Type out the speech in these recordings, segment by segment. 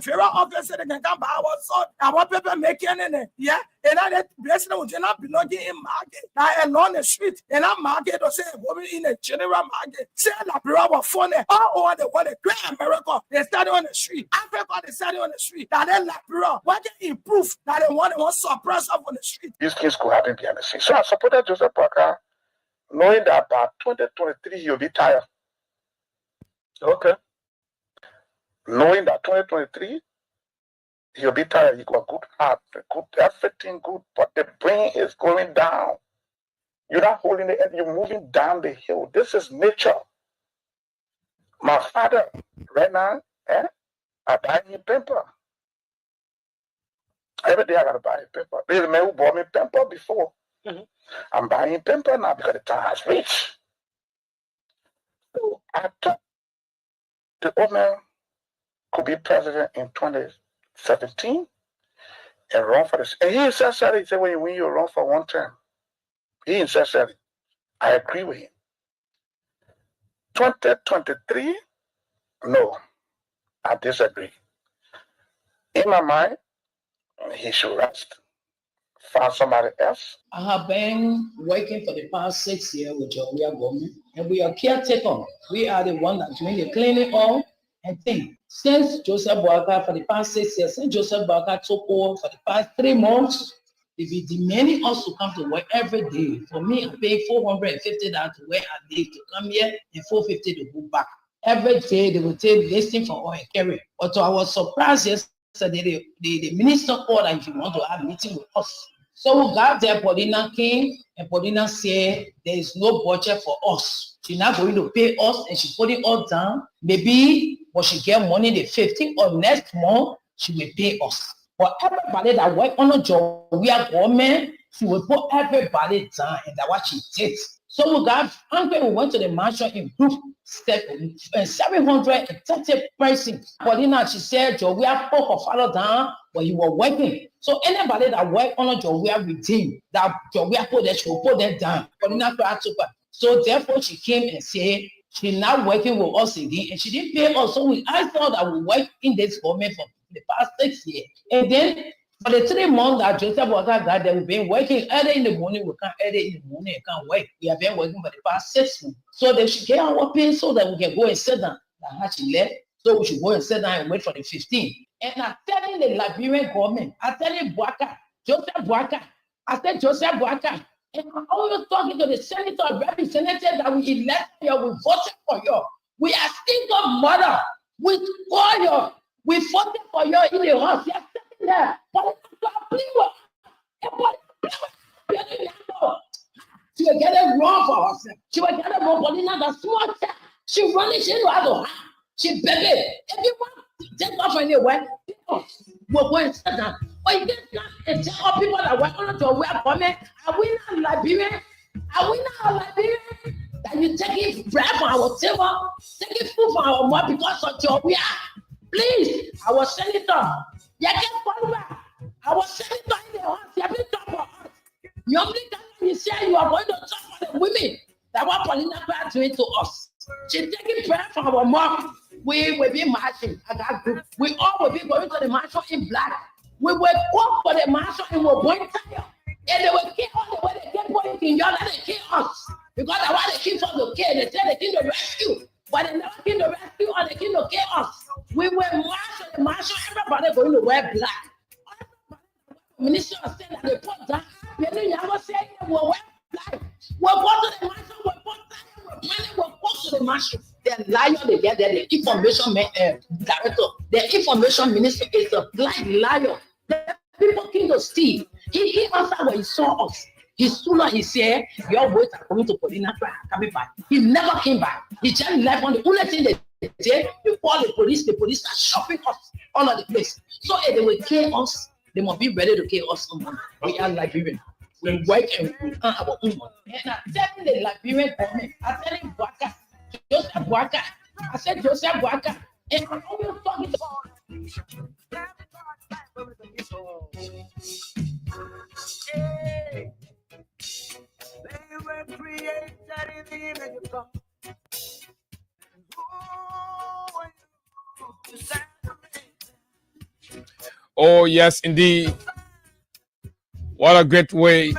federal officer they can come by our son, our people making it, yeah, and that blessing will not belonging in market, like along the street, and I market or say woman in a general market, say la bureau phone all over the world, great America, they started on the street, Africa they started on the street, that they la bureau, what they improve, that they want to suppress up on the street. These things could happen behind the scenes. So I supported Joseph Boakai, knowing that by 2023 he'll be tired. Okay. Knowing that 2023 he'll be tired, he got a good heart, good everything good, but the brain is going down. You're not holding it, you're moving down the hill. This is nature. My father, right now, I buy me paper. Every day I gotta buy a paper. There's a man who bought me paper before. I'm buying paper now because the time has reached. So I thought the old man could be president in 2017 and run for this. And he sincerely said, when you win, you run for one term. He sincerely, I agree with him. 2023, no, I disagree. In my mind, he should rest. Find somebody else. I have been working for the past 6 years with Joria government, and we are caretaker. We are the one that's doing the cleaning up and things. Since Joseph Boakai, for the past 6 years, since Joseph Boakai took over for the past 3 months, they be demanding us to come to work every day. For me, I pay $450 to work a day to come here and $450 to go back. Every day they will take this thing for oil carry. But I was surprised yesterday, the minister called and he want to have a meeting with us. So we got there, Paulina came, and Paulina said there is no budget for us. She's not going to pay us, and she put it all down. Maybe when she get money the 15th or next month, she will pay us. But everybody that work on a job, we are government, she will put everybody down, and that's what she did. So we got angry, we went to the mansion in group, 730 persons. Paulina, she said, Joe, we are poor of follow down, but you were working. So anybody that work on a job, we are with him, that job, we are put that, she will put them down. Paulina, so therefore she came and said, she's not working with us again, and she didn't pay us. So we asked her that we work in this government for the past 6 years. And then for the 3 months that Joseph Boakai got there, we've been working early in the morning, we can't early in the morning, can't work. We have been working for the past 6 months. So they should get our pay so that we can go and sit down. That's how she left. So we should go and sit down and wait for the 15th. And I'm telling the Liberian government, I'm telling Boakai, Joseph Boakai, I said Joseph Boakai, and I'm always talking to the senator, representative that we elected here, we voted for you. We are single mother. We call you. We voted for you in the house. You're sitting there. But she will get it wrong for herself. She will get it wrong for the small child. She running, she know how to have. She baby. Everyone take off anywhere. We're going to sit down. But you get not and tell all people that work on to wear comment. Are we not Liberian? Are we not Liberian? That you taking bread from our table, taking food from our mouth because of your we are. Please, our senator, you get follow. Our senator in the house, you have been talking for us. You only you say you are going to talk for the women. That what Paulina Pratt doing to us. She's taking prayer from our mom. We will be marching at that group. We all will be going to the march in black. We will go for the march and we're going tired. And they will kill all the way they get going in y'all and they kill us. Because I want the king from the kill. They say they came to rescue. But they never came to rescue or they came to kill us. We will march on the march, everybody going to wear black. Minister said that they put that. We never say they will wear black. We'll go to the march, we'll put that, we'll plan it, we'll go to the march. The liar they get there, the information director, the information minister is a black liar. The people came to steal. He came outside when he saw us. He stood up, he said, your boys are coming to Paulina coming back. He never came back. He just left on the only thing they did, they called the police are shopping us all over the place. So if they will kill us, they must be ready to kill us someone. We are Liberian. We work and we earn our own money. And I'm telling the Liberian government, I'm telling Boakai, Joseph Boakai, I said Joseph Boakai, and I'm always talking about hey. They were created in the image of God. Who are you to celebrate? Oh, yes, indeed. What a great way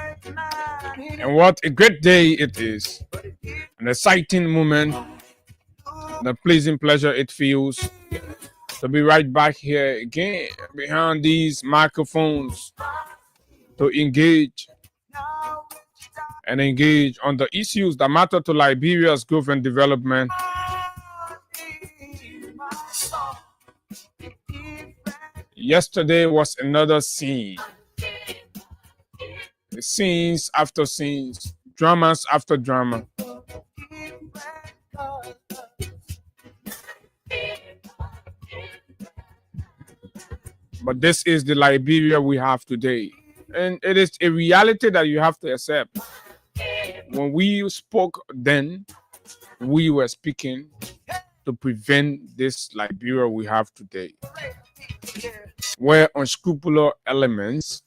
and what a great day it is. An exciting moment, and a pleasing pleasure it feels to be right back here again behind these microphones to engage on the issues that matter to Liberia's growth and development. Yesterday was another scene. Scenes after scenes, dramas after drama. But this is the Liberia we have today. And it is a reality that you have to accept. When we spoke then, we were speaking to prevent this Liberia we have today, where unscrupulous elements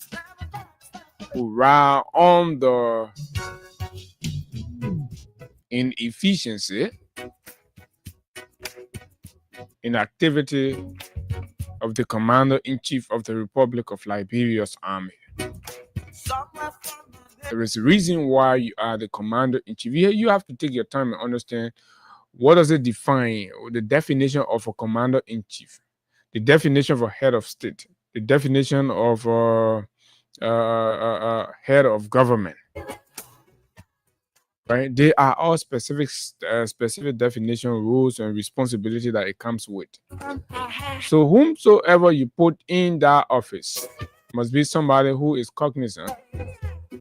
who rely on the inefficiency, inactivity of the Commander-in-Chief of the Republic of Liberia's army. There is a reason why you are the Commander-in-Chief. You have to take your time and understand what does it define, or the definition of a Commander-in-Chief, the definition of a head of state, the definition of head of government. Right? They are all specific definition, rules, and responsibility that it comes with. So whomsoever you put in that office must be somebody who is cognizant,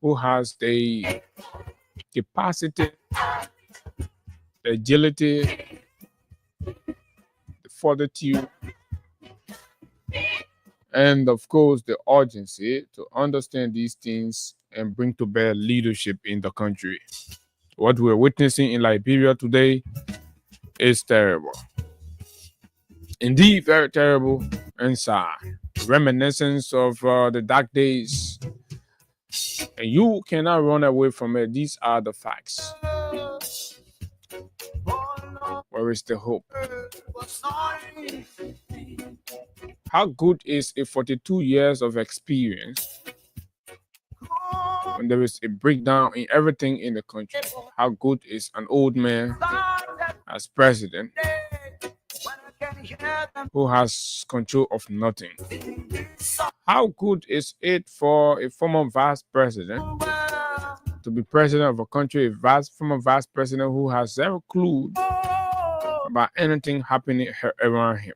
who has the capacity, the agility, the fortitude, and of course the urgency to understand these things and bring to bear leadership in the country. What we're witnessing in Liberia today is terrible. Indeed, very terrible and sad. Reminiscence of the dark days. And you cannot run away from it. These are the facts. Where is the hope? How good is a 42 years of experience when there is a breakdown in everything in the country? How good is an old man as president who has control of nothing? How good is it for a former vice president to be president of a country, former vice president who has zero clue about anything happening around him,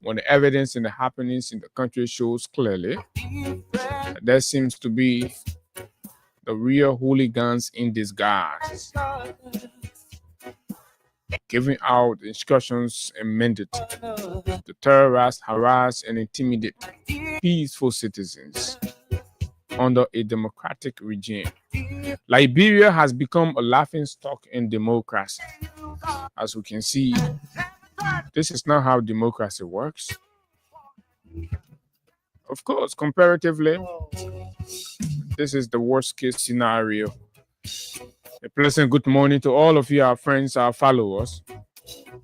when the evidence and the happenings in the country shows clearly that there seems to be the real hooligans in disguise, giving out instructions and mandate to terrorize, harass, and intimidate peaceful citizens under a democratic regime. Liberia has become a laughingstock in democracy. As we can see, this is not how democracy works. Of course, comparatively, this is the worst case scenario. A pleasant good morning to all of you, our friends, our followers.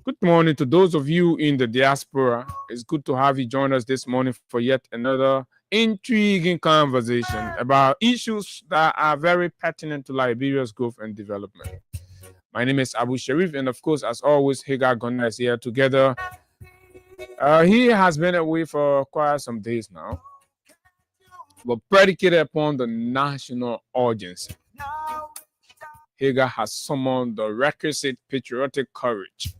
Good morning to those of you in the diaspora. It's good to have you join us this morning for yet another intriguing conversation about issues that are very pertinent to Liberia's growth and development. My name is Abu Sharif, and of course, as always, Hagar Gunnar is here together. He has been away for quite some days now, but predicated upon the national urgency, Hagar has summoned the requisite patriotic courage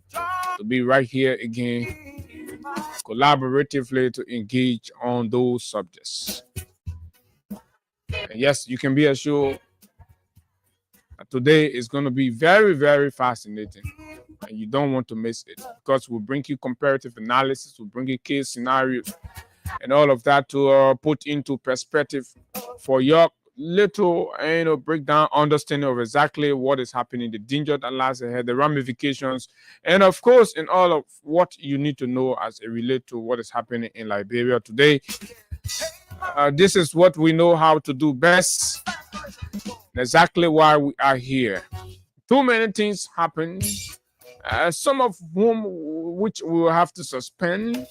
to be right here again, collaboratively to engage on those subjects. And yes, you can be assured that today is going to be very, very fascinating, and you don't want to miss it, because we'll bring you comparative analysis, we'll bring you case scenarios, and all of that to put into perspective for your little breakdown understanding of exactly what is happening, the danger that lies ahead, the ramifications, and of course in all of what you need to know as it relates to what is happening in Liberia today. This is what we know how to do best, exactly why we are here. Too many things happen, some of which we will have to suspend,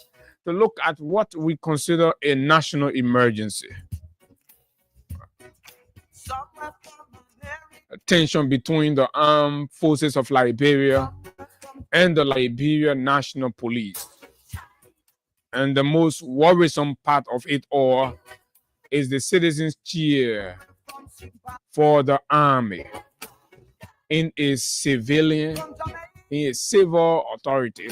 to look at what we consider a national emergency. Tension between the armed forces of Liberia and the Liberia National Police. And the most worrisome part of it all is the citizens' cheer for the army in a civil authority.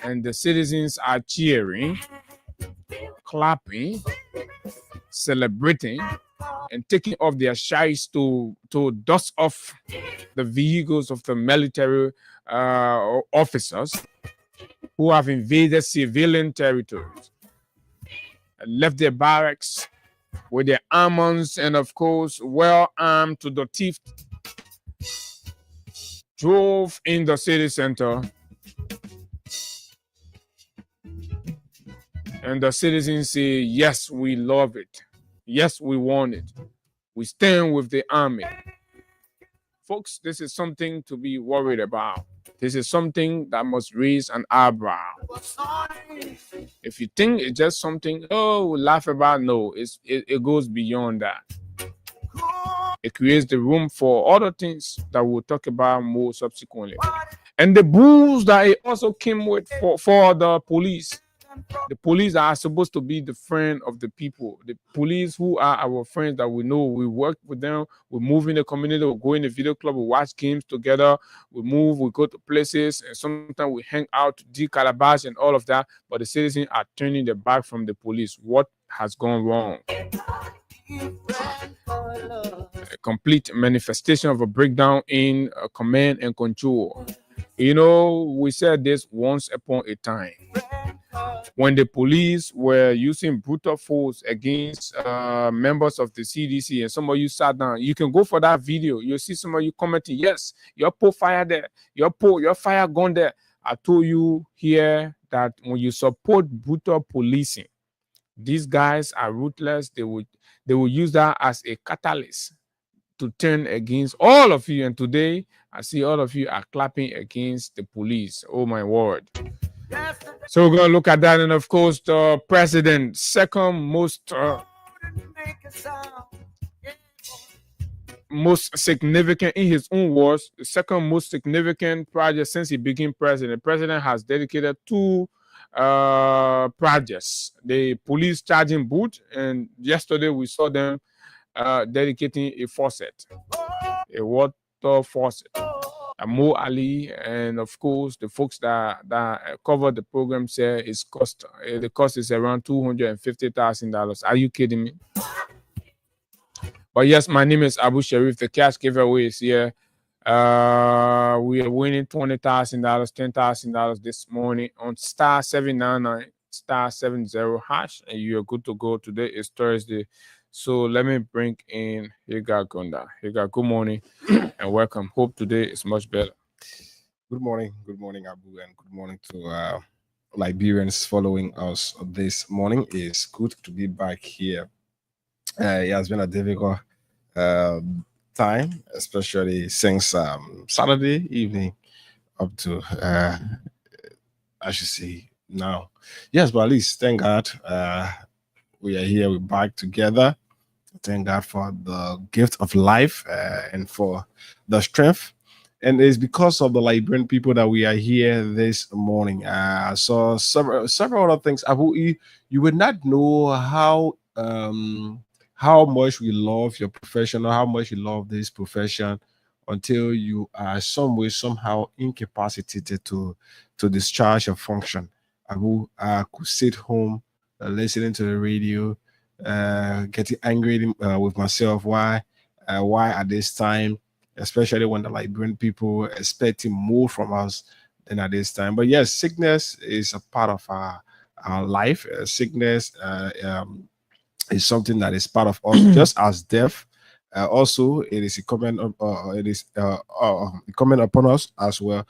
And the citizens are cheering, clapping, celebrating, and taking off their shies to dust off the vehicles of the military officers who have invaded civilian territories and left their barracks with their arms and, of course, well armed to the teeth, drove in the city center, and the citizens say, yes, we love it. Yes, we want it. We stand with the army. Folks, this is something to be worried about. This is something that must raise an eyebrow. If you think it's just something, oh, we laugh about, no, it goes beyond that. It creates the room for other things that we'll talk about more subsequently. And the rules that it also came with for the police. The police are supposed to be the friend of the people. The police who are our friends that we know, we work with them, we move in the community, we go in the video club, we watch games together, we move, we go to places, and sometimes we hang out, do calabash and all of that, but the citizens are turning their back from the police. What has gone wrong? A complete manifestation of a breakdown in command and control. You know, we said this once upon a time. When the police were using brutal force against members of the CDC, and some of you sat down, you can go for that video. You'll see some of you commenting, yes, your fire there, your fire gone there. I told you here that when you support brutal policing, these guys are ruthless. They will use that as a catalyst to turn against all of you. And today, I see all of you are clapping against the police. Oh my word. So we're going to look at that. And of course, the president, second most significant, in his own words, the second most significant project since he became president. The president has dedicated 2 projects. The police charging booth, and yesterday we saw them dedicating a faucet, a water faucet. Mo Ali, and of course the folks that cover the program say the cost is around $250,000. Are you kidding me? But yes, my name is Abu Sharif. The cash giveaway is here. We are winning $20,000, $10,000 this morning on star 799 star 70 hash, and you are good to go. Today is Thursday. So let me bring in Higa Gonda. Higa, good morning and welcome. Hope today is much better. Good morning, Abu, and good morning to Liberians following us this morning. It's good to be back here. It has been a difficult time, especially since Saturday evening up to, I should say, now. Yes, but at least, thank God, we are here, we're back together. Thank God for the gift of life and for the strength. And it's because of the Liberian people that we are here this morning. I saw several other things. Abu, you would not know how much we love your profession or how much you love this profession until you are somehow incapacitated to discharge your function. Abu, I could sit home listening to the radio, getting angry with myself. Why at this time, especially when the Liberian people are expecting more from us than at this time. But yes, sickness is a part of our life. Sickness is something that is part of us, just as death. Also, it is incumbent upon us as well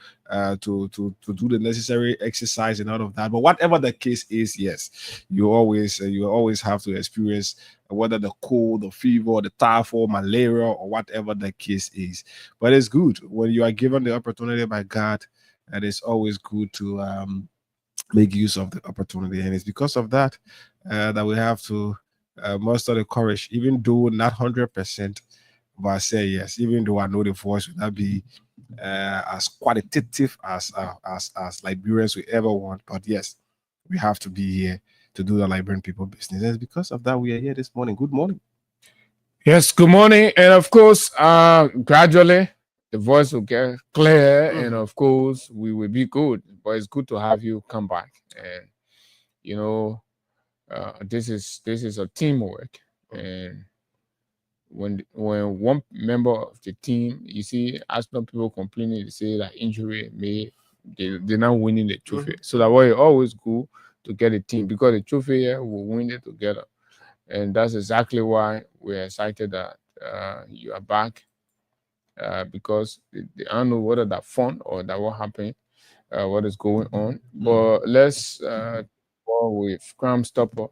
to do the necessary exercise and all of that. But whatever the case is, yes, you always have to experience whether the cold, the fever, the typhoid, malaria, or whatever the case is. But it's good when you are given the opportunity by God. And it's always good to make use of the opportunity. And it's because of that that we have to muster the courage, even though not 100%, but I say yes, even though I know the voice will not be as qualitative as Liberians we ever want. But yes, we have to be here to do the Liberian people business. And it's because of that we are here this morning. Good morning. Yes, good morning. And of course, gradually the voice will get clear, and of course we will be good. But it's good to have you come back. And you know, this is a teamwork. And when one member of the team, you see, Arsenal people complaining, they say that injury may they're not winning the trophy. So that way, always good to get a team, because the trophy here will win it together. And that's exactly why we're excited that you are back, because I don't know whether that fun or that what happened, what is going on. But let's go with Crime Stopper,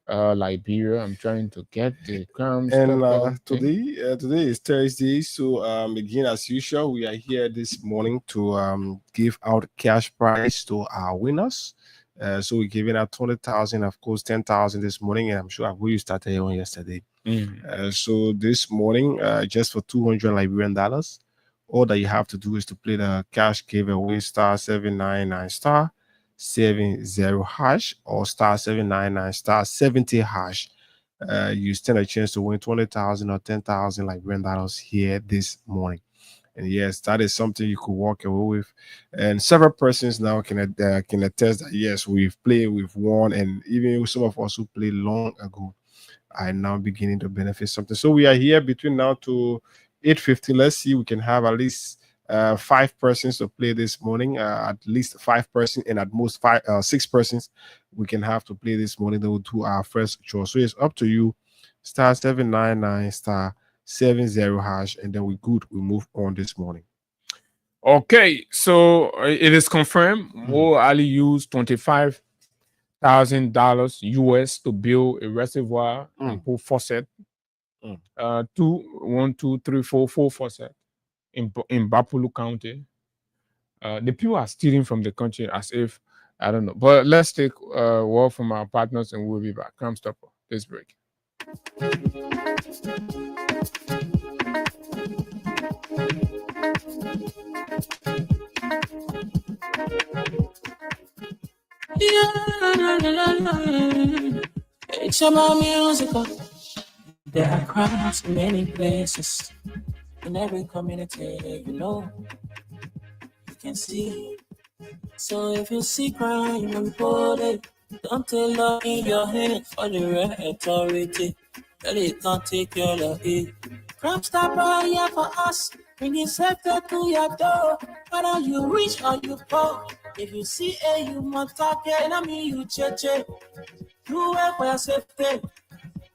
Liberia. I'm trying to get the Crime And Stopper thing. today is Thursday, so again as usual, we are here this morning to give out cash prize to our winners. So we're giving out 20,000, of course, 10,000 this morning, and I'm sure you started on yesterday. So this morning, just for $200 Liberian dollars, all that you have to do is to play the cash giveaway *799*70# or *799*70#. You stand a chance to win 20,000 or 10,000 Liberian dollars here this morning. And yes, that is something you could walk away with. And several persons now can attest that yes, we've won, and even some of us who played long ago are now beginning to benefit something. So we are here between now to 8:50. Let's see, we can have at least 5 persons to play this morning. At least 5 persons, and at most 6 persons we can have to play this morning. They will do our first choice. So it's up to you. *799*70#, and then we move on this morning. Okay, so it is confirmed. Mo Ali used $25,000 US to build a reservoir and put faucet. 4 faucet in Bapulu County. The people are stealing from the country as if, I don't know. But let's take word from our partners and we'll be back. Crime Stopper, this break. It's about musical. There are crimes in many places. In every community, you can see. So if you see crime, report it. Don't take law in your hands for the right authority. Really can't take care of it. Crime Stopper here for us. Bringing safety to your door. Whether you rich or you poor. If you see you must talk it. And I mean you check. You work for your safety.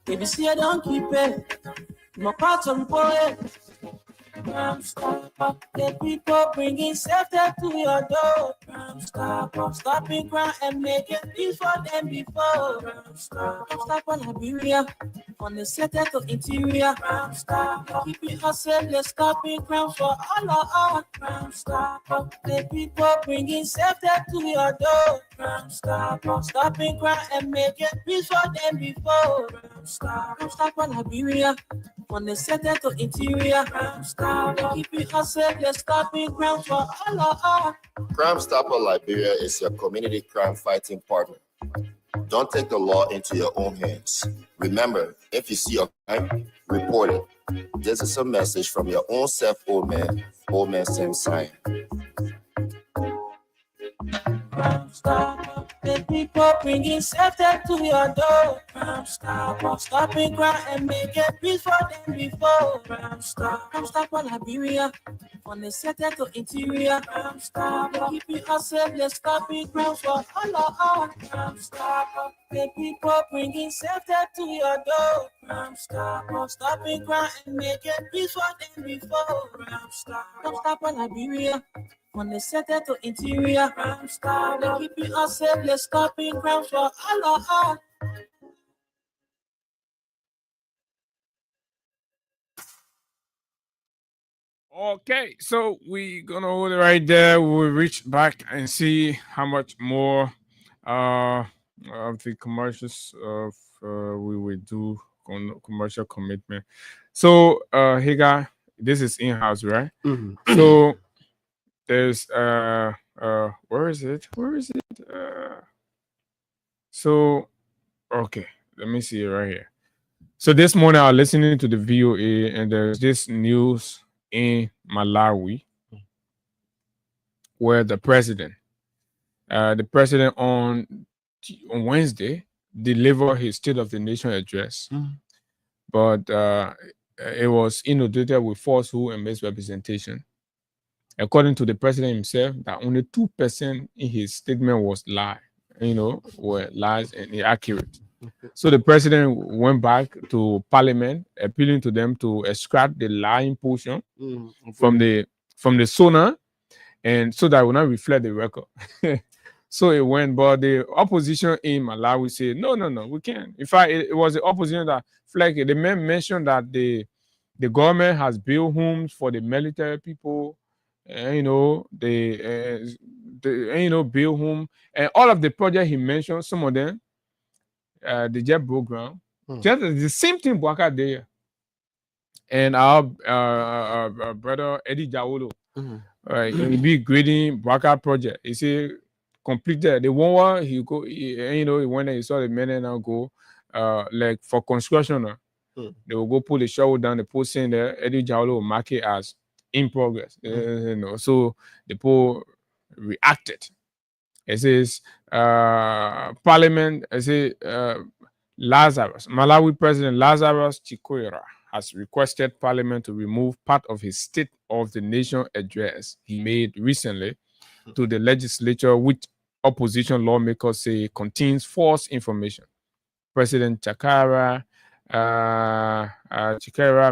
If you see don't keep it. No part of it. Crime Stopper, the people bringing safety to your door. Crime Stopper, stopping crime and making peace for them before. Crime Stopper, Liberia, on the center to interior. Crime Stopper, keeping us safe, let's stopping crime for all of us. Crime Stopper, the people bringing safety to your door. Crime Stopper, stopping crime and making peace for them before. Crime Stopper, Liberia, on the center to interior. Crime Stopper, keeping us safe, let's stopping crime for all of us. Crime Stopper Liberia is your community crime fighting partner. Don't take the law into your own hands. Remember, if you see a crime, report it. This is a message from your own self, old man same sign. Crime Stopper, the people bringing safety to your door. Crime Stopper, stopping crime and making peace for them before. Crime Stopper, Liberia, on the center to interior. Crime Stopper, keeping us safe, let's stopping crime for all of us. Crime Stopper, the people bringing safety to your door. Crime Stopper, stopping crime and making peace for them before. Crime Stopper, Liberia, on the center to interior. Crime Stopper, keeping us safe, let's stopping crime for all of us. Okay, so we're gonna hold it right there. We'll reach back and see how much more of the commercials of we will do commercial commitment. So Higa, this is in-house, right? So there's where is it? Where is it? So okay, let me see it right here. So this morning I was listening to the VOA and there's this news in Malawi where the president on Wednesday delivered his State of the Nation address, but it was inundated with falsehood and misrepresentation. According to the president himself, that only 2% in his statement was were lies and inaccurate. So the president went back to Parliament, appealing to them to extract the lying portion from the sonar, and so that it will not reflect the record. So it went, but the opposition in Malawi said, no, we can't. In fact, it was the opposition that flagged. They mentioned that the government has built homes for the military people, and, they build home, and all of the projects he mentioned, some of them, the jet program, just the same thing Bwaka there. And our brother Eddie Jawolo, he be grading Bwaka project. He say completed the one he go, he went and he saw the men and now go, like for construction. They will go pull the shovel down, the post in there. Eddie Jawolo will mark it as in progress. So the poll reacted. It says Parliament. It says Malawi President Lazarus Chikwera has requested Parliament to remove part of his State of the Nation address he made recently to the legislature, which opposition lawmakers say contains false information. President Chikera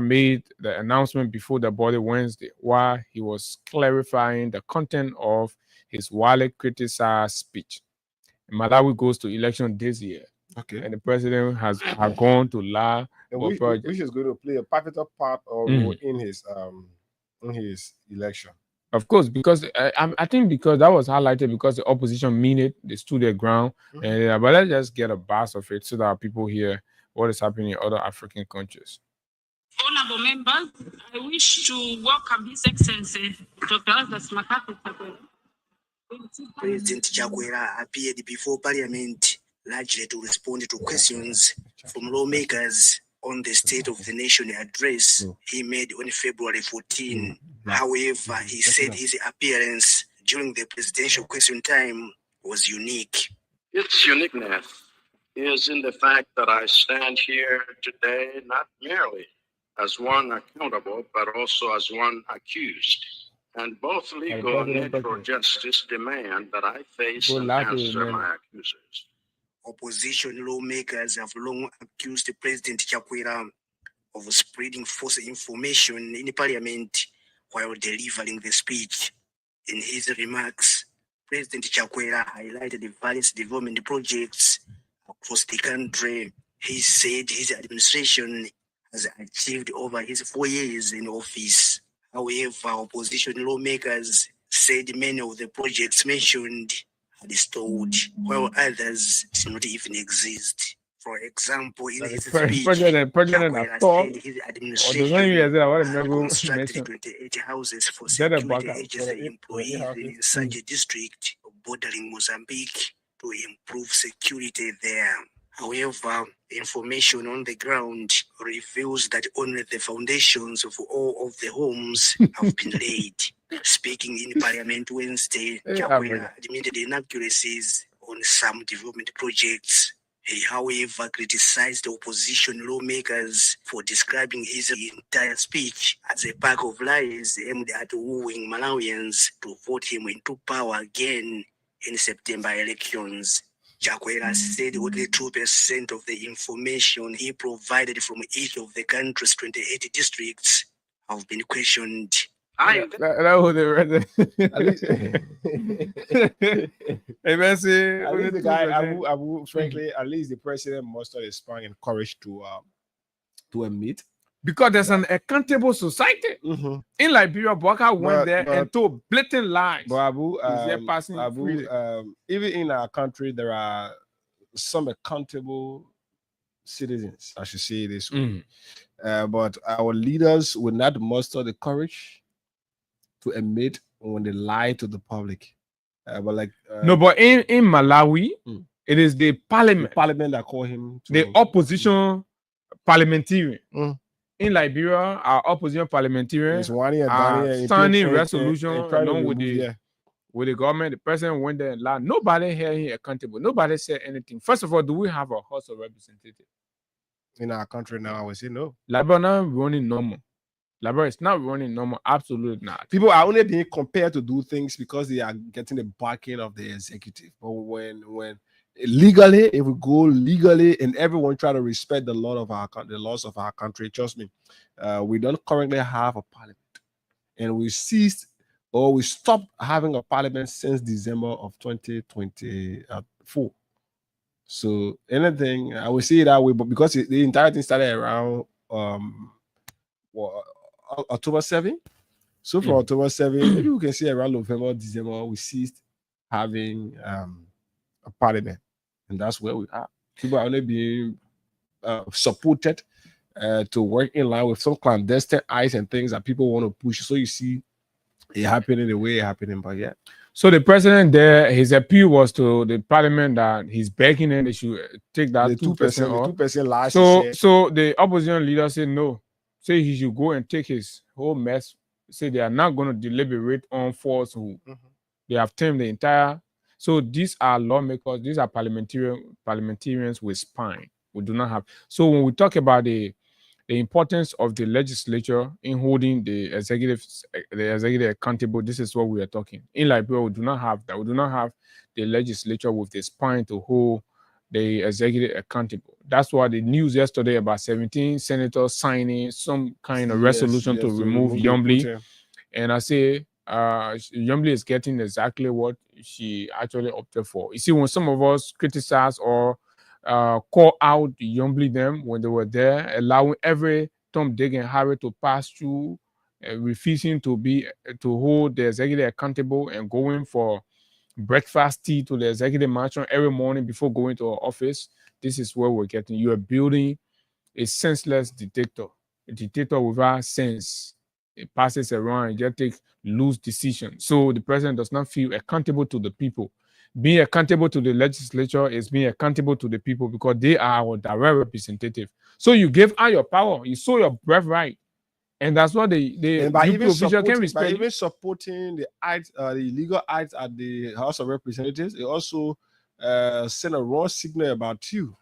made the announcement before the body Wednesday while he was clarifying the content of his widely criticized speech. Malawi goes to election this year. Okay. And the president has gone to lie. Which is going to play a pivotal part in his election. Of course, because I think because that was highlighted because the opposition mean it, they stood their ground. And but let's just get a buzz of it so that people hear what is happening in other African countries. Honorable members, I wish to welcome His Excellency Dr. Aldas Makate. President Chakwera appeared before Parliament largely to respond to questions from lawmakers on the State of the Nation address he made on February 14. However, he said his appearance during the presidential question time was unique. Its uniqueness is in the fact that I stand here today not merely as one accountable, but also as one accused. And both legal and natural justice demand that I face and answer my accusers. Opposition lawmakers have long accused President Chakwera of spreading false information in Parliament while delivering the speech. In his remarks, President Chakwera highlighted the various development projects across the country. He said his administration has achieved over his 4 years in office. However, opposition lawmakers said many of the projects mentioned had stalled, while others did not even exist. For example, in his speech, Chakwera said his administration constructed 28 houses for security agency employees in Sanje district bordering Mozambique to improve security there. However, information on the ground reveals that only the foundations of all of the homes have been laid. Speaking in Parliament Wednesday, Chakwera admitted inaccuracies on some development projects. He, however, criticized the opposition lawmakers for describing his entire speech as a pack of lies aimed at wooing Malawians to vote him into power again in September elections. Chakwera said only 2% of the information he provided from each of the country's 28 districts have been questioned. That was the frankly, at least the president mustered his strength and courage to admit because there's an accountable society. Mhm. In Liberia, Boubacar went But- there but- and told blatant lies. But Abu, He's there passing freely. even in our country, there are some accountable citizens. I should say this way. But our leaders will not muster the courage to admit when they lie to the public. No, but in Malawi, Mm. it is the the parliament, parliament that call him to, the opposition parliamentarian. Mm. In Liberia, our opposition parliamentarian It's Wani and are Dani and standing and resolution trying to along with remove- the yeah. with the government. The president went there and lied. Nobody here him accountable. Nobody said anything. First of all, do we have a House of Representatives? in our country now. I would say no. Liberia not running normal. Liberia is not running normal. Absolutely not. People are only being compared to do things because they are getting the backing of the executive. But when legally, if we go legally and everyone try to respect the laws of our country, trust me, we don't currently have a parliament, and we stopped having a parliament since December of 2024. So anything, I would say that way, but because the entire thing started around October 7. So from October 7, maybe we can say around November, December, we ceased having a parliament. And that's where we are. People are only being supported to work in line with some clandestine acts and things that people want to push. So you see it happening the way it happening, but yeah. So the president there, his appeal was to the parliament that he's begging them they should take that The 2% off. 2% last So the opposition leader said no. Say he should go and take his whole mess. Say they are not going to deliberate on falsehood. They have termed the entire. So these are lawmakers. These are parliamentarians with spine. We do not have. So when we talk about the importance of the legislature in holding the executive accountable, this is what we are talking. In Liberia, we do not have that. We do not have the legislature with the spine to hold the executive accountable. That's why the news yesterday about 17 senators signing some kind of resolution to remove Yombly. And I say Yombly is getting exactly what she actually opted for. You see, when some of us criticize or call out Yombly them when they were there, allowing every Tom, Dick, and Harry to pass through, refusing to hold the executive accountable and going for breakfast tea to the executive mansion every morning before going to our office. This is where we're getting. You are building a senseless dictator, a dictator without sense. It passes around and just take loose decisions. So the president does not feel accountable to the people. Being accountable to the legislature is being accountable to the people because they are our direct representative. So you give out your power, you sow your birthright, and that's what the by official can respect. by even supporting the act, the illegal acts at the House of Representatives, it also send a wrong signal about you.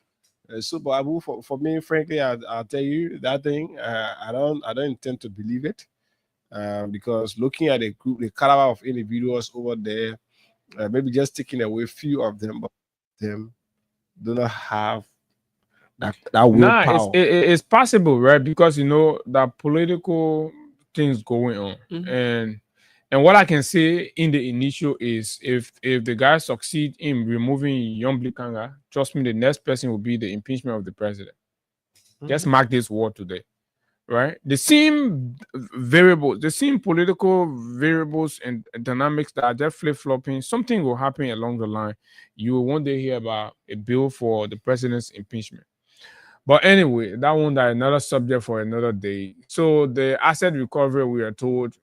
So, but Abu, for me, frankly, I'll tell you that thing. I don't intend to believe it, because looking at the group, the caliber of individuals over there, maybe just taking away a few of them, but them do not have that willpower. It's possible, right? Because you know that political things going on, and what I can say in the initial is if the guys succeed in removing Yombly Kanga, trust me, the next person will be the impeachment of the president. Just mark this word today, right? The same variables, the same political variables and dynamics that are just flip-flopping, something will happen along the line. You will one day hear about a bill for the president's impeachment. But anyway, that one is another subject for another day. So the asset recovery, we are told,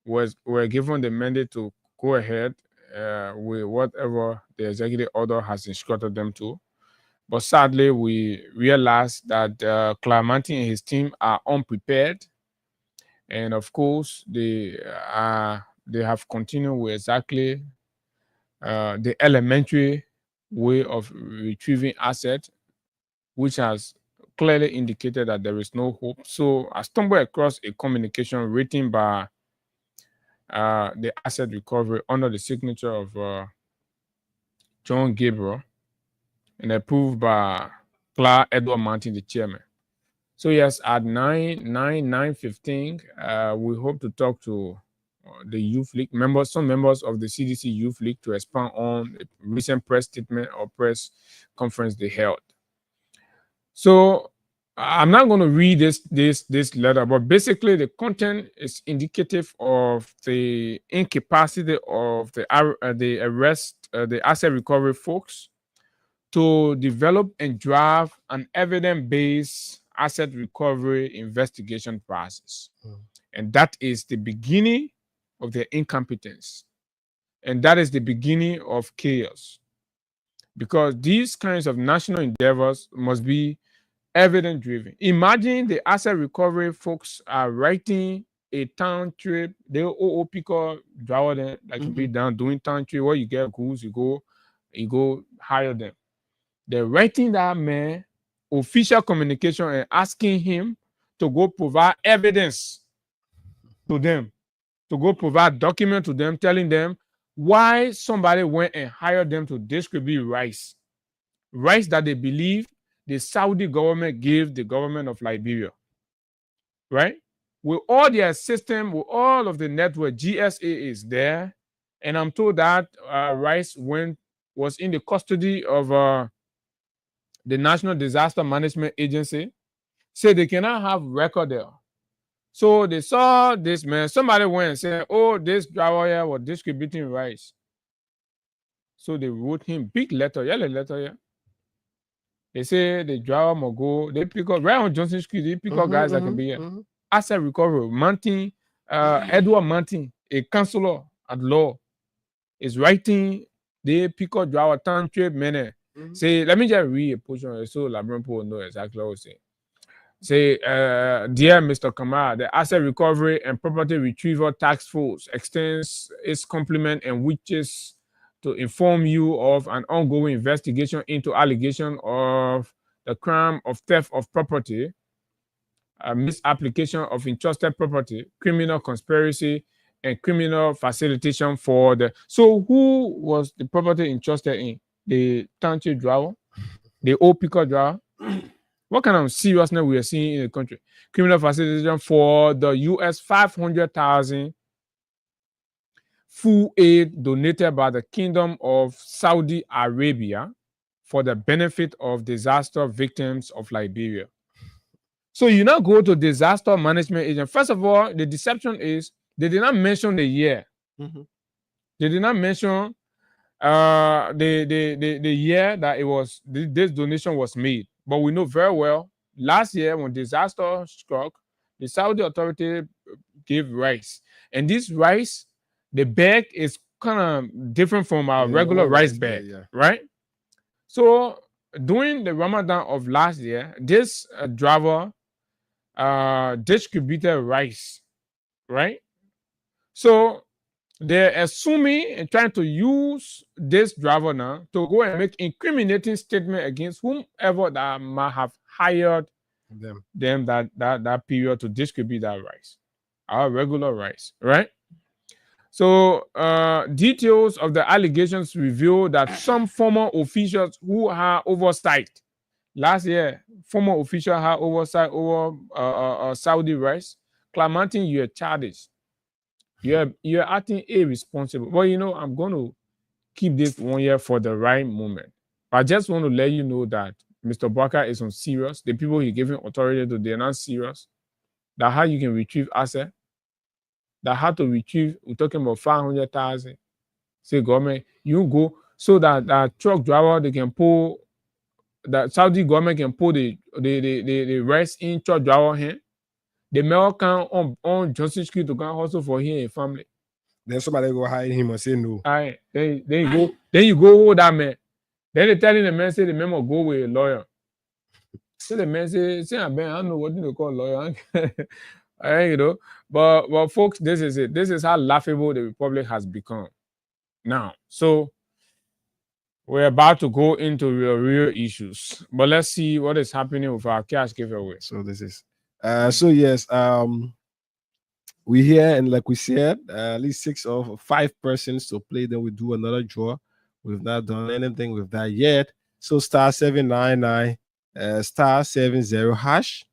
were given the mandate to go ahead with whatever the executive order has instructed them to. But sadly, we realized that Clamanti and his team are unprepared. And of course, they have continued with exactly the elementary way of retrieving assets, which has clearly indicated that there is no hope. So I stumbled across a communication written by the asset recovery under the signature of John Gabriel and approved by Clark Edward Martin, the chairman. So yes, at 9:15, we hope to talk to the Youth League members, some members of the CDC Youth League, to expand on the recent press statement or press conference they held. So I'm not going to read this letter, but basically the content is indicative of the incapacity of the asset recovery folks to develop and draft an evidence-based asset recovery investigation process. And that is the beginning of their incompetence. And that is the beginning of chaos. Because these kinds of national endeavors must be evidence driven. Imagine the asset recovery folks are writing a town trip. They pick up drawer them like to be down doing town trip. Where you get goods, you go hire them. They're writing that man official communication and asking him to go provide evidence to them, to go provide document to them, telling them why somebody went and hired them to distribute rice that they believe the Saudi government gave the government of Liberia, right? With all their system, with all of the network, GSA is there, and I'm told that rice was in the custody of the National Disaster Management Agency. Say they cannot have record there. So they saw this man. Somebody went and said, "Oh, this driver here was distributing rice." So they wrote him big letter, yellow letter here. They say the driver must go. They pick up right on Johnson Street. They pick up guys that can be here. Asset recovery. Martin, Edward Martin, a counselor at law, is writing. They pick up driver town trip minute. Say, let me just read a portion so Labrampo will know exactly what I'm saying. Say, dear Mr. Kamara, the Asset Recovery and Property Retrieval Task Force extends its compliment and wishes to inform you of an ongoing investigation into allegation of the crime of theft of property, misapplication of entrusted property, criminal conspiracy, and criminal facilitation for the... So who was the property entrusted in? The township driver? The old picker driver? What kind of seriousness we are seeing in the country? Criminal facilitation for the US 500,000 full aid donated by the Kingdom of Saudi Arabia for the benefit of disaster victims of Liberia. So you now go to disaster management agent. First of all, the deception is they did not mention the year. They did not mention the year that it was this donation was made. But we know very well last year when disaster struck, the Saudi authority gave rice, and this rice, the bag is kind of different from our regular rice bag, right? So during the Ramadan of last year, this driver distributed rice, right? So they're assuming and trying to use this driver now to go and make incriminating statement against whomever that might have hired them that period to distribute that rice, our regular rice, right? So details of the allegations reveal that some former officials who had oversight last year, former official had oversight over Saudi rice, claiming you are childish. You're acting irresponsible. Well, you know, I'm going to keep this 1 year for the right moment. I just want to let you know that Mr. Barker is on serious. The people he giving authority to, they're not serious. That how you can retrieve asset. That how to retrieve, we're talking about 500,000. Say government, you go so that that truck driver, they can pull, that Saudi government can pull the rest in truck driver hand. The mail can on Johnson Street to go hustle for him and family. Then somebody go hire him and say no. All right, then you go hold that man. Then they telling the man, say the man will go with a lawyer. So the man say I don't know what they call lawyer. All right, you know. But folks, this is it. This is how laughable the Republic has become. Now, so we're about to go into real issues. But let's see what is happening with our cash giveaway. So this is so yes, we here, and like we said, at least 6 or 5 persons to play. Then we do another draw. We've not done anything with that yet. So star 799 star 70 hash,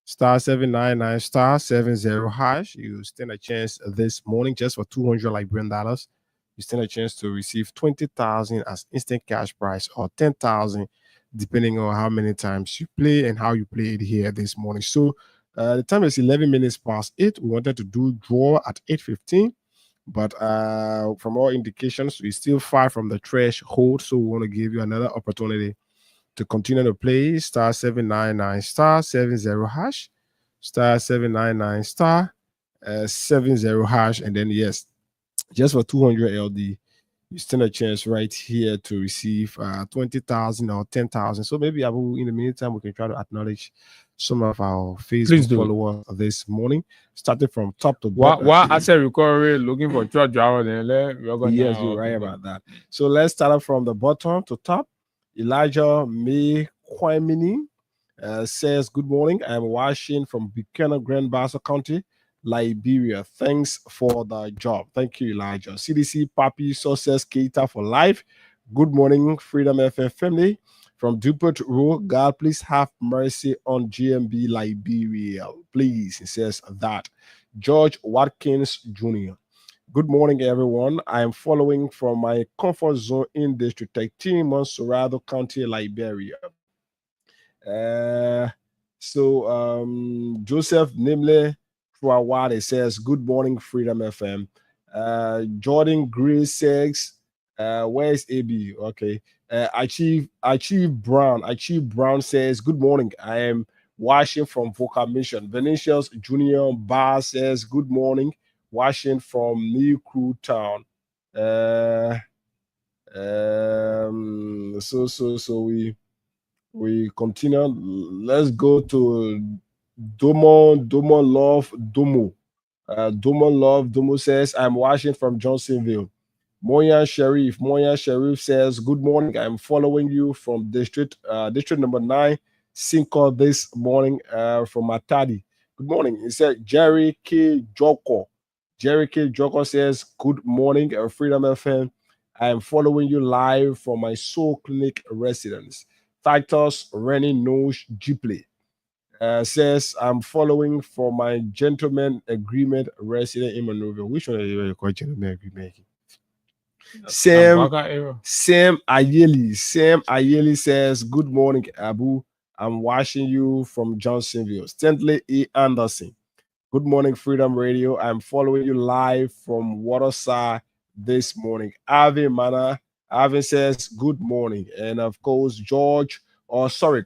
star 799 star 70 hash. You stand a chance this morning just for $200 Liberian dollars. You stand a chance to receive 20,000 as instant cash prize or 10,000 depending on how many times you play and how you play it here this morning. So the time is 11 minutes past 8. We wanted to do draw at 8:15, but from all indications, we're still far from the threshold. So we want to give you another opportunity to continue to play star 799 star 70 hash, star 799 star 70 hash, and then yes, just for 200 LD, you stand a chance right here to receive 20,000 or 10,000. So maybe Abu, in the meantime, we can try to acknowledge some of our Facebook followers this morning, starting from top to bottom. Why I said recovery looking for church hour then yes, you're right about that. So let's start up from the bottom to top. Elijah May Kwamini says, good morning. I'm watching from Buchanan, Grand Bassa County, Liberia. Thanks for the job. Thank you, Elijah. CDC Papi Success Keita for life. Good morning, Freedom FM family. From Dupert Road, God, please have mercy on GMB Liberia. Please, he says that. George Watkins Jr. Good morning, everyone. I am following from my comfort zone in District 13, Monserrado County, Liberia. Joseph Nimle Truawade says, good morning, Freedom FM. Jordan Gray says, where's AB? Okay. Achieve Brown says, good morning. I am watching from Vocal Mission. Venetius Junior Bar says, good morning. Watching from New Crew Town. So we continue. Let's go to Domo Love Domo. Domo says, I'm watching from Johnsonville. Moyan Sharif says, good morning. I'm following you from district number 9, Cinco this morning from Matadi. Good morning. He said, Jerry K. Joko says, good morning, Freedom FM. I am following you live from my Soul Clinic residence. Titus Rennie Nosh Jipley says, I'm following for my Gentleman Agreement resident in Monrovia. Which one are you called Gentleman Agreement? Sam Ayeli says, good morning, Abu. I'm watching you from Johnsonville. Stanley E. Anderson. Good morning, Freedom Radio. I'm following you live from Waterside this morning. Avin says, good morning. And of course,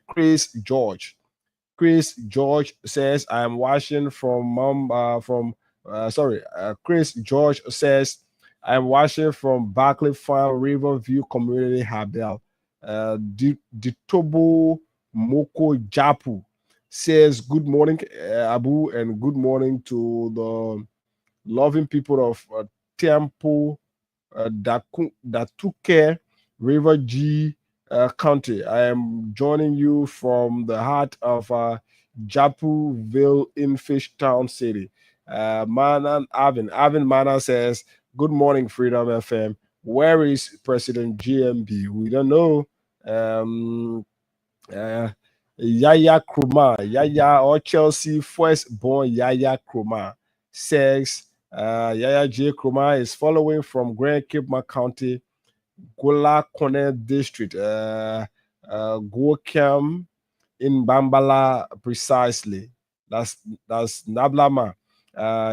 Chris George. Chris George says, I'm watching Chris George says, I'm watching from Barclay Farm, Riverview Community Habel. Ditobo Moko Japu says, good morning, Abu, and good morning to the loving people of Temple, Datuke, River G County. I am joining you from the heart of Japuville in Fishtown City. Manan Avin Mana says, good morning, Freedom FM. Where is President GMB? We don't know. Yaya Kruma, or Chelsea first-born Yaya Kruma says, Yaya J. Kruma is following from Grand Cape County, Gola Kone District, Gokiam in Bambala precisely. That's Nablama.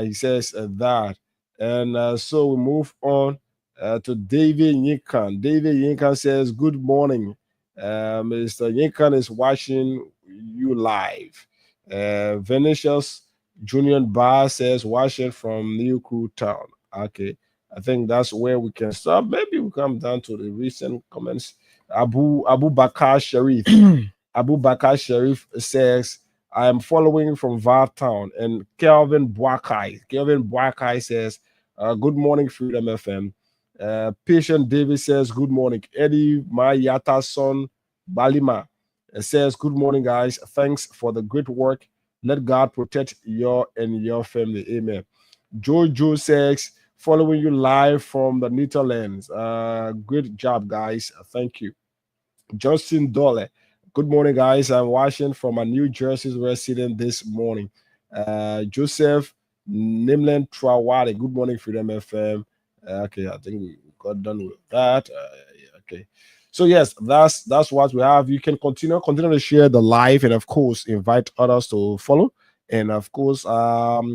He says that. And so we move on to David Yinkan. David Yinkan says, good morning. Mr. Yinkan is watching you live. Venetius Junior Bar says, watching from New Crew Town. Okay. I think that's where we can stop. Maybe we come down to the recent comments. Abu Bakar Sharif. Abu Bakar Sharif says, I am following from Var Town. And Kelvin Boakai says, good morning, Freedom FM. Patient David says, good morning. Eddie Mayata son Balima says, good morning, guys. Thanks for the great work. Let God protect you and your family. Amen. Jojo says, following you live from the Netherlands. Great job, guys. Thank you. Justin Dole. Good morning, guys. I'm watching from a New Jersey resident this morning. Joseph Nimlen Trawade. Good morning, Freedom FM. Okay, I think we got done with that. Okay. So yes, that's what we have. You can continue to share the live, and of course invite others to follow, and of course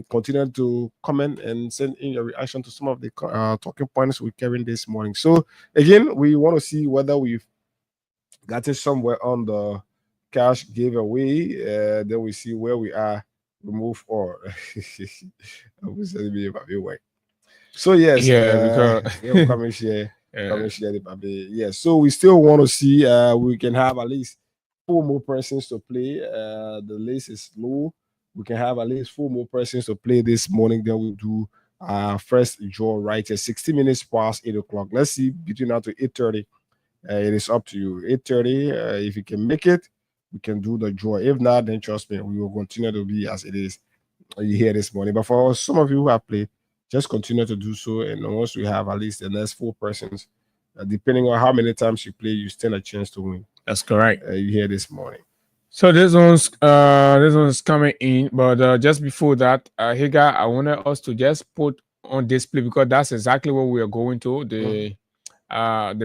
continue to comment and send in your reaction to some of the talking points we're carrying this morning. So again, we want to see whether we've gotten somewhere on the cash giveaway. Then we see where we are. We move on. So yes, because yeah, come and share. Yeah. Come and share the baby. Yeah, so we still want to see we can have at least 4 more persons to play. The list is low. We can have at least 4 more persons to play this morning. Then we'll do first draw right at 60 minutes past 8 o'clock. Let's see between now to 8:30. It is up to you. 8:30. If you can make it, we can do the draw. If not, then trust me, we will continue to be as it is. You hear this morning. But for some of you who have played, just continue to do so. And once we have at least the next 4 persons, depending on how many times you play, you stand a chance to win. That's correct. You hear this morning. So this one's coming in, but just before that, Higa, I wanted us to just put on display, because that's exactly what we are going to. The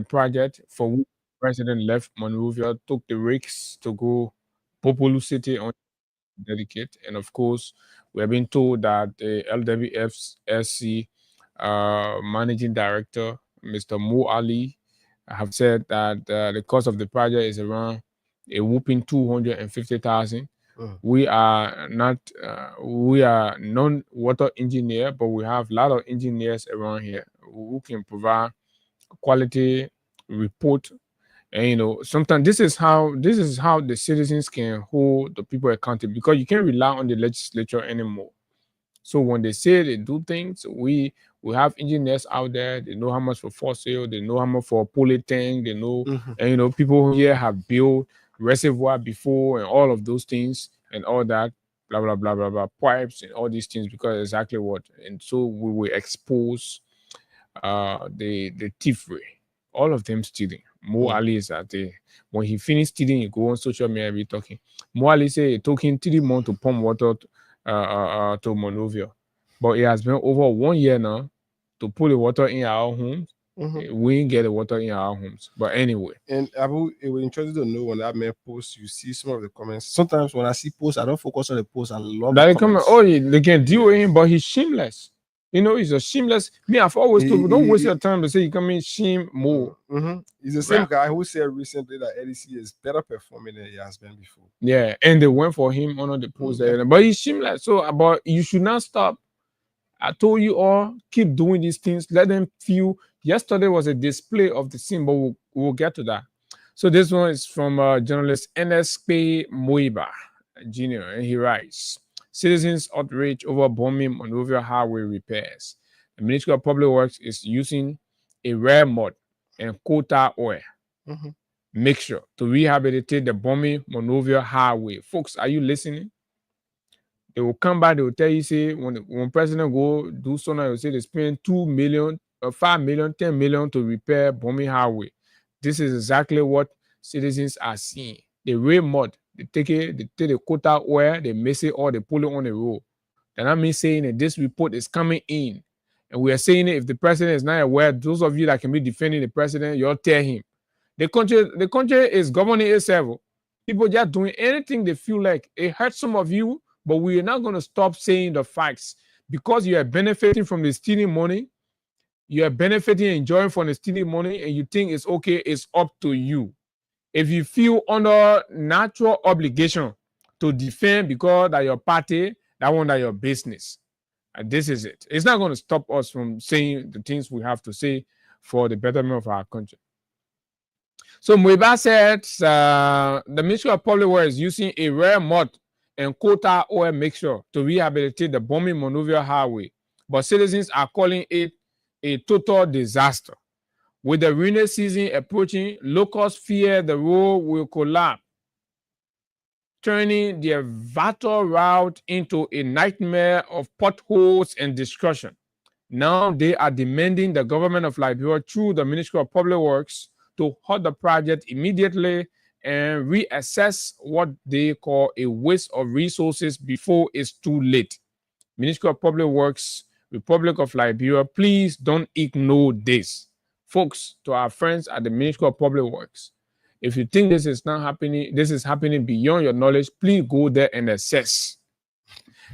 project for which President left Monrovia, took the risks to go Popolu City on dedicate, and of course we have been told that the LWFSC managing director, Mr. Mo Ali, have said that the cost of the project is around a whooping 250,000. We are not we are non-water engineer, but we have a lot of engineers around here who can provide quality report. And sometimes this is how the citizens can hold the people accountable, because you can't rely on the legislature anymore. So when they say they do things, we have engineers out there. They know how much for fossil, they know how much for polytank, they know, and people here have built reservoir before and all of those things and all that, blah blah blah blah blah, pipes and all these things, because exactly what. And so we will expose the thievery, all of them stealing. Mo Ali is at the when he finished stealing, he go on social media be talking. Mo Ali say it took him 3 months to pump water to Monrovia, but it has been over 1 year now to pull the water in our homes. We didn't get the water in our homes. But anyway. And Abu, it was interesting to know when that man posts, you see some of the comments. Sometimes when I see posts, I don't focus on the posts. I love that the comments. They can deal with him, but he's shameless. He's a shameless. Me, I've always told you, don't waste your time to say you come in shame more. He's the same guy who said recently that LEC is better performing than he has been before. Yeah, and they went for him on the post there. But he's shameless. So, but you should not stop. I told you all, keep doing these things. Let them feel. Yesterday was a display of the scene, but we'll get to that. So this one is from journalist NSP Moiba Jr., and he writes, citizens outrage over bombing Monrovia highway repairs. The Ministry of Public Works is using a rare mud and coal tar oil mixture to rehabilitate the bombing Monrovia highway. Folks, are you listening? They will come back, they will tell you, say, when president go do so now, they will say they spend 2 million, 5 million, 10 million to repair bombing highway. This is exactly what citizens are seeing. They weigh mud, they take the quota oil, they mix it, or they pull it on the road. And I mean saying that this report is coming in. And we are saying it, if the president is not aware, those of you that can be defending the president, you'll tell him. The country is governing itself. People just doing anything they feel like. It hurts some of you, but we are not going to stop saying the facts. Because you are benefiting from the stealing money, you are benefiting and enjoying from the stealing money, and you think it's okay, it's up to you. If you feel under natural obligation to defend because that your party, that one that your business. And this is it. It's not going to stop us from saying the things we have to say for the betterment of our country. So Moiba said the Ministry of Public Works is using a rare mud and coal tar oil mixture to rehabilitate the bombing Monrovia highway, but citizens are calling it a total disaster. With the rainy season approaching, locals fear the road will collapse, turning their vital route into a nightmare of potholes and destruction. Now they are demanding the government of Liberia through the Ministry of Public Works to halt the project immediately and reassess what they call a waste of resources before it's too late. Ministry of Public Works, Republic of Liberia, please don't ignore this. folks, to our friends at the Ministry of Public Works, if you think this is not happening, this is happening beyond your knowledge, please go there and assess.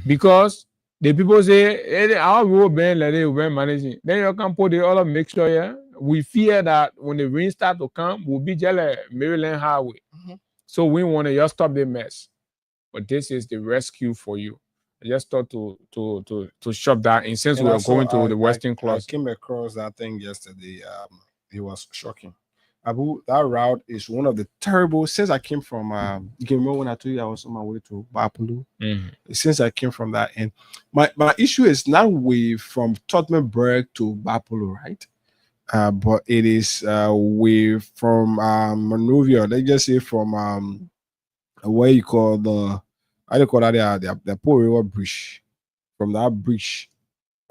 Because the people say, hey, our road been like we're managing. Then you can put the other mixture here. We fear that when the rain start to come, we'll be just like Maryland Highway. So we want to just stop the mess. But this is the rescue for you. I just thought to shove that in, since we are going to the Western Cross. I came across that thing yesterday. It was shocking. Abu, that route is one of the terrible. Since I came from, you can remember when I told you I was on my way to Bapulu. Since I came from that, and my issue is not way from Tottenberg to Bapulu, right? But it is way from Monrovia. Let's just say from what you call the, how do you call that? The Poor River Bridge. From that bridge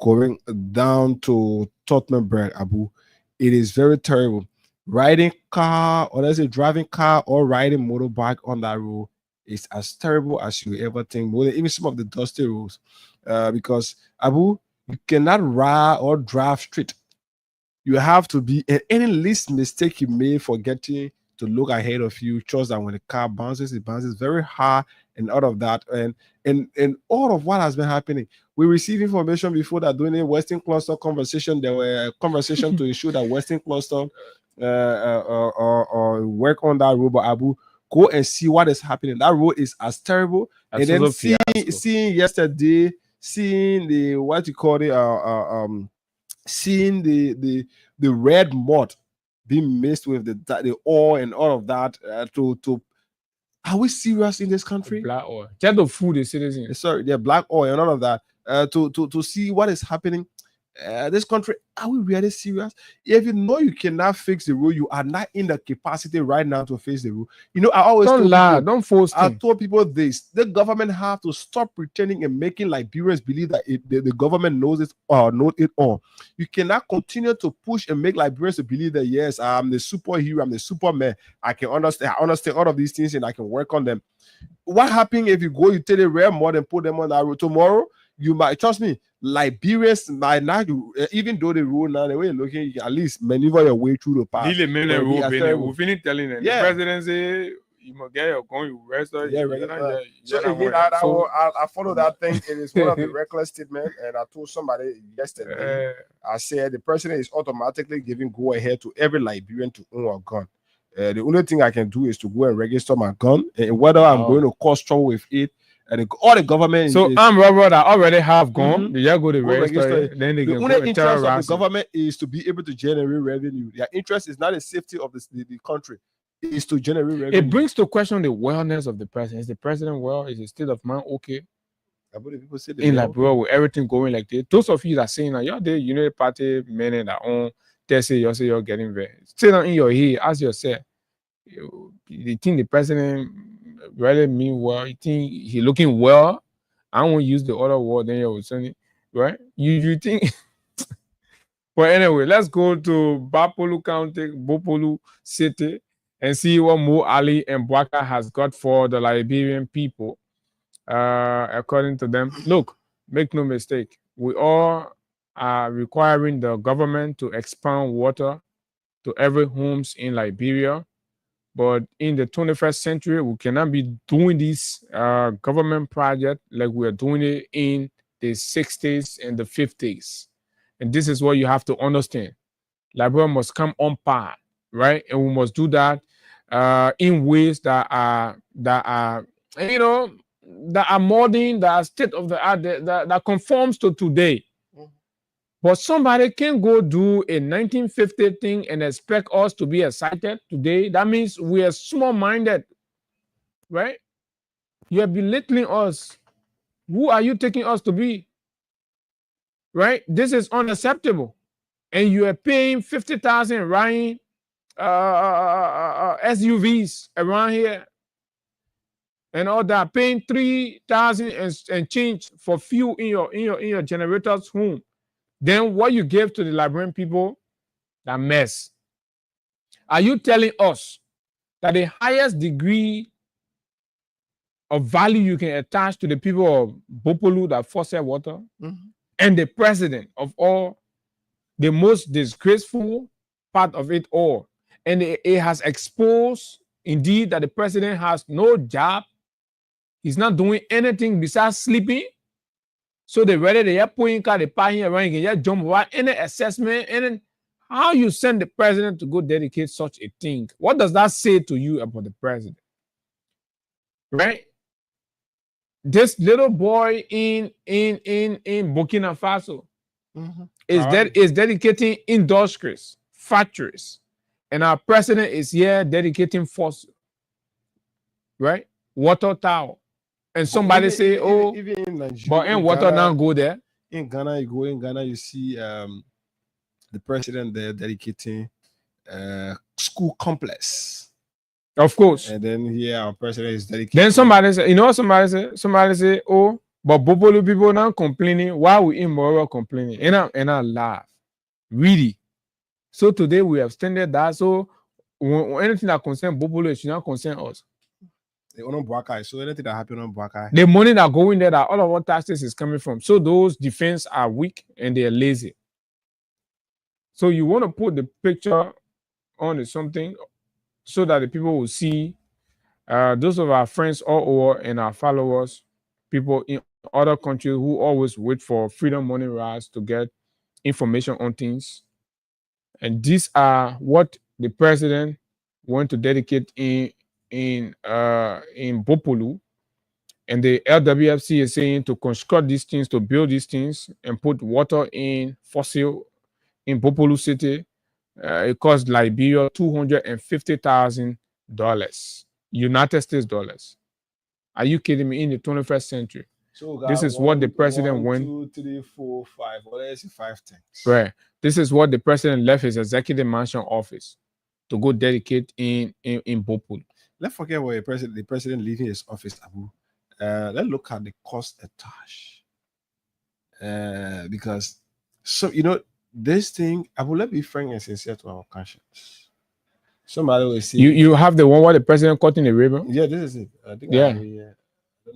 going down to Tottenberg, Abu, it is very terrible. Riding car, or let's say driving car or riding motorbike on that road is as terrible as you ever think. More than even some of the dusty roads, because Abu, you cannot ride or drive straight. You have to be, and any least mistake you made forgetting to look ahead of you, trust that when the car bounces, it bounces very hard, and out of that, and all of what has been happening. We received information before that during the Western Cluster conversation, there were conversations to ensure that Western Cluster or work on that road. But Abu, go and see what is happening. That road is as terrible. That's and then seeing yesterday, seeing the what you call it, seeing the red mud being mixed with the oil and all of that. Are we serious in this country? Black oil, just the food the citizens. Sorry, yeah, black oil and all of that. To see what is happening. This country, are we really serious? If you know you cannot fix the road, you are not in the capacity right now to fix the road. You know, I always don't lie, don't force. I told people this: the government have to stop pretending and making Liberians believe that the government knows it or knows it all. You cannot continue to push and make Liberians to believe that yes, I'm the superhero, I'm the Superman. I understand all of these things and I can work on them. What happens if you go, you take the rare mud and put them on that road tomorrow? You might, trust me, Liberians might not, even though the road now, the way you're looking, you can at least maneuver your way through the path. We finish telling them. The president say, you must get your gun, you rest. So again, I follow that thing. It is one of the reckless statements, and I told somebody yesterday, I said the president is automatically giving go ahead to every Liberian to own a gun. The only thing I can do is to go and register my gun, and whether I'm going to cause trouble with it. And all the government. So I'm robber that already have gone. They just go to register. Then they can go and interest of the government is to be able to generate revenue. Their interest is not the safety of the country. It is to generate revenue. It brings to question the wellness of the president. Is the president well? Is his state of mind okay? People say in Liberia with everything going like this. Those of you that are saying that you're the United Party men in their own, they say you're getting there. Sit down in your head, ask yourself, you think the president really mean well? You think he looking well? I won't use the other word, then you're saying, right? You think? But anyway, let's go to Bapulu County, Bopolu City, and see what Mo Ali and Bwaka has got for the Liberian people. According to them, look, make no mistake, we all are requiring the government to expand water to every homes in Liberia. But in the 21st century, we cannot be doing this government project like we are doing it in the 60s and the 50s. And this is what you have to understand. Liberia must come on par, right? And we must do that in ways that are modern, that are state of the art, that conforms to today. But somebody can go do a 1950 thing and expect us to be excited today. That means we are small-minded, right? You are belittling us. Who are you taking us to be? Right? This is unacceptable. And you are paying 50,000 riding SUVs around here. And all that, paying 3,000 and change for fuel in your generator's home. Then what you give to the Liberian people, that mess. Are you telling us that the highest degree of value you can attach to the people of Bopolu that faucet water, and the president of all, the most disgraceful part of it all. And it has exposed, indeed, that the president has no job. He's not doing anything besides sleeping. So they ready to put in car, they pay him around, you jump around any assessment. And then how you send the president to go dedicate such a thing? What does that say to you about the president? Right? This little boy in Burkina Faso is dedicating industries, factories, and our president is here dedicating fossil, right? Water tower. And somebody say, oh, even in Nigeria, but in water now go there. In Ghana, you see the president there dedicating school complex. Of course. And then here our president is dedicating. Then somebody say, you know what somebody say, oh, but Bopolu people now complaining. Why we immoral complaining? And I laugh. Really. So today we have extended that. So when anything that concerns Bopolu, it should not concern us. So anything that happened on Buakai. The money that go in there, that all of our taxes is coming from. So those defense are weak and they're lazy. So you want to put the picture on something so that the people will see. Those of our friends all over and our followers, people in other countries who always wait for Freedom Money Rise to get information on things. And these are what the president want to dedicate in Bopolu, and the LWFC is saying to construct these things, to build these things, and put water in fossil in Bopolu City. It cost Liberia $250,000, United States dollars. Are you kidding me? In the 21st century, so this is what the president went. 1, 2, 3, 4, 5. Well, let's see 5 things. Right. This is what the president left his executive mansion office to go dedicate in Bopolu. Let's forget where the president leaving his office, Abu. Let's look at the cost attached. Because, so, you know, this thing, Abu, let's be frank and sincere to our conscience. Somebody will say... You have the one where the president caught in the river? Yeah, this is it. I think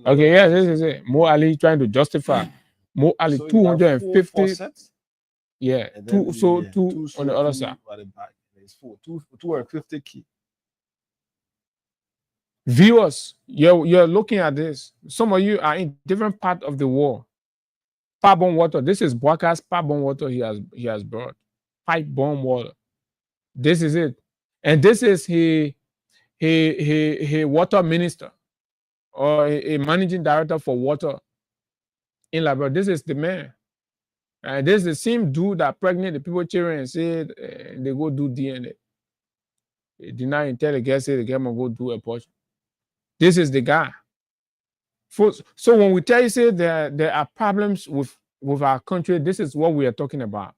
Okay, yeah, this is it. Mo Ali trying to justify. Mo Ali, so 250. Yeah, two on the other side. There's 250 key. Viewers, you're looking at this. Some of you are in different part of the world. Pipe-borne water. This is Buaka's pipe-borne water he has brought. Pipe-borne water. This is it. And this is he water minister or a managing director for water in Liberia. This is the man. And this is the same dude that pregnant the people children and said they go do DNA. They did not tell the girl, say the girl must go do a portion. This is the guy. So when we tell you, say there are problems with our country, this is what we are talking about.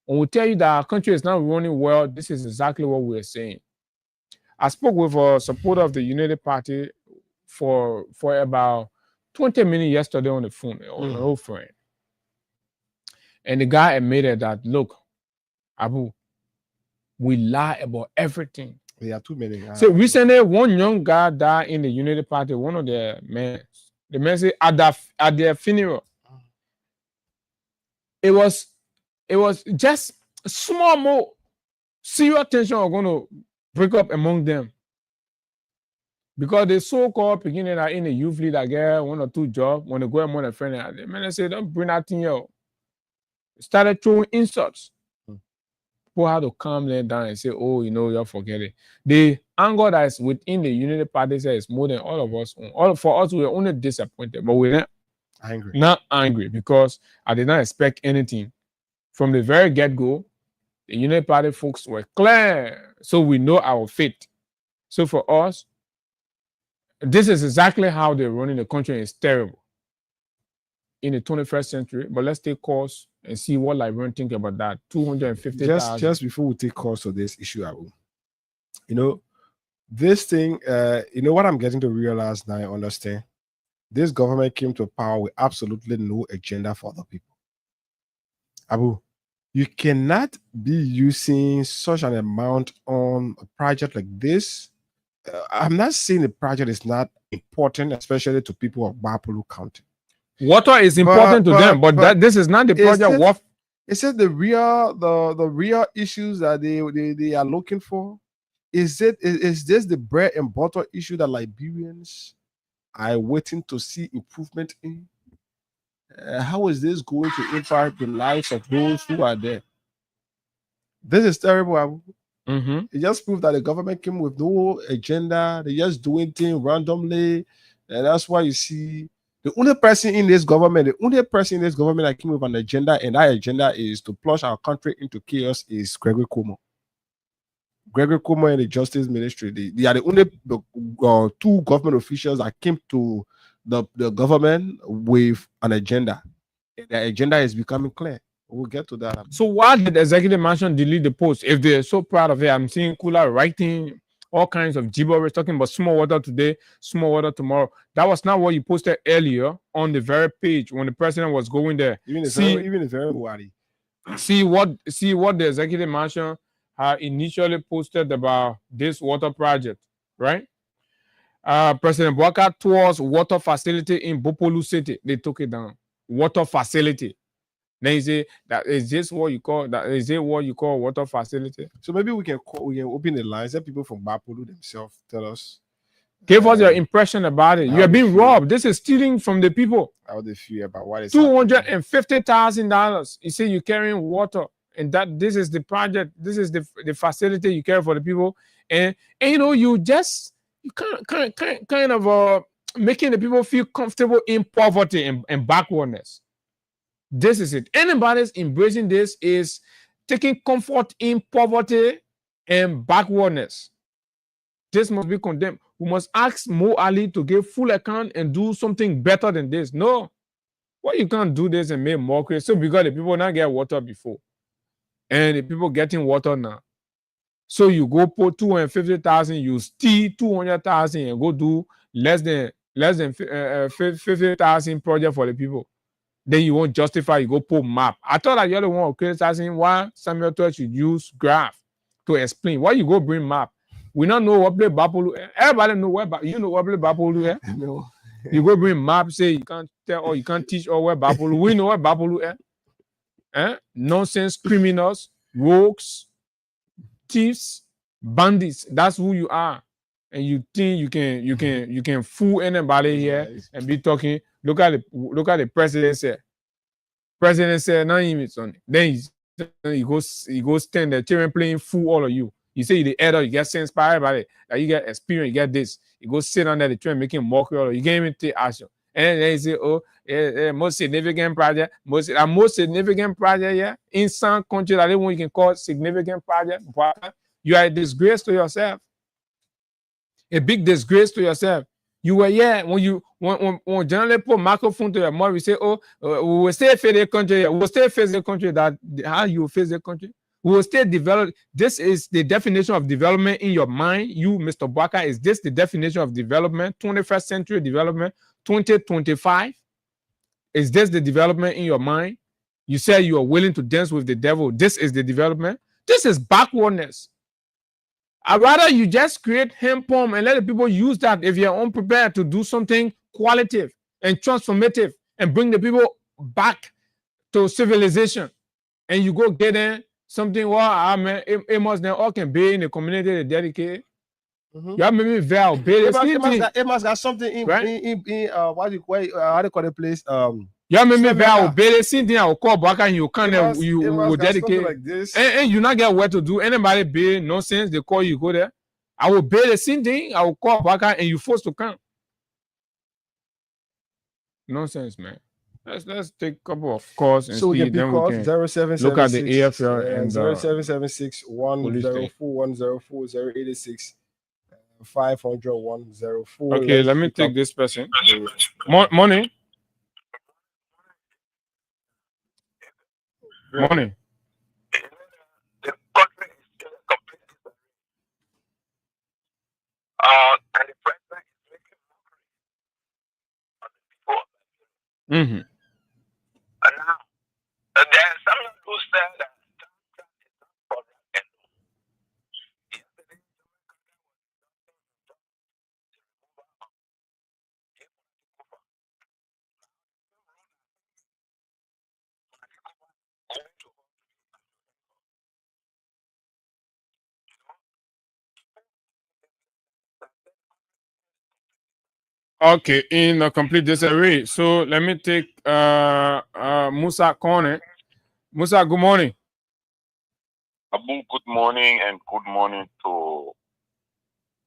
When we tell you that our country is not running well, this is exactly what we are saying. I spoke with a supporter of the United Party for about 20 minutes yesterday on the phone, an old friend. And the guy admitted that, look, Abu, we lie about everything. There are too many guys. So recently, one young guy died in the United Party, one of the men. The man said at their funeral, it was just small more serious tension are going to break up among them. Because the so-called beginning are in the youth leader get 1 or 2 jobs when they go among a friend. The man said, don't bring that thing out. Started throwing insults. People had to calm them down and say, oh, you know, you'll forget it. The anger that is within the Unity Party is more than all of us. For us, we're only disappointed, but we're not angry. Not angry because I did not expect anything. From the very get-go, the Unity Party folks were clear. So we know our fate. So for us, this is exactly how they're running the country, and it's terrible in the 21st century. But let's take calls and see what Liberians think about that. 250,000. Just before we take calls for this issue, Abu, you know, this thing, you know what I'm getting to realize now, I understand. This government came to power with absolutely no agenda for the people. Abu, you cannot be using such an amount on a project like this. I'm not saying the project is not important, especially to people of Bapolu County. Water is important to them, but this is not the project worth. It said the real issues that they are looking for. Is this the bread and butter issue that Liberians are waiting to see improvement in? How is this going to impact the lives of those who are there? This is terrible. Abu. It just proved that the government came with no agenda. They're just doing things randomly, and that's why you see the only person in this government that came with an agenda, and that agenda is to plunge our country into chaos, is Gregory Cuomo. Gregory Cuomo and the Justice Ministry. They are the only two government officials that came to the government with an agenda. The agenda is becoming clear. We'll get to that. So why did the executive mansion delete the post? If they're so proud of it, I'm seeing Kula writing all kinds of gibberish, talking about small water today, small water tomorrow. That was not what you posted earlier on the very page when the president was going there. Even the very worry. See what the executive mansion had initially posted about this water project, right? President Bouaka tours water facility in Bopolu City. They took it down. Water facility. Then you say that is this what you call that? Is it what you call water facility? So maybe we can open the lines. Let people from Bapolu themselves tell us. Give us your impression about it. You are being robbed. This is stealing from the people. How they feel about what is $250,000. You say you're carrying water, and that this is the project. This is the facility you carry for the people, and you know you kind of making the people feel comfortable in poverty and backwardness. This is it. Anybody's embracing this is taking comfort in poverty and backwardness. This must be condemned. We must ask Mo Ali to give full account and do something better than this. No. Why you can't do this and make mockery? So because the people not get water before. And the people getting water now. So you go put 250,000, you steal 200,000 and go do less than 50,000 project for the people. Then you won't justify, you go put map. I thought that you're the one criticizing why Samuel Toy should use graph to explain. Why you go bring map? We don't know what play Bapolu. Everybody know where you know what play Bapolu is. No. You go bring map, say you can't tell or you can't teach or where Bapolu. We know where Bapolu is. Nonsense criminals, rogues, thieves, bandits. That's who you are. And you think you can fool anybody here and be talking. Look at the president said. President said, "No, it's on it." Then he goes stand there, children playing fool all of you. You say you're the elder, you get sense by everybody, that you get experience, you get this. You go sit under the train making mockery, or you can't even take action. And then you say, "Oh, most significant project, most significant project, yeah, in some countries that you can call significant project. You are a disgrace to yourself, a big disgrace to yourself." You were when generally put microphone to your mouth, we say, "Oh, we will still face the country. We will still face the country." That how you face the country? We will still develop. This is the definition of development in your mind. You, Mr. Bouaka, is this the definition of development? 21st century development, 2025. Is this the development in your mind? You say you are willing to dance with the devil. This is the development. This is backwardness. I'd rather you just create hemp pump and let the people use that if you're unprepared to do something qualitative and transformative and bring the people back to civilization. And you go get in something it must then all can be in the community they dedicate. You have maybe it must have something in right? in how do you call the place? You have maybe obey thing I will call back and you can't you will dedicate like this. And you not get where to do anybody be nonsense, they call you go there. I will pay the same thing, I will call back and you forced to come. Nonsense, man. Let's take a couple of calls and so see, then we can 0776 look at the AFL and 0776 104 104 086 500 104. Okay, let me take this person. Money. Money. And the president is making mockery of the people. Mm-hmm. And now, there's someone who said that Democrat is not problem. Yesterday, going to Okay, in a complete disarray. So let me take Musa Kone. Musa, good morning. Abu, good morning and good morning to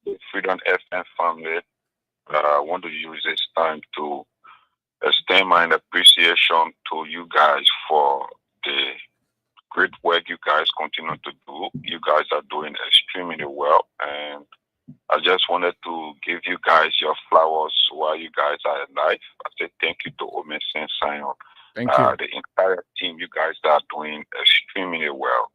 the Freedom FM family. I want to use this time to extend my appreciation to you guys for the great work you guys continue to do. You guys are doing extremely well, and I just wanted to give you guys your flowers while you guys are alive. I say thank you to Omesin Sion. Thank you. The entire team, you guys are doing extremely well.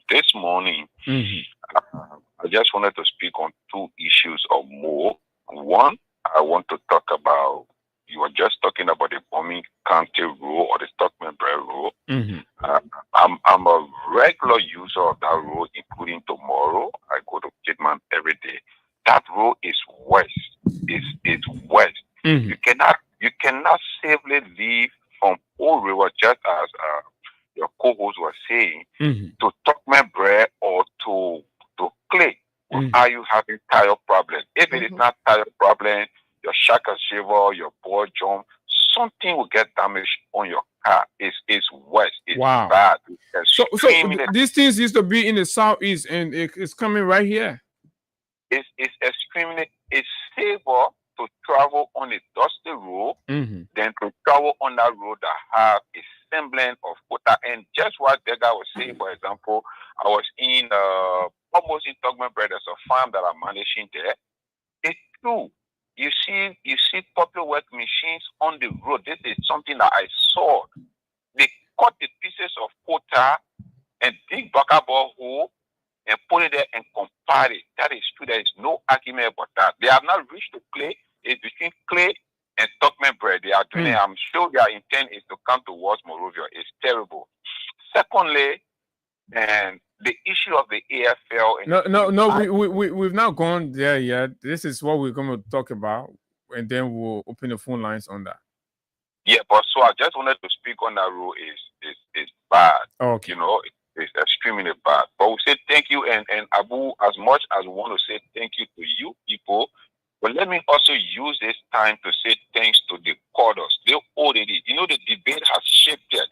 This morning, I just wanted to speak on two issues or more. One, I want to talk about, you were just talking about the Bombing County rule or the Stockman Bread rule. I'm a regular user of that road, including tomorrow. I go to Kidman every day. That road is west. It's west. You cannot safely leave from Old River, just as your co-host was saying, to Stockman Bread or to Clay. Are you having tire problem? If it is not tire problem, your shaka shaver, your ball jump, something will get damaged on your car. It's west. It's bad. So these things used to be in the southeast, and it's coming right here. It's extremely. It's safer to travel on a dusty road than to travel on that road that have a semblance of water. And just what that guy was saying, for example, I was in almost in Tugman Brothers, a farm that I'm managing there. It's true. You see popular work machines on the road. This is something that I saw. They cut the pieces of water and dig bucket ball hole and put it there and compare it. That is true. There is no argument about that. They have not reached the Clay. It's between Clay and Stockman Bread. They are doing it. I'm sure their intent is to come towards Morovia. It's terrible. Secondly, and the issue of the AFL. And we've not gone there yet. This is what we're going to talk about, and then we'll open the phone lines on that. Yeah, but so I just wanted to speak on that rule is bad. Okay. You know, it's extremely bad. But we say thank you, and Abu, as much as we want to say thank you to you people, but let me also use this time to say thanks to the corders. They already, you know, the debate has shifted.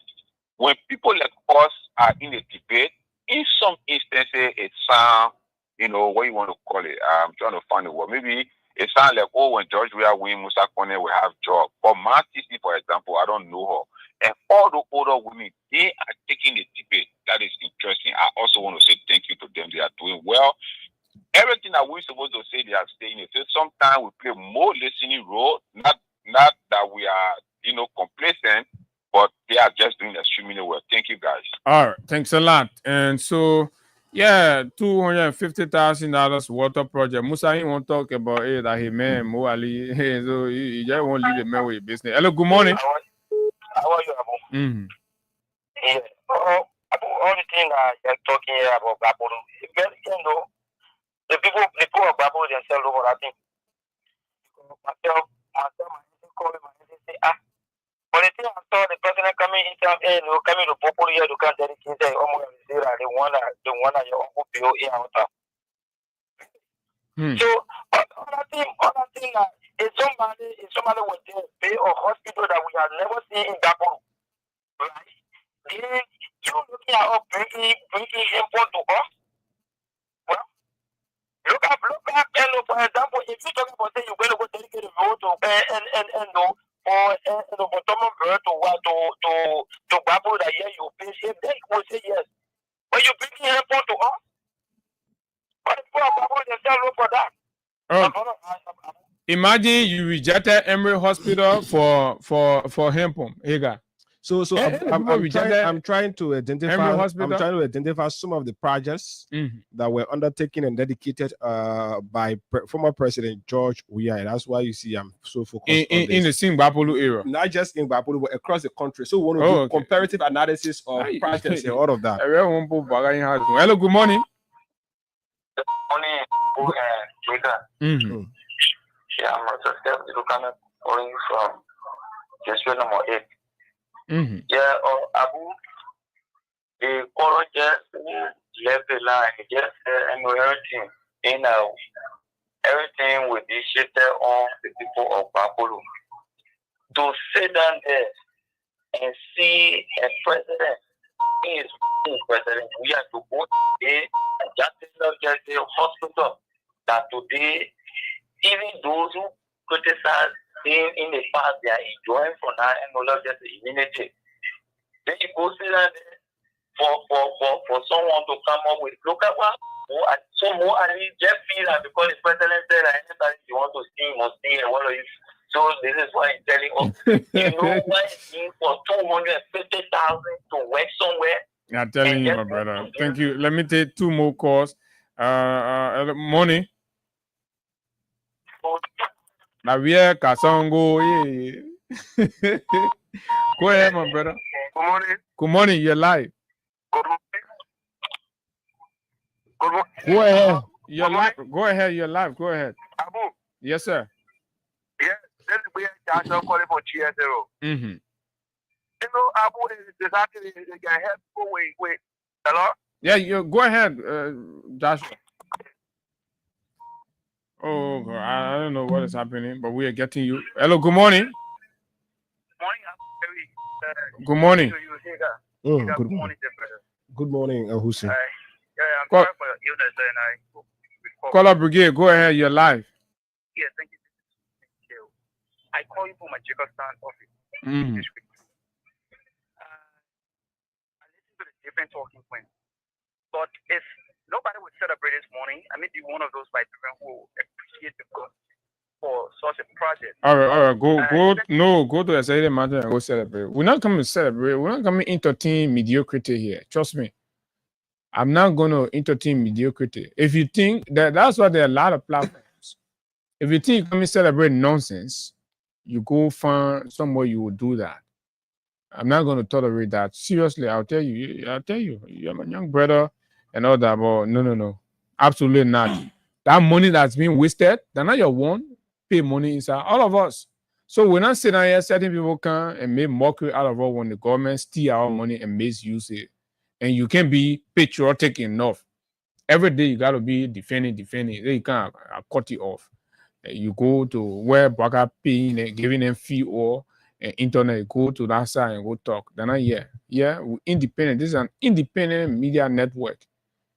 When people like us are in a debate, in some instances, it sounds, you know, what you want to call it. I'm trying to find a word. Maybe it sounds like, oh, when George Weah win, Musa Kone will have job. But Martisi, for example, I don't know her. And all the older women, they are taking the debate. That is interesting. I also want to say thank you to them. They are doing well. Everything that we're supposed to say, they are saying it. So sometimes we play more listening role, not that we are, you know, complacent, but they are just doing extremely well. Thank you, guys. All right, thanks a lot. And so, yeah, $250,000 water project. Musa, he won't talk about it. That he man, Mo Ali. So you just won't leave the man with your business. Hello, good morning. How are you, Abu? Yeah. Abu, all the thing you're talking here about Babu, you know, the people of Babu themselves over that thing. Myself, call him and say, but the thing I saw the person coming in coming to Popolo here to come dedicate the one that your uncle Bill in out. So other thing is somebody was there pay a hospital that we have never seen in Babu. Right? Then you looking at us bringing him to us. Well, look up and for example, if you talk about saying you're going to go dedicate a road to for Thomas Bird to Babu that year you pay him, then he will say yes. But you bring him to us? But the people of Babu themselves look for that. Imagine you rejected Emory Hospital for him, Higa. So I'm trying to identify some of the projects that were undertaken and dedicated by former President George Weah. And that's why you see I'm so focused on this. In the Singbapulu era. Not just in Bapulu, but across the country. So we want to do comparative analysis of projects and all of that. Hello, good morning. Good morning, Yeah, I'm looking calling from District number 8. Yeah, Abu, the color just left the line, just and everything, you know, everything will be shifted on the people of Babylon. To sit down there and see a president, he is president. We have to go today and just the hospital that today, even those who criticize him in the past, they are enjoying from now and all of just immunity. Then you go see that for someone to come up with look at what more at least just feel that because the president said that anytime you want to see must see and what are you. So this is why he's telling us, you know what it means for 250,000 to work somewhere. I'm telling you, my brother. Thank you. Let me take 2 more calls. Morning. Javier Kasongo. Go ahead, my brother. Good morning. Good morning. You're live. Good morning. Good morning. Go ahead. You're live. Go ahead. You're live. Go ahead. Abu. Yes, sir. Yes. This is where Joshua calling for GSO. Mm-hmm. You know, Abu is actually they can help people with. Hello? Yeah, you go ahead, Joshua. Oh, God, I don't know what is happening, but we are getting you. Hello, good morning. Good morning. Good morning. Good morning, Hussein. I'm sorry for your illness and Caller Brigade, go ahead, you're live. Yeah, thank you. I call you from my Jacobstown office. Mm-hmm. I listen to the different talking points. But if nobody would celebrate this morning, I may be one of those by people who appreciate the God for such a project. All right. Go to a Saturday matter and go celebrate. We're not coming to celebrate. We're not coming to entertain mediocrity here. Trust me. I'm not going to entertain mediocrity. If you think that's why there are a lot of platforms. If you think you come and celebrate nonsense, you go find somewhere you will do that. I'm not going to tolerate that. Seriously, I'll tell you. You're my young brother and all that, but no. Absolutely not. That money that's being wasted, they're not your one. Pay money inside. All of us. So we're not sitting here, certain people come and make mockery out of us when the government steal our money and misuse it. And you can't be patriotic enough. Every day you got to be defending. Then you can't cut it off. You go to where Baka paying and giving them fee or internet, go to that side and go talk. They're not here. Yeah, we're independent. This is an independent media network.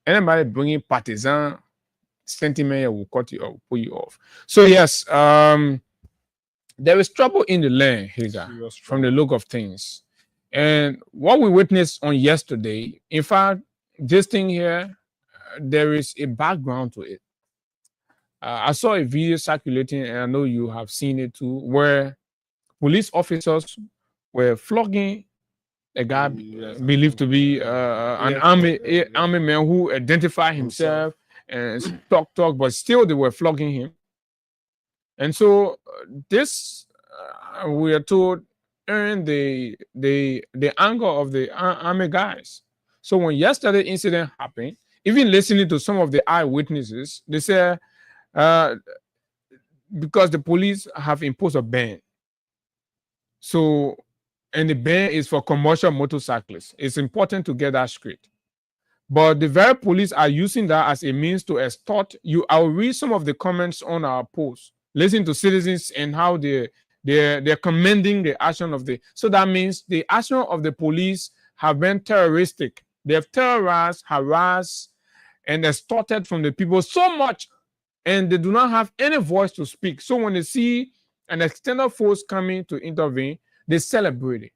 Anybody bringing partisan sentiment will cut you off, pull you off. So yes, there is trouble in the land, Hilda, from the look of things. And what we witnessed on yesterday, in fact, this thing here, there is a background to it. I saw a video circulating, and I know you have seen it too, where police officers were flogging a guy believed to be an army man who identified himself and talk, but still they were flogging him. And so this, we are told, earned the anger of the army guys. So when yesterday incident happened, even listening to some of the eyewitnesses, they said, because the police have imposed a ban. So, and the ban is for commercial motorcyclists. It's important to get that straight. But the very police are using that as a means to extort you. I'll read some of the comments on our post. Listen to citizens and how they're commending the action of the. So that means the action of the police have been terroristic. They have terrorized, harassed, and extorted from the people so much, and they do not have any voice to speak. So when they see an external force coming to intervene, they celebrate it,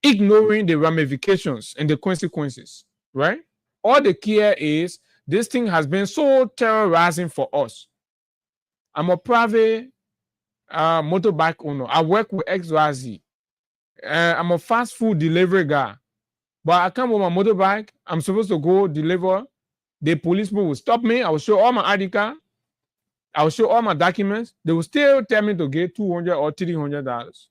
ignoring the ramifications and the consequences, right? All the care is this thing has been so terrorizing for us. I'm a private motorbike owner. I work with XYZ. I'm a fast food delivery guy. But I come with my motorbike. I'm supposed to go deliver. The policeman will stop me. I will show all my ID card. I will show all my documents. They will still tell me to get $200 or $300.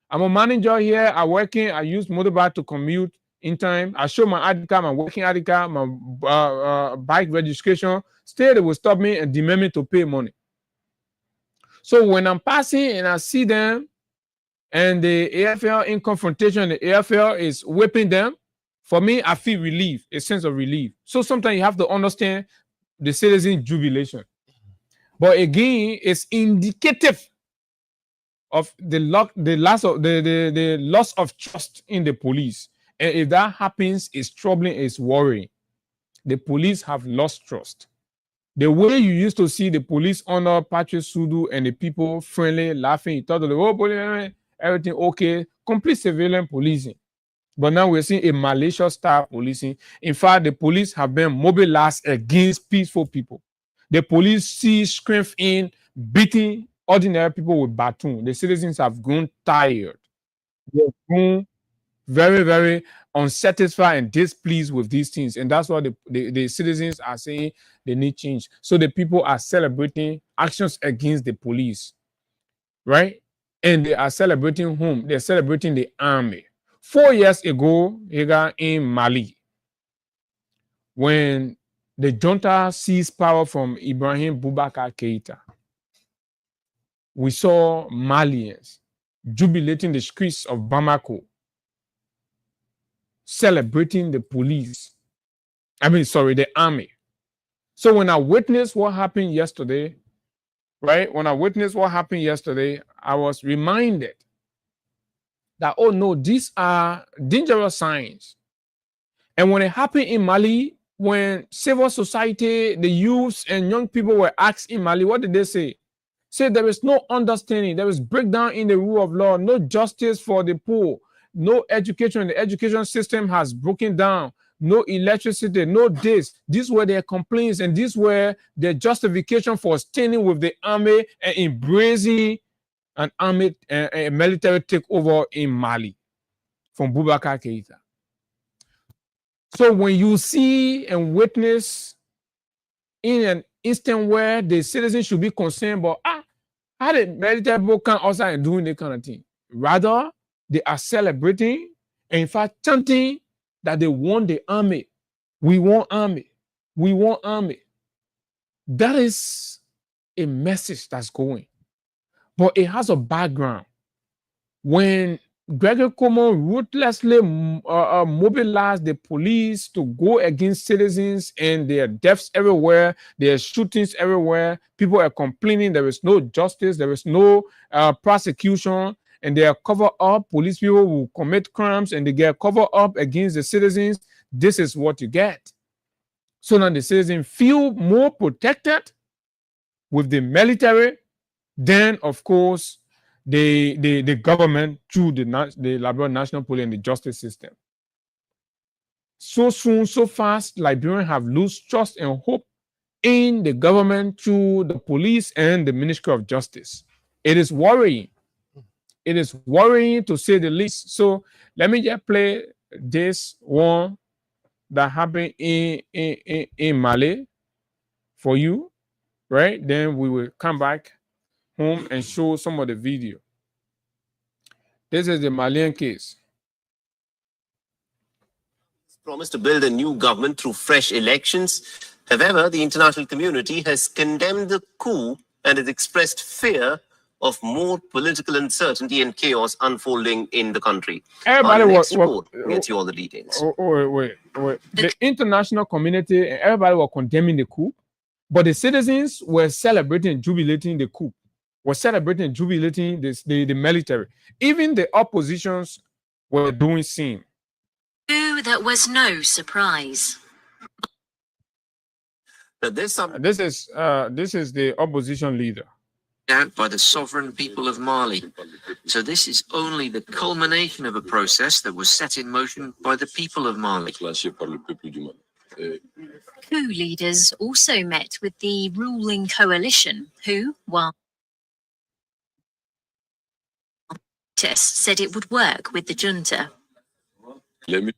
I'm a manager here. I'm working. I use motorbike to commute in time. I show my ID card, my working ID card, my bike registration. Still, they will stop me and demand me to pay money. So when I'm passing and I see them and the AFL in confrontation, the AFL is whipping them, for me, I feel relief, a sense of relief. So sometimes you have to understand the citizen jubilation. But again, it's indicative of the loss of trust in the police. And if that happens, it's troubling, it's worrying. The police have lost trust. The way you used to see the police under Patrick Sudu and the people friendly, laughing, you thought of the whole police, everything okay, complete civilian policing. But now we're seeing a malicious style policing. In fact, the police have been mobilized against peaceful people. The police see strength in beating ordinary people with baton. The citizens have grown tired. They've grown very, very unsatisfied and displeased with these things. And that's what the citizens are saying they need change. So the people are celebrating actions against the police, right? And they are celebrating whom? They're celebrating the army. 4 years ago, in Mali, when the junta seized power from Ibrahim Boubacar Keïta, we saw Malians jubilating the streets of Bamako, celebrating the police. The army. So when I witnessed what happened yesterday, right? When I witnessed what happened yesterday, I was reminded that, oh no, these are dangerous signs. And when it happened in Mali, when civil society, the youths and young people were asked in Mali, what did they say? Say there is no understanding, there is breakdown in the rule of law, no justice for the poor, no education, the education system has broken down, no electricity, no this. These were their complaints, and these were their justification for standing with the army and embracing an army a military takeover in Mali from Boubacar Keïta. So when you see and witness in an instant where the citizens should be concerned about how the military people come outside and doing that kind of thing, rather they are celebrating and in fact chanting that they want the army. We want army. We want army. That is a message that's going. But it has a background. When Gregory Coleman ruthlessly mobilized the police to go against citizens, and there are deaths everywhere, there are shootings everywhere, people are complaining there is no justice, there is no prosecution, and they are covered up. Police people will commit crimes and they get covered up against the citizens. This is what you get. So now the citizens feel more protected with the military than, of course, the government through the Liberal National Police and the justice system. So soon, so fast, Liberians have lost trust and hope in the government through the police and the Ministry of Justice. It is worrying. It is worrying to say the least. So let me just play this one that happened in Mali for you, right? Then we will come back home and show some of the video. This is the Malian case. Promised to build a new government through fresh elections. However, the international community has condemned the coup and has expressed fear of more political uncertainty and chaos unfolding in the country. Everybody gets you all the details. Wait. The international community and everybody were condemning the coup, but the citizens were celebrating and jubilating the coup. Were celebrating and jubilating the military. Even the oppositions were doing same. That was no surprise. This is the opposition leader. Out by the sovereign people of Mali. So this is only the culmination of a process that was set in motion by the people of Mali. Coup leaders also met with the ruling coalition, who, while said it would work with the junta. There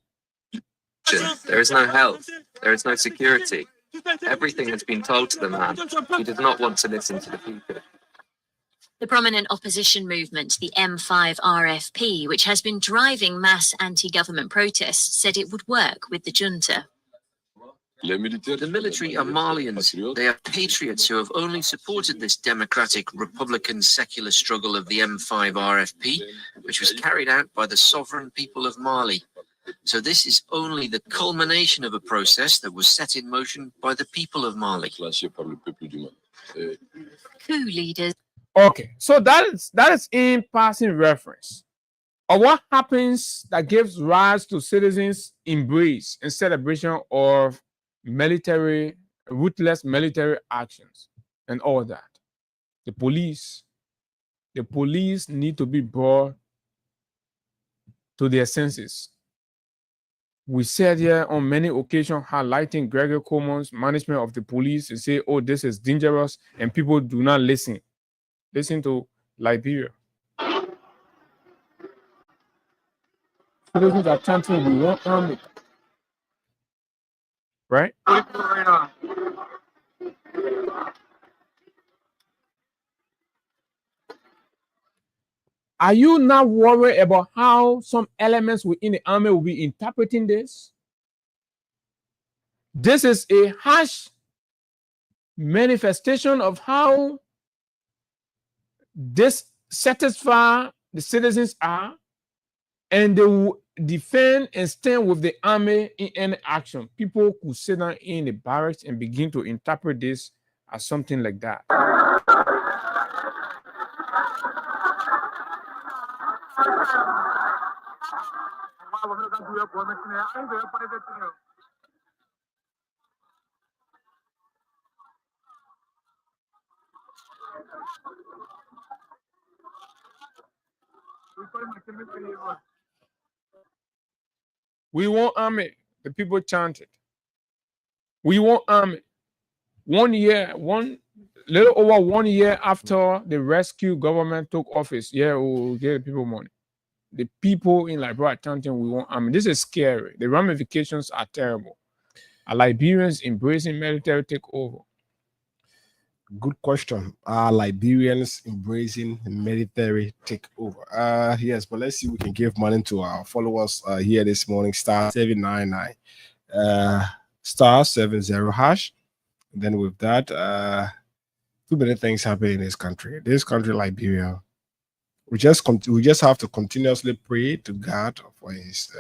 is no help. There is no security. Everything has been told to the man. He does not want to listen to the people. The prominent opposition movement, the M5 RFP, which has been driving mass anti-government protests, said it would work with the junta. The military are Malians. They are patriots who have only supported this democratic, republican, secular struggle of the M5 RFP, which was carried out by the sovereign people of Mali. So this is only the culmination of a process that was set in motion by the people of Mali. coup leaders. Okay, so that is in passing reference of what happens that gives rise to citizens' embrace and celebration of ruthless military actions and all that. The police need to be brought to their senses. We said here on many occasions highlighting Gregory Coleman's management of the police and say, oh, this is dangerous, and people do not listen. Listen to Liberia. Citizens are chanting, we want army. Right? Are you not worried about how some elements within the army will be interpreting this? This is a harsh manifestation of how dissatisfied the citizens are, and they will defend and stand with the army in any action. People could sit down in the barracks and begin to interpret this as something like that. We want army. The people chanted. We want army. 1 year, little over 1 year after the rescue government took office, yeah, we'll give people money. The people in Liberia are chanting, we want army. This is scary. The ramifications are terrible. Are Liberians embracing military takeover? Good question. Are Liberians embracing military takeover? Yes, but let's see if we can give money to our followers here this morning. Star 799 star 70 hash. And then with that, too many things happen in this country. This country, Liberia, we just have to continuously pray to God for His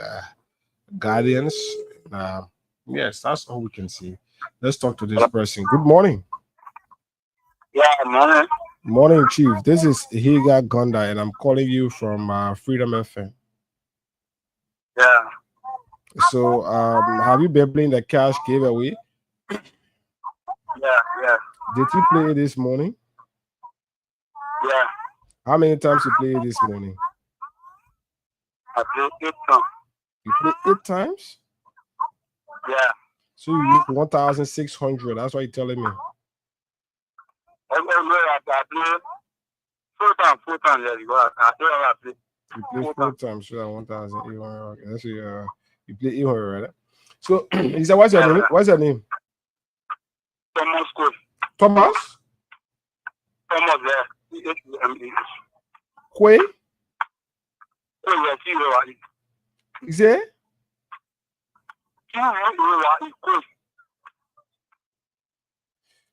guardians. Yes, that's all we can see. Let's talk to this person. Good morning. Yeah, morning. Morning, Chief. This is Higa Gonda, and I'm calling you from Freedom FM. Yeah. So, have you been playing the cash giveaway? Yeah. Did you play it this morning? Yeah. How many times you played this morning? I played 8 times. You played 8 times? Yeah. So you used 1,600. That's what you're telling me. I played 4 times. Yeah, You played 4 times. So 1,800. Okay. That's you play 800, right? So he said, what's your name? What's your name? Thomas Cole. Thomas? Thomas, yeah. Quay? Oh, yeah, You say?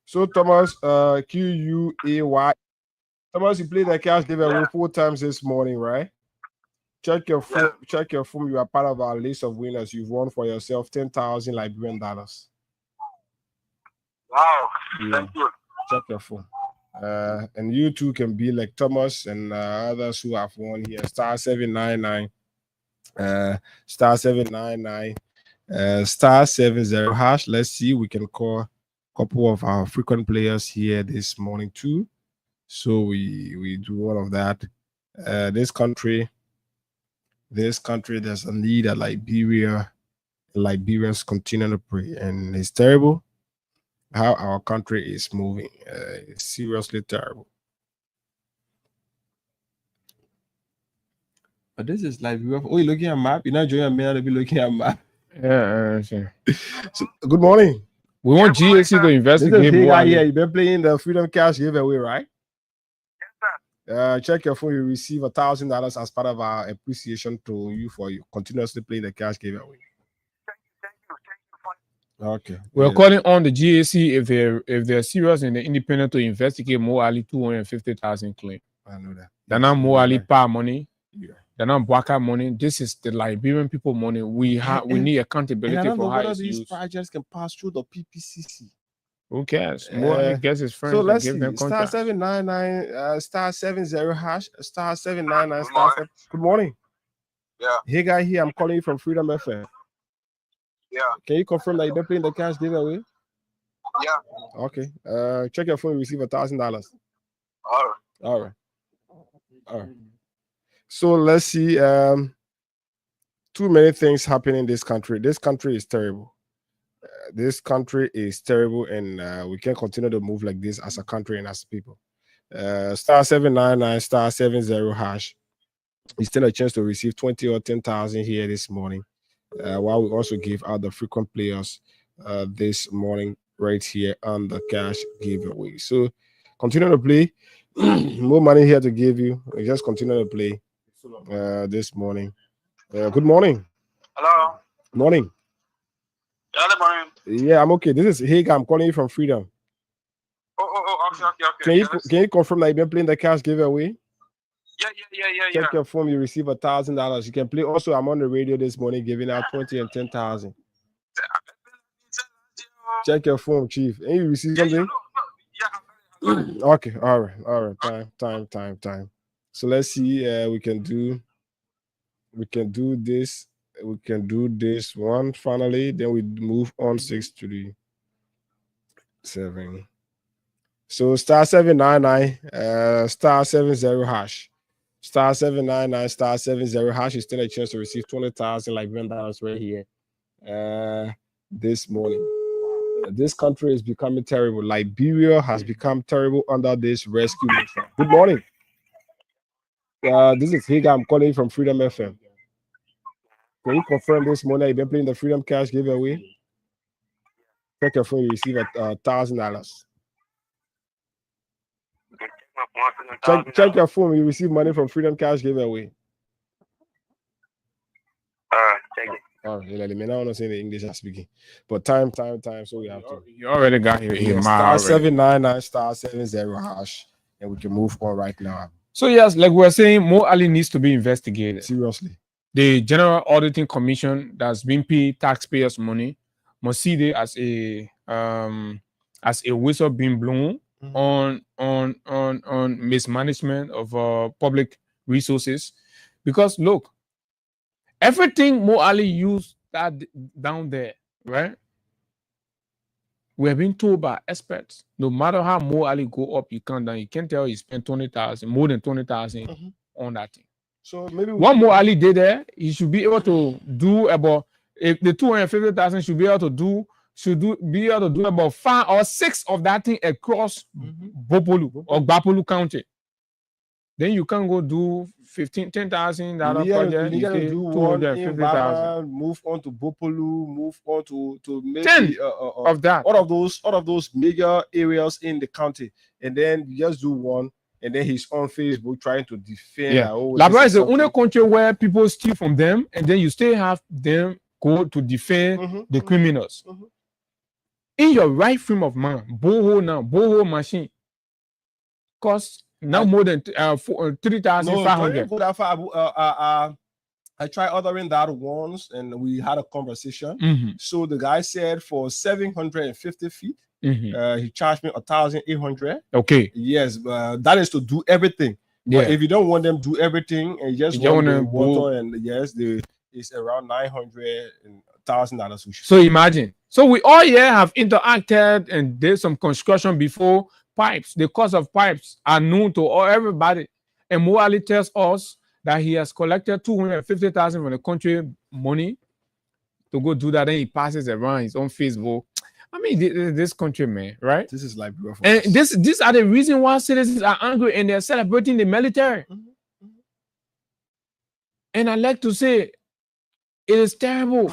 So Thomas, Q-U-A-Y. Thomas, you played the cash giveaway 4 times this morning, right? Check your phone. Yeah. Check your phone. You are part of our list of winners. You've won for yourself 10,000 Liberian dollars. Wow! Yeah. Thank you. Check your phone. And you too can be like Thomas and others who have won here. Star 799. Star 799. Star 70 hash. Let's see. We can call a couple of our frequent players here this morning too. So we do all of that. This country, there's a need at Liberia. Liberians continue to pray, and it's terrible how our country is moving. It's seriously terrible. But this is Liberia. Oh, you're looking at map. You're not joining me to be looking at map. Yeah, sure. So, good morning. We want GAC to investigate more. Yeah, you've been playing the Freedom Cash giveaway, right? Check your phone. You receive $1,000 as part of our appreciation to you for you continuously playing the cash giveaway. Okay. We're calling on the GAC if they're serious and they're independent to investigate Mo Ali 250,000 claim. I know that. They're not Mo Ali power money. Yeah. They're not Bwaka money. This is the Liberian people money. We need accountability and I don't for know how whether it's these used. projects can pass through the PPCC. Who cares? More I guess his friends So and let's give see. them Star contracts. 799 star 70 hash star 799 star 7. Good morning. Yeah. Hey guy here, I'm calling you from Freedom FM. Yeah. Can you confirm that you're not playing the cash giveaway? Yeah. Okay. Check your phone, you receive $1,000. All right. So let's see. Too many things happen in this country. This country is terrible. This country is terrible, and we can't continue to move like this as a country and as people. Star 799 star 70 hash. You still a chance to receive 20 or 10,000 here this morning. While we also give out the frequent players this morning right here on the cash giveaway. So continue to play. More money here to give you. We just continue to play this morning. Good morning. Hello. Morning. Yeah, good morning. Yeah, I'm okay. This is Haga. I'm calling you from Freedom. Okay. Can you confirm that you've been playing the cash giveaway? Yeah. Check your phone. You receive $1,000. You can play. Also, I'm on the radio this morning giving out 20 and 10,000. Check your phone, Chief. And you receive something? Okay. All right. Time. So let's see. We can do this. We can do this one finally. Then we move on 6 to the 7. So star 799 star 70 hash. Star 799 star 70 hash is still a chance to receive 20,000 like $1 right here. This morning. This country is becoming terrible. Liberia has become terrible under this rescue mission. Good morning. This is Higa. I'm calling you from Freedom FM. Can you confirm this morning you've been playing the Freedom Cash giveaway? Check your phone, you receive $1,000. Check your phone, you receive money from Freedom Cash giveaway. Check it. Oh, I don't want to say the English I'm speaking, but time. So we have to. You already got your star 799 star 70 hash, and we can move on right now. So yes, like we're saying, Mo Ali needs to be investigated. Seriously. The General Auditing Commission that's been paid taxpayers' money must see it as a whistle being blown on mismanagement of public resources. Because look, everything Mo Ali used that down there, right? We're being told by experts, no matter how Mo Ali go up, you can't down. You can't tell he spent 20,000, more than 20,000 on that thing. So maybe what Mo Ali did there, he should be able to do about if the 250,000 should be able to do about 5 or 6 of that thing across Bopolu or Gbapolu County. Then you can go do $10,000 project. You can do 250,000. Move on to Bopolu. Move on to maybe 10 of that. All of those major areas in the county, and then you just do one. And then he's on Facebook trying to defend. Yeah, Labra is the only country where people steal from them, and then you still have them go to defend the criminals. In your right frame of mind, boho machine costs now more than 3,500. No, I tried ordering that once, and we had a conversation. So the guy said for 750 feet. He charged me 1,800. Okay. Yes, that is to do everything. Yeah. But if you don't want them to do everything and just want the water, and yes, it's around $900,000. So imagine. So we all here have interacted and did some construction before. Pipes, the cost of pipes are known to everybody. And Mo Ali tells us that he has collected 250,000 from the country money to go do that. Then he passes around his own Facebook. I mean, this country, man, right? This is like, and these are the reason why citizens are angry and they're celebrating the military. And I like to say, it is terrible.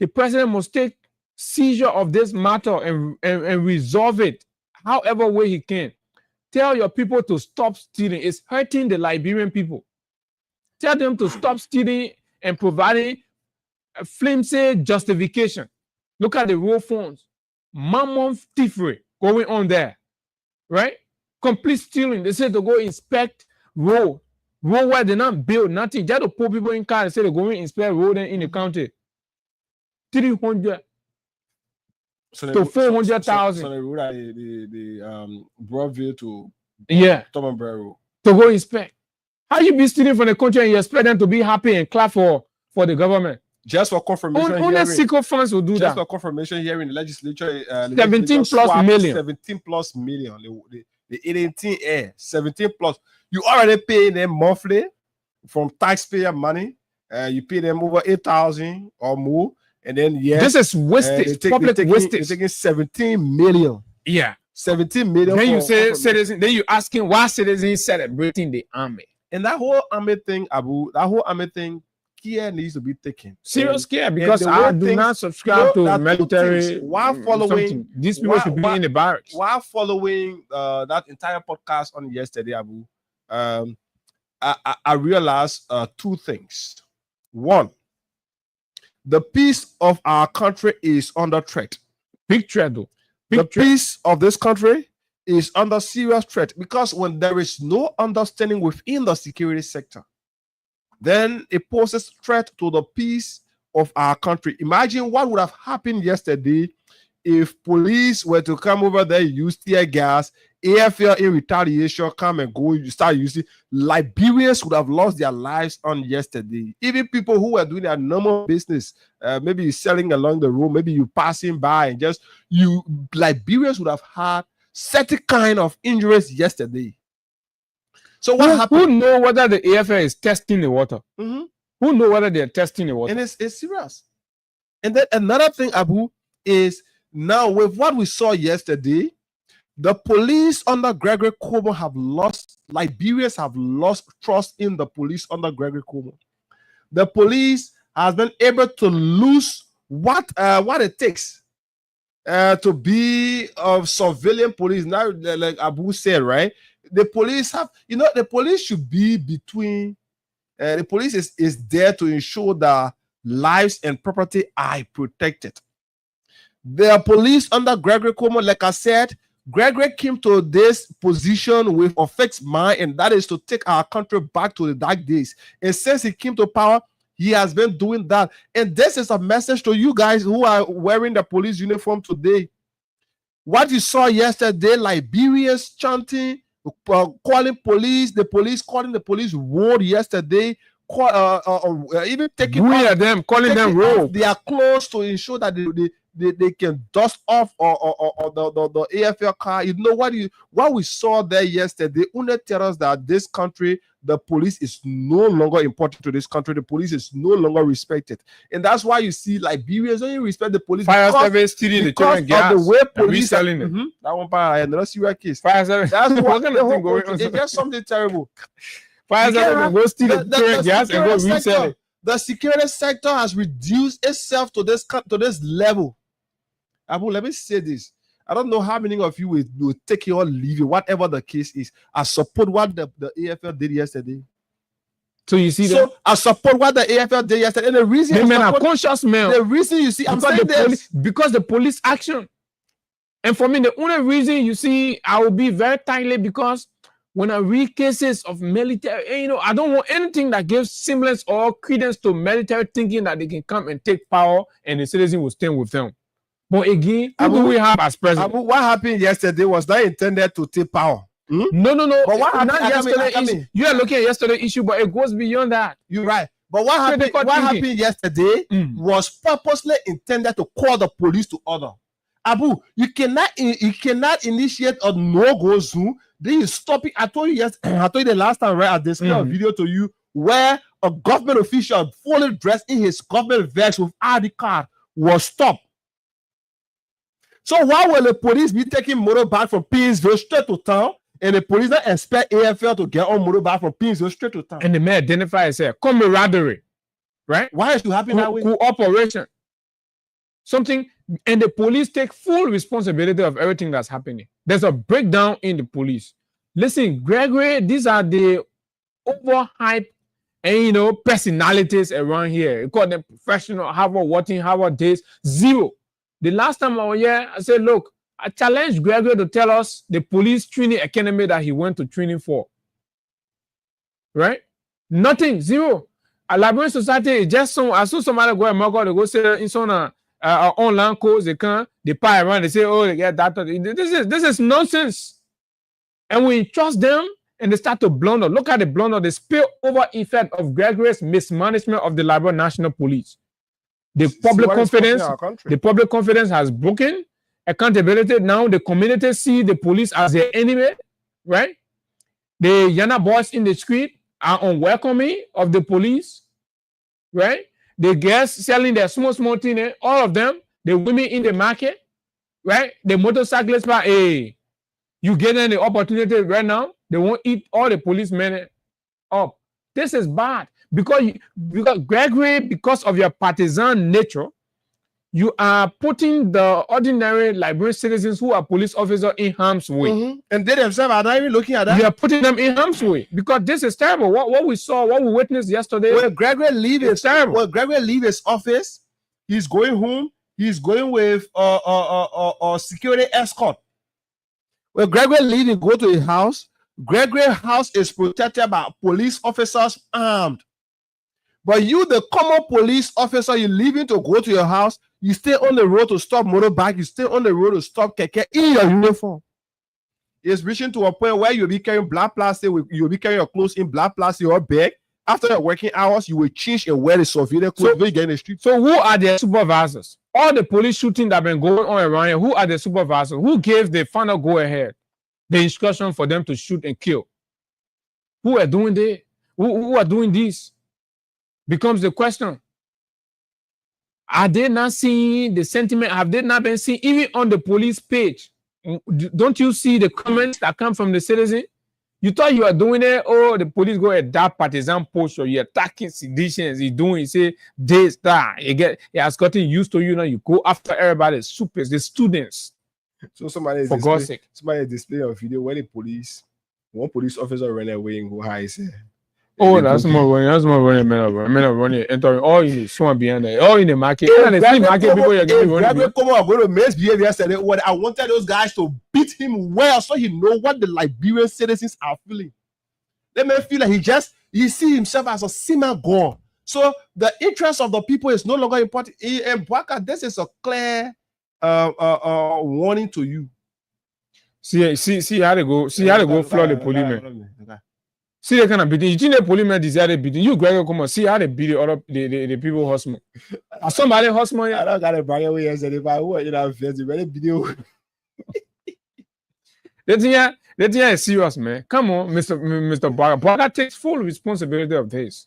The president must take seizure of this matter and resolve it however way he can. Tell your people to stop stealing. It's hurting the Liberian people. Tell them to stop stealing and providing a flimsy justification. Look at the road phones. Mammon thievery going on there. Right? Complete stealing. They say to go inspect road. Road where they not build nothing. Just to put people in cars. They say they're going to inspect road in the county. 300 to 400,000. So the road at the Broadview to Tom Barrow to go inspect. How you be stealing from the country and you expect them to be happy and clap for the government? Just for confirmation. Only SICO funds will do just that. Just for confirmation here in the legislature. 17 plus million. 17 plus million. The 18 air. 17 plus. You already pay them monthly from taxpayer money. You pay them over 8,000 or more. And then, this is wastage. Public wastage. They're taking 17 million. Yeah. 17 million. Then you say citizen. Then you asking why citizens celebrating the army. And that whole army thing, Abu, care needs to be taken. Serious care, because I do not subscribe to military. While following these people should be in the barracks. While following that entire podcast on yesterday, Abu, I realized two things. One, the peace of our country is under threat. Big threat, though. The peace of this country is under serious threat, because when there is no understanding within the security sector, then it poses threat to the peace of our country. Imagine what would have happened yesterday if police were to come over there, use tear gas, AFL in retaliation, come and go, you start using. Liberians would have lost their lives on yesterday. Even people who were doing their normal business, maybe you're selling along the road, maybe you're passing by, and just Liberians would have had certain kind of injuries yesterday. So what happened? Who know whether the AFL is testing the water? Mm-hmm. Who know whether they're testing the water? And it's serious. And then another thing, Abu, is now with what we saw yesterday, the police under Gregory Cuomo Liberians have lost trust in the police under Gregory Cuomo. The police has been able to lose what it takes to be of civilian police. Now, like Abu said, right? The police have, the police should be between, the police is there to ensure that lives and property are protected. The police under Gregory Cuomo, like I said, Gregory came to this position with a fixed mind, and that is to take our country back to the dark days. And since he came to power, he has been doing that. And this is a message to you guys who are wearing the police uniform today. What you saw yesterday, Liberians chanting, calling police, calling the police road yesterday, even taking calling them road. They are close to ensure that they can dust off or the AFL car. What we saw there yesterday only tell us that this country, the police is no longer important to this country. The police is no longer respected, and that's why you see Liberians only respect the police. Fire service stealing the children gas, the way police selling it. That one part, another serious case. Fire service. That's what it's just something terrible. Fire service go steal the children gas and go resell it. The security sector has reduced itself to this level. Abu, let me say this. I don't know how many of you will take your leave, whatever the case is. I support what the AFL did yesterday. So you see that? I support what the AFL did yesterday. And the reason they men are conscious men. The reason you see, I'm saying this because the police action. And for me, the only reason you see, I will be very tightly, because when I read cases of military, I don't want anything that gives semblance or credence to military thinking that they can come and take power and the citizen will stand with them. But again, who do we have as president? What happened yesterday was not intended to take power. No. But what happened yesterday? You are looking at yesterday's issue, but it goes beyond that. You're right. But what happened yesterday was purposely intended to call the police to order. Abu, you cannot initiate a no-go zone. Then you stop it. I told you the last time, right? I displayed a video to you where a government official fully dressed in his government vest with ID card was stopped. So why will the police be taking motorbike from Painesville straight to town, and the police not expect AFL to get on motorbike from Painesville straight to town? And the man identify himself, camaraderie, right? Why is it happening that way? Cooperation. Something, and the police take full responsibility of everything that's happening. There's a breakdown in the police. Listen, Gregory, these are the overhyped and personalities around here. You call them professional, Harvard working, Harvard days, zero. The last time I was here, I said, look, I challenged Gregory to tell us the police training academy that he went to training for. Right? Nothing, zero. A Liberian society is just I saw somebody go and to go say in some online codes, they pile around, they say, oh, they get data. This is nonsense. And we trust them and they start to blunder. Look at the blunder, the spillover effect of Gregory's mismanagement of the Liberia National Police. The public confidence has broken. Accountability. Now the community see the police as their enemy, right? The Yana boys in the street are unwelcoming of the police, right? The girls selling their small thing, all of them, the women in the market, right? The motorcyclists, hey, you get the opportunity right now, they won't eat all the policemen up. This is bad because Gregory, because of your partisan nature, you are putting the ordinary Liberian citizens who are police officers in harm's way. And they themselves are not even looking at that. You are putting them in harm's way because this is terrible. What we saw, what we witnessed yesterday. When Gregory leave his office, he's going home. He's going with a security escort. When Gregory leave and go to his house, Gregory's house is protected by police officers armed. But you, the common police officer, you're leaving to go to your house, you stay on the road to stop motorbike, you stay on the road to stop keke in your uniform. It's reaching to a point where you'll be carrying black plastic, you'll be carrying your clothes in black plastic or bag. After your working hours, you will change and wear the civilian clothes when you get in the street. So who are the supervisors? All the police shooting that have been going on around here, who are the supervisors? Who gave the final go-ahead, the instruction for them to shoot and kill? Who are doing this? Who are doing this? Becomes the question. Are they not seeing the sentiment? Have they not been seen even on the police page? Don't you see the comments that come from the citizen? You thought you are doing it, oh, the police go at that partisan posture, you're attacking seditions, he say this, that. He has gotten used to you now, you go after everybody, the supers, the students. So somebody is displaying a video where one police officer ran away and go high. Oh, that's more running, men are running, entering all in the swamp behind there, all in the market. Gregory come on, going to misbehave yesterday. What I wanted those guys to beat him well so he know what the Liberian citizens are feeling. They may feel like he see himself as a seaman gone. So the interest of the people is no longer important. And Bwaka, this is a clear warning to you. See how they go. See how they go floor the policemen. See the kind of beating. You think the policemen desire beating? You, Gregor, come on. See how they beat the people horsemen. Somebody horseman. I don't got a bag away yesterday. If I want, video. The thing is serious, man. Come on, Mr. Bwaka. Bwaka takes full responsibility of this.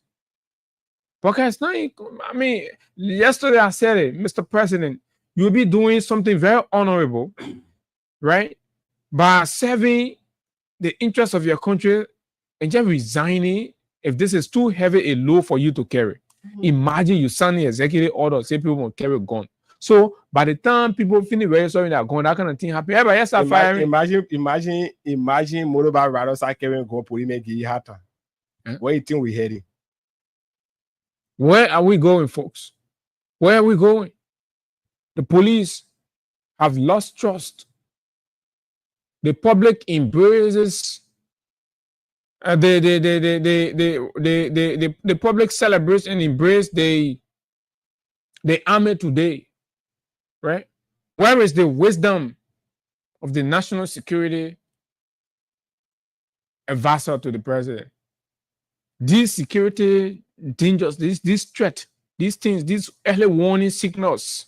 Bwaka is not. I mean, yesterday I said it, Mr. President. You'll be doing something very honorable, right? By serving the interests of your country. And just resigning, if this is too heavy a load for you to carry. Imagine you signing executive order, say people will carry a gun. So by the time people finish registering that gun, that kind of thing happen. Everybody else are firing. Imagine motorbike riders are carrying gun, police make it happen. Where you think we're heading? Where are we going, folks? Where are we going? The police have lost trust. The public embraces. The public celebrates and embrace the army today, right? Where is the wisdom of the national security advisor to the president? These security dangers, this threat, these things, these early warning signals.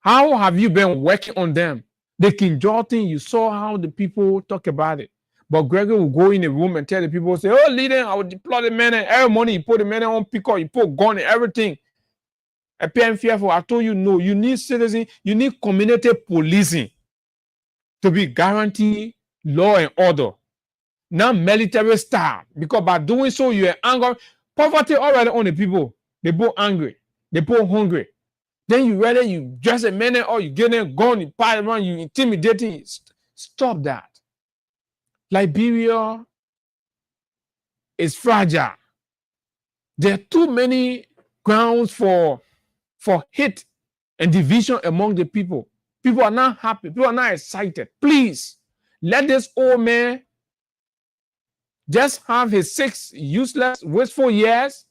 How have you been working on them? The King George thing, you saw how the people talk about it. But Gregory will go in a room and tell the people, say, oh, leader, I will deploy the men. Every morning, you put the men on pick-up, you put gun and everything. I'm fearful. I told you, no, you need citizens, you need community policing to be guaranteed law and order. Not military style. Because by doing so, you are angry. Poverty already on the people. They both angry. They both hungry. Then you dress a man or you get a gun, you pile around, you intimidating. Stop that. Liberia is fragile. There are too many grounds for hate and division among the people. People are not happy. People are not excited. Please, let this old man just have his 6 useless, wasteful years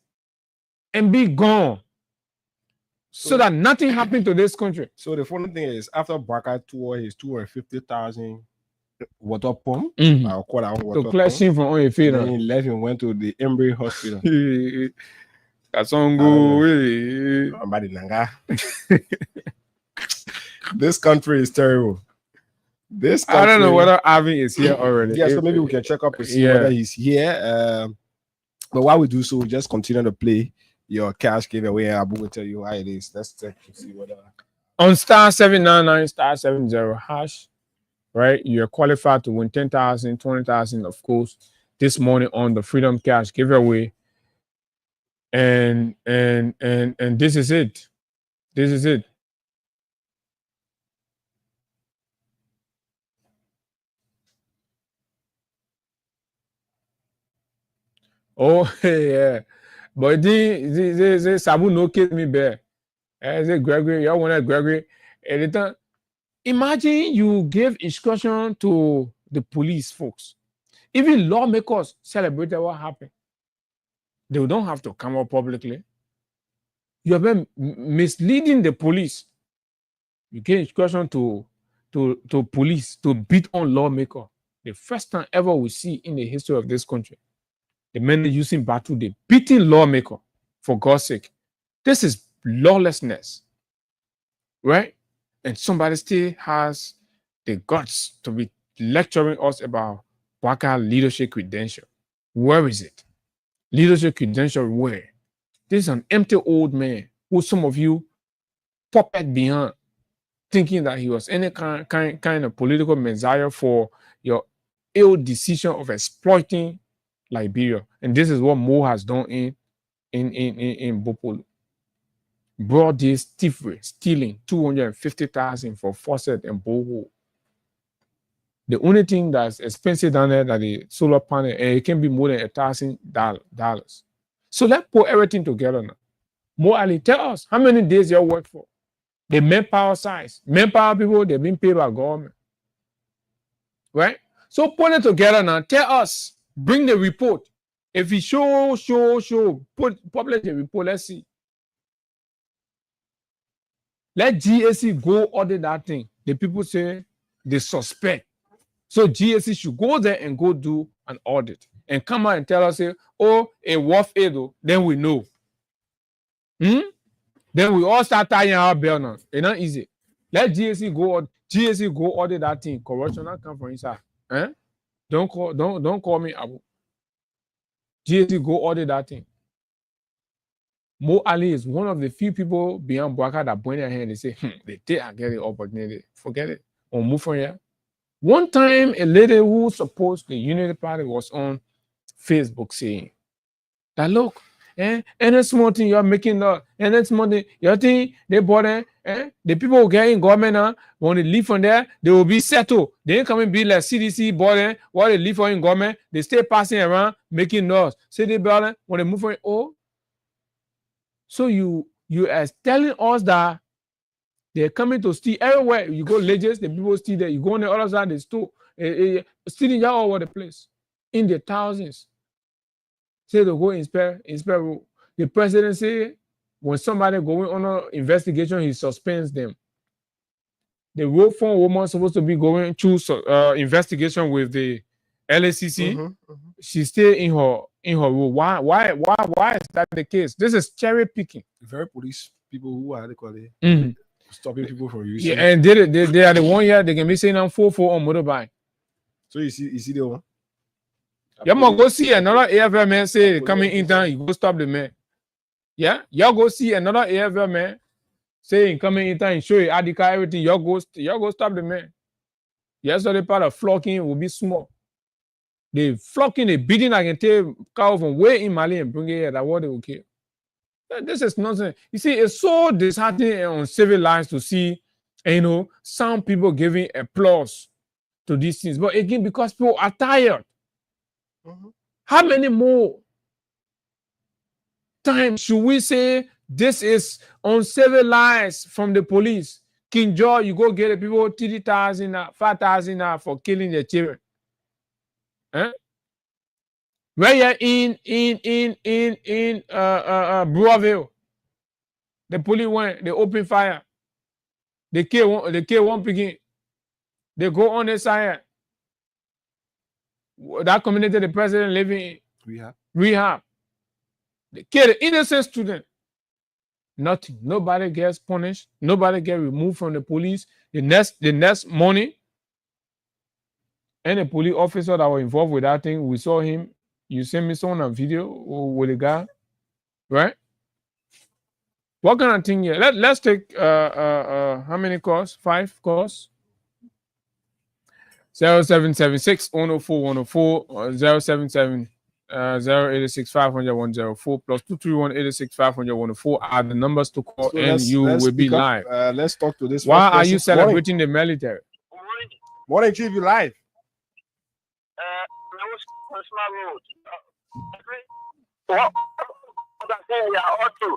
and be gone. so that nothing happened to this country. So the funny thing is, after Baka tore his 250,000 water pump, Mhm. I'll call that one To water clear pump. shame from all your feet. Then he left and went to the Embry Hospital. Kasongo. Ambadi Nanga. This country is terrible. This country, I don't know whether Arvin is here already. Yeah, so maybe we can check up and see Yeah. whether he's here. But while we do so, we just continue to play your cash giveaway. Abu will tell you how it is. Let's check to see whether On star 799 star 70 hash, right? You're qualified to win 10,000, 20,000, of course, this morning on the Freedom Cash giveaway. And this is it. This is it. Oh yeah, but the Sabu no kill me bear. Say Gregory, you want Gregory? Anytime. Imagine you give instruction to the police folks. Even lawmakers celebrated what happened. They don't have to come out publicly. You have been misleading the police. You give instruction to police to beat on lawmaker. The first time ever we see in the history of this country. The men using battle, they beating lawmaker, for God's sake. This is lawlessness, right? And somebody still has the guts to be lecturing us about Baka leadership credential. Where is it? Leadership credential where? This is an empty old man who some of you puppet behind, thinking that he was any kind of political messiah for your ill decision of exploiting Liberia. And this is what Mo has done in Bopolo. Brought this thievery, stealing 250,000 for faucet and borehole. The only thing that's expensive down there that the solar panel, and it can be more than $1,000. So let's put everything together now. Mo Ali, tell us how many days you work for? The manpower size. Manpower people, they've been paid by government. Right? So put it together now. Tell us. Bring the report. If you show, publish the report, let's see. Let GSC go audit that thing. The people say they suspect. So GSC should go there and go do an audit and come out and tell us, say, oh, a worth it, then we know. Then we all start tying our bell now. It's not easy. Let GSC go audit that thing. Corruption not come from inside. Don't call me Abu. GSC go audit that thing. Mo Ali is one of the few people beyond Baka that point their hand and say, they did get the opportunity. Forget it. Or move from here. One time, a lady who supposed the Unity Party was on Facebook saying that look, any small thing you're making up, any small thing, you think they bought it, the people who get in government when they leave from there, they will be settled. They ain't come and be like CDC bought while they leave from in government, they stay passing around making noise. Say they bought it, when they move from it, so you are telling us that they're coming to steal everywhere. You go Legends, the people steal there. You go on the other side, they steal, stealing all over the place in the thousands. Say they go inspect. The president say when somebody going on an investigation, he suspends them. The road phone woman supposed to be going through investigation with the LACC. She stay in her role. Why is that the case? This is cherry picking. very police people who are they call it stopping people from using. Yeah, and they are the one here they can be saying I'm 4-4 on motorbike. So you see the one. You must go see another AFL man say coming in town, you go stop the man. Yeah, y'all go see another AFL man saying coming in town, show you ID card, everything. Y'all go stop the man. Yesterday part of flocking will be small. They flocking, they beating. I can tell cow from way in Mali and bring it here. That what they will kill. This is nonsense. You see, it's so disheartening on civil lines to see, some people giving applause to these things. But again, because people are tired. How many more times should we say this is uncivilized from the police? King George, you go get the people 3,000, 5,000 for killing their children. Where you're in Brewerville, The police went, they open fire. They kill one picking. They go on the side. That community, the president living in rehab. They kill the innocent student. Nothing. Nobody gets punished. Nobody gets removed from the police. The next morning, any police officer that was involved with that thing, we saw him. You sent me some on a video with a guy, right? What kind of thing here? Let's take how many calls? 5 calls. 0776 104 104 or 077 086 500 104 plus 231 86 500 104 are the numbers to call, So and you will be live. Let's talk to this. Why first are you person. celebrating the military? Morning, Chief. You live? What I'm saying, yeah, also,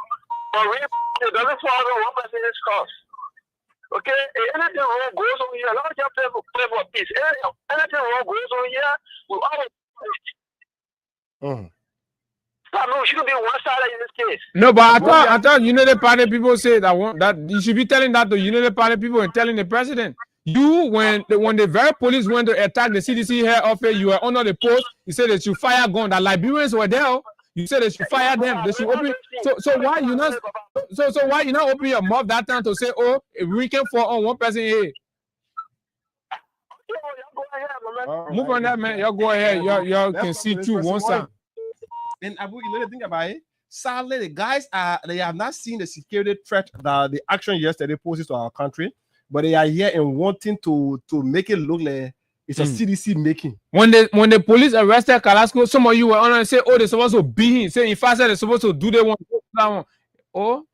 but we it doesn't follow one person is cost. Okay, anything wrong goes on here. Let's just pray for peace. Anything wrong goes on here, we always. I mean, we shouldn't be one sided in this case. No, but I thought Unity Party people say that you should be telling that to Unity Party people and telling the president. You, when the very police went to attack the CDC head office, you were under the post. You said they should fire gun. The Liberians were there. You said they should fire them. They should open. So why you not? So why you not open your mouth that time to say, oh, if we can fall on one person here? Move on that, man. Y'all go ahead. Y'all can see through one side. And Abu, you know the thing about it? Sadly, the guys they have not seen the security threat that the action yesterday poses to our country, but they are here and wanting to make it look like it's a CDC making. When the police arrested Carrasco, some of you were on and say, oh, they're supposed to beat him. Say, in fact, they're supposed to do that one. Oh,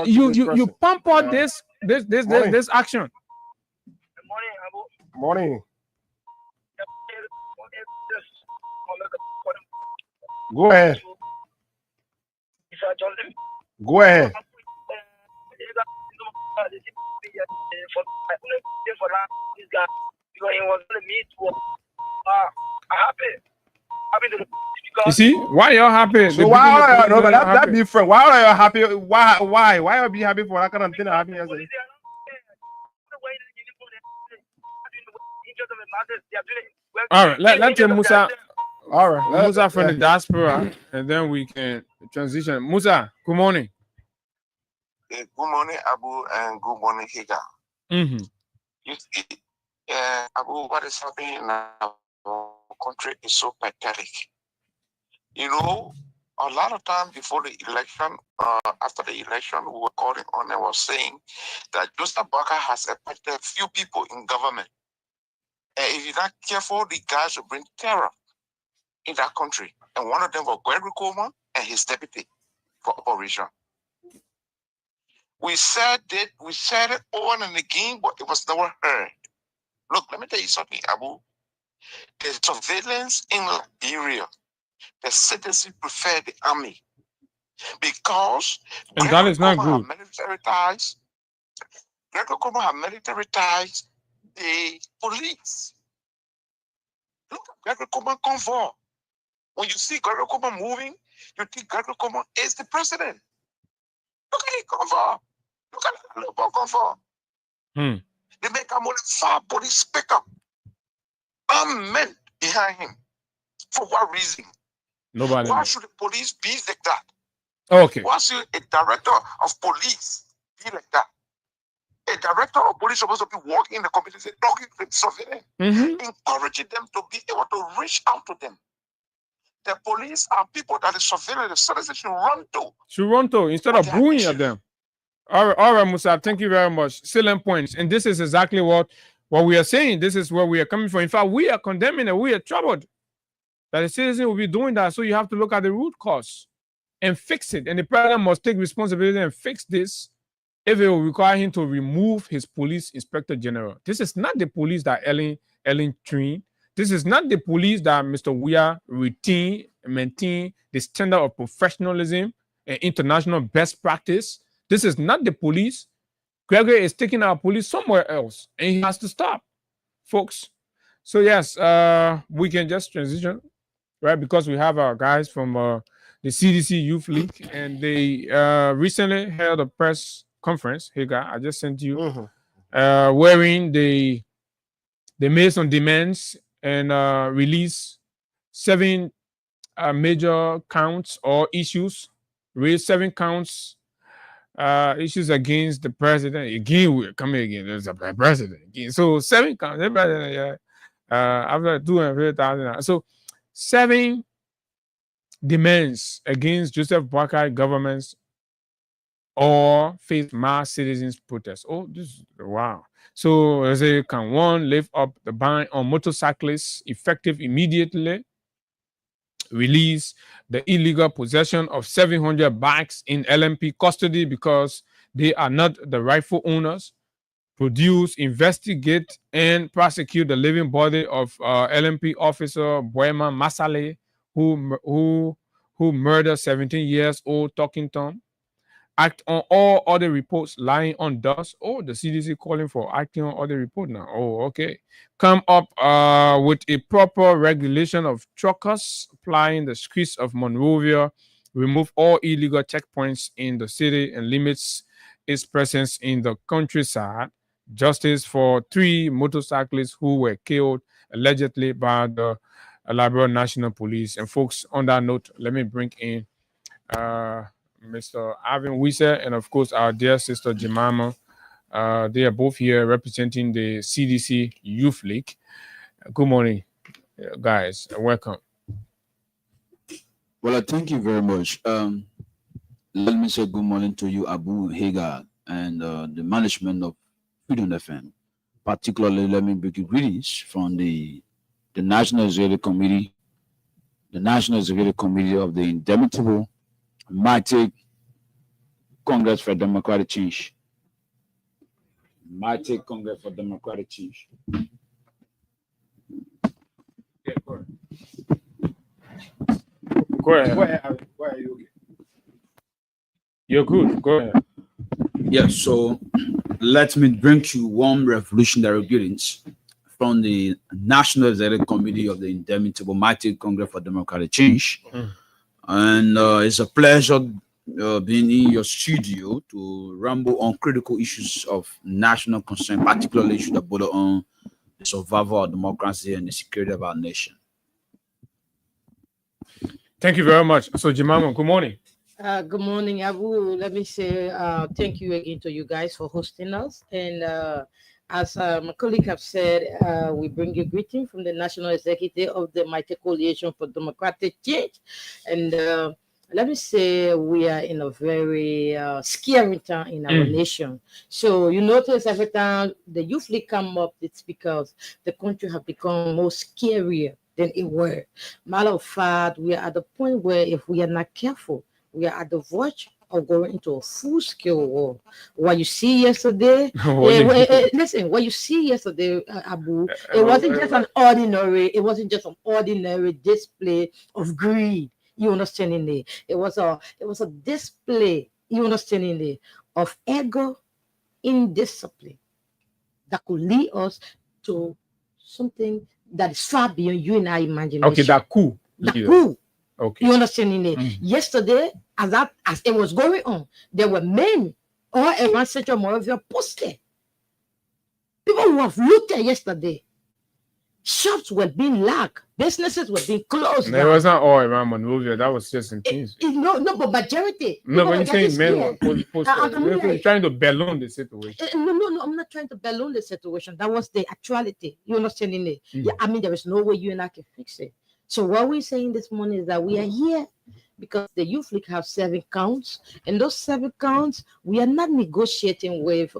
you pump out this action. Morning. Go ahead. Go ahead. You see, why y'all happy? So why? No, but that different. Why are you happy? Why you be happy for that kind of thing that happened yesterday? All right, let's take Musa. All right, Musa from the diaspora, and then we can transition. Musa, good morning. Good morning, Abu, and good morning, Higa. You see, Abu, what is happening in our country is so pathetic. You know, a lot of time before the election, after the election, we were calling on and was saying that Joseph Boakai has appointed few people in government. And if you're not careful, the guys will bring terror in that country. And one of them was Gregory Coleman and his deputy for operation. We said it over and again, but it was never heard. Look, let me tell you something, Abu. The surveillance in Liberia, the citizens prefer the army because and that is not good. Military ties. Gregory Coleman have military ties. The police. Look at Gregory Coleman convoy. When you see Gregory Coleman moving, you think Gregory Coleman is the president. Look at the convoy. Look at the little convoy. They make a more than 5 police pick up. Men behind him. For what reason? Nobody. Why should the police be like that? Okay. Why should a director of police be like that? A director of police is supposed to be walking in the community, talking to the surveillance, encouraging them to be able to reach out to them. The police are people that the surveillance, the citizens should run to. Instead of booing at them. All right, Musa, thank you very much. Salient points. And this is exactly what we are saying. This is where we are coming from. In fact, we are condemning it. We are troubled that the citizen will be doing that. So you have to look at the root cause and fix it. And the president must take responsibility and fix this if it will require him to remove his police inspector general. This is not the police that Ellen trained. This is not the police that Mr. Weah maintain the standard of professionalism and international best practice. This is not the police. Gregory is taking our police somewhere else, and he has to stop, folks. So yes, we can just transition, right? Because we have our guys from the CDC Youth League, and they recently held a press conference. Hey, guy, I just sent you, wherein they made some demands and released 7 major counts or issues, raised 7 counts, issues against the president. Again, we're coming again. There's a president again. So 7 counts. The president, after 250,000. So 7 demands against Joseph Boakai governments or face mass citizens protest. Oh, this wow. So they say, can 1 lift up the ban on motorcyclists effective immediately? Release the illegal possession of 700 bikes in LMP custody because they are not the rightful owners. Produce, investigate, and prosecute the living body of LMP officer Boema Masale, who murdered 17 years old Talking Tom. Act on all other reports lying on dust. Oh, the CDC calling for acting on other report now. Oh, okay. Come up with a proper regulation of truckers applying the streets of Monrovia. Remove all illegal checkpoints in the city and limits its presence in the countryside. Justice for 3 motorcyclists who were killed allegedly by the Liberia National Police. And folks, on that note, let me bring in Mr. Alvin Weiser and, of course, our dear sister Jemima. They are both here representing the CDC Youth League. Good morning, guys. Welcome. Well, thank you very much. Let me say good morning to you, Abu Hagar, and the management of Freedom FM. Particularly, let me begin greetings from the National Executive Committee, the National Executive Committee of the Indomitable Mighty Congress for Democratic Change. Mighty Congress for Democratic Change. Yeah, go ahead. Go ahead. Why are you okay? You're good. Go ahead. Yes, so let me bring you warm revolutionary greetings from the National Executive Committee of the Indomitable Mighty Congress for Democratic Change. And it's a pleasure being in your studio to ramble on critical issues of national concern, particularly issues that border on the survival of democracy and the security of our nation. Thank you very much. So, Jemima, good morning. Good morning, Abu. Let me say thank you again to you guys for hosting us. And as my colleague have said, we bring you greeting from the National Executive of the Mighty Coalition for Democratic Change. And let me say we are in a very scary time in our nation. So you notice every time the Youth League come up, it's because the country have become more scarier than it were. Matter of fact, we are at the point where if we are not careful, we are at the verge of going into a full-scale war. What you see yesterday, listen, what you see yesterday, Abu, it wasn't just an ordinary display of greed. You understanding it? It was a display. You understanding it? Of ego, indiscipline that could lead us to something that is far beyond you and I imagination. Okay, that coup. Okay. You understanding it? Yesterday, as it was going on, there were men all around Central Monrovia posted. People who have looted yesterday. Shops were being locked. Businesses were being closed. There wasn't all around Monrovia. That was just in Kings. No, but majority. No, when you say men were posted, we're trying to balloon the situation. No, I'm not trying to balloon the situation. That was the actuality. You understanding it? Yeah, I mean, there is no way you and I can fix it. So what we're saying this morning is that we are here because the Youth League have 7 counts. And those 7 counts, we are not negotiating with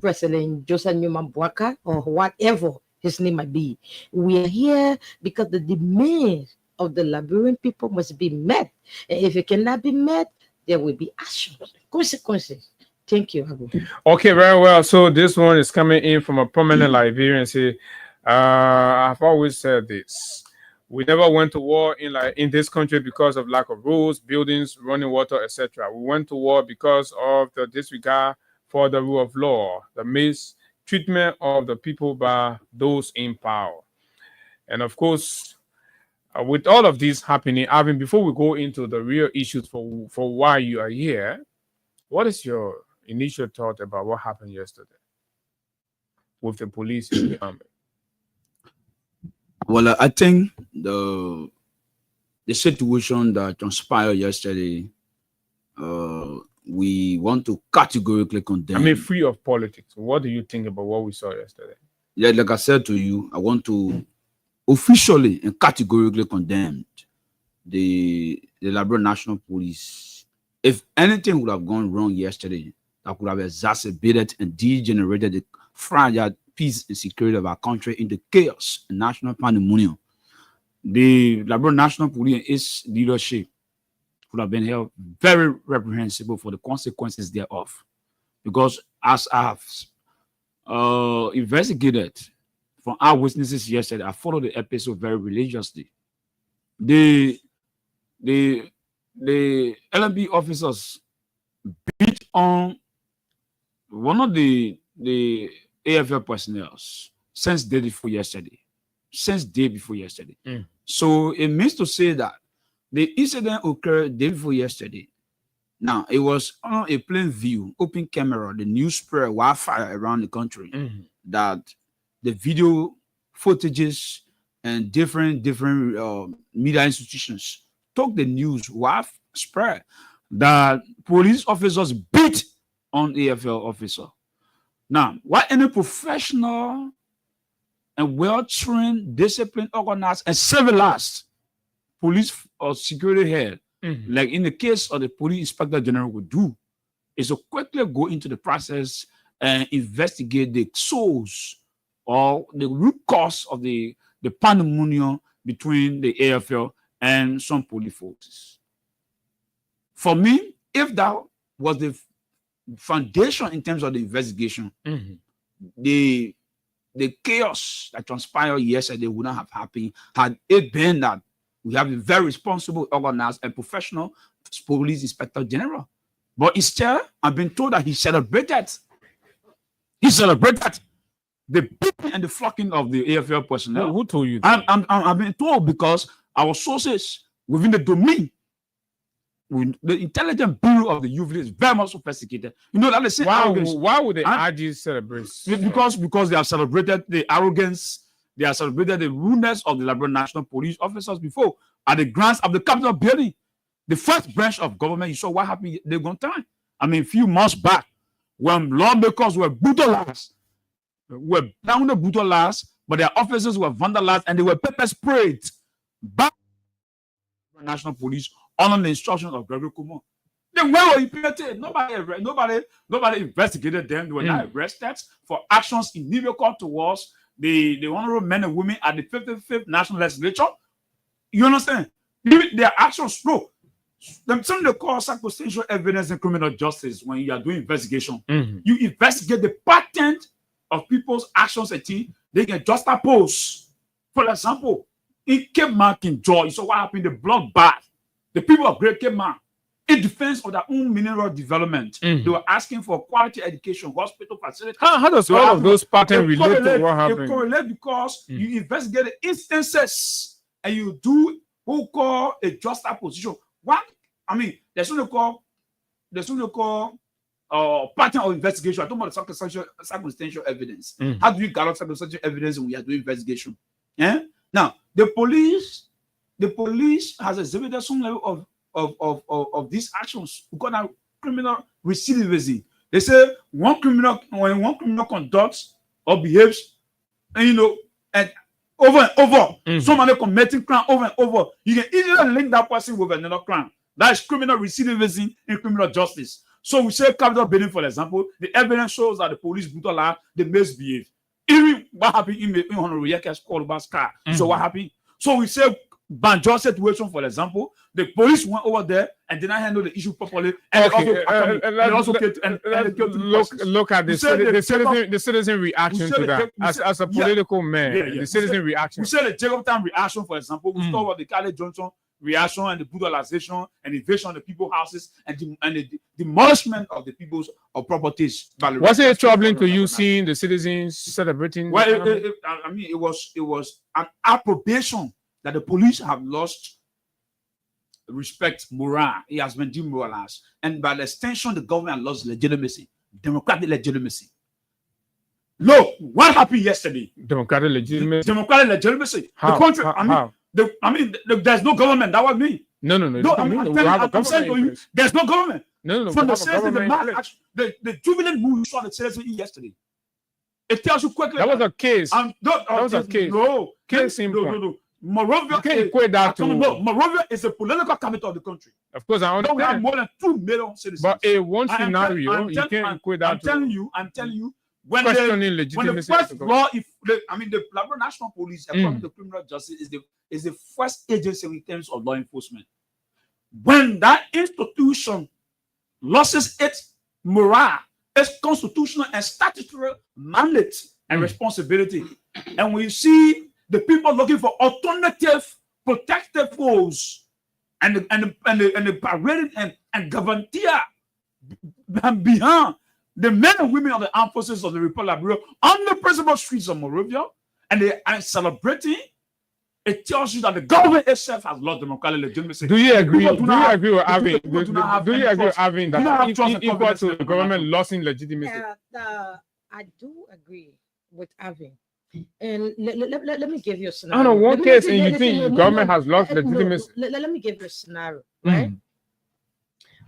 President Joseph Newman Boakai or whatever his name might be. We are here because the demands of the Liberian people must be met. And if it cannot be met, there will be actions, consequences. Thank you, Abu. Okay, very well. So this one is coming in from a prominent Liberian. Say, I've always said this. We never went to war in this country because of lack of roads, buildings, running water, etc. We went to war because of the disregard for the rule of law, the mistreatment of the people by those in power. And of course, with all of this happening, Alvin, before we go into the real issues for why you are here, what is your initial thought about what happened yesterday with the police and the army? Well, I think the situation that transpired yesterday, we want to categorically condemn. I mean, free of politics. What do you think about what we saw yesterday? Yeah, like I said to you, I want to officially and categorically condemn the Liberia National Police. If anything would have gone wrong yesterday, that could have exacerbated and degenerated the fragile peace and security of our country into chaos and national pandemonium, the Liberia National Police and its leadership would have been held very reprehensible for the consequences thereof. Because as I have investigated from our witnesses yesterday, I followed the episode very religiously. The LMB officers beat on one of the AFL personnel since day before yesterday. So it means to say that the incident occurred day before yesterday. Now, it was on a plain view, open camera, the news spread wildfire around the country, that the video footages and different media institutions took the news widespread that police officers beat on AFL officer. Now, why any professional and well-trained, disciplined, organized, and civilized police or security head, like in the case of the police inspector general would do, is to quickly go into the process and investigate the source or the root cause of the pandemonium between the AFL and some police forces. For me, if that was the foundation in terms of the investigation, the chaos that transpired yesterday would not have happened had it been that we have a very responsible, organized, and professional police inspector general. But instead, I've been told that he celebrated the beating and the flocking of the AFL personnel. Who told you that? I've been told because our sources within the domain, the intelligence bureau of the UVD is very much sophisticated. You know that the same arrogance. Why would the RG celebrate? Because they have celebrated the arrogance. They have celebrated the rudeness of the Liberia National Police officers before at the grounds of the Capitol building. The first branch of government, you saw what happened they're going time. I mean, a few months back, when lawmakers were brutalized, but their officers were vandalized and they were pepper sprayed by the National Police under the instructions of Gregory Kumar. Then where were implemented? Nobody investigated them. They were not arrested for actions inimical towards the honorable men and women at the 55th National Legislature. You understand? Their actions, no. Something they call circumstantial evidence in criminal justice. When you are doing investigation, you investigate the pattern of people's actions and things they can juxtapose. For example, in Cape Mark in Joy, so what happened? The bloodbath. The people of Great Cape Mark, in defense of their own mineral development, they were asking for quality education, hospital facilities. How does all of those patterns relate to what happened? They correlate because you investigate the instances and you do what we call a juxtaposition. There's what you call pattern of investigation. I talk about the circumstantial evidence. How do you gather circumstantial evidence when we are doing investigation? Yeah. Now the police has exhibited some level of these actions. We call that criminal recidivism. They say when one criminal conducts or behaves, and over and over, somebody committing crime over and over, you can easily link that person with another crime. That is criminal recidivism in criminal justice. So we say capital building, for example, the evidence shows that the police brutalized, they misbehaved. Even what happened in Honorable Yeke's Columbus car. So what happened? So we say Banjo situation, for example, the police went over there and did not handle the issue properly. And look at the citizen reaction to that. As a political man, the citizen reaction. We say the Jacob reaction, for example, we talk about the Kale Johnson reaction and the brutalization and invasion of the people's houses and the demolishment of the people's properties. Was it troubling to you seeing the citizens celebrating? Well, it was an approbation that the police have lost respect, morale. It has been demoralized. And by extension, the government lost legitimacy, democratic legitimacy. Look, what happened yesterday? Democratic legitimacy. Democratic legitimacy. How? The country, How? There's no government. That was me. No. I'm saying to you, there's no government. No. From the citizen, the jubilant move you saw the citizen yesterday. It tells you quickly. That was a case. That was a case. No. Case in point. No. Morovia, Morovia is the political capital of the country. Of course, I understand. We have more than 2 million citizens. But in one scenario, you can't equate that to. I'm telling you, when questioning the first law, the Liberia National Police, according to criminal justice, is the first agency in terms of law enforcement. When that institution loses its morale, its constitutional and statutory mandate and responsibility, and we see the people looking for alternative protective force and the parading and volunteer behind the men and women of the armed forces of the Republic of Liberia on the principal streets of Monrovia, and they are celebrating. It tells you that the government itself has lost democratic legitimacy. Do you agree? Do you agree with Avin? Do you agree with Avin that equal to the government losing legitimacy? I do agree with Avin. And let me give you a scenario. I don't know one case, and you think the government has lost legitimacy. Let me give you a scenario, right?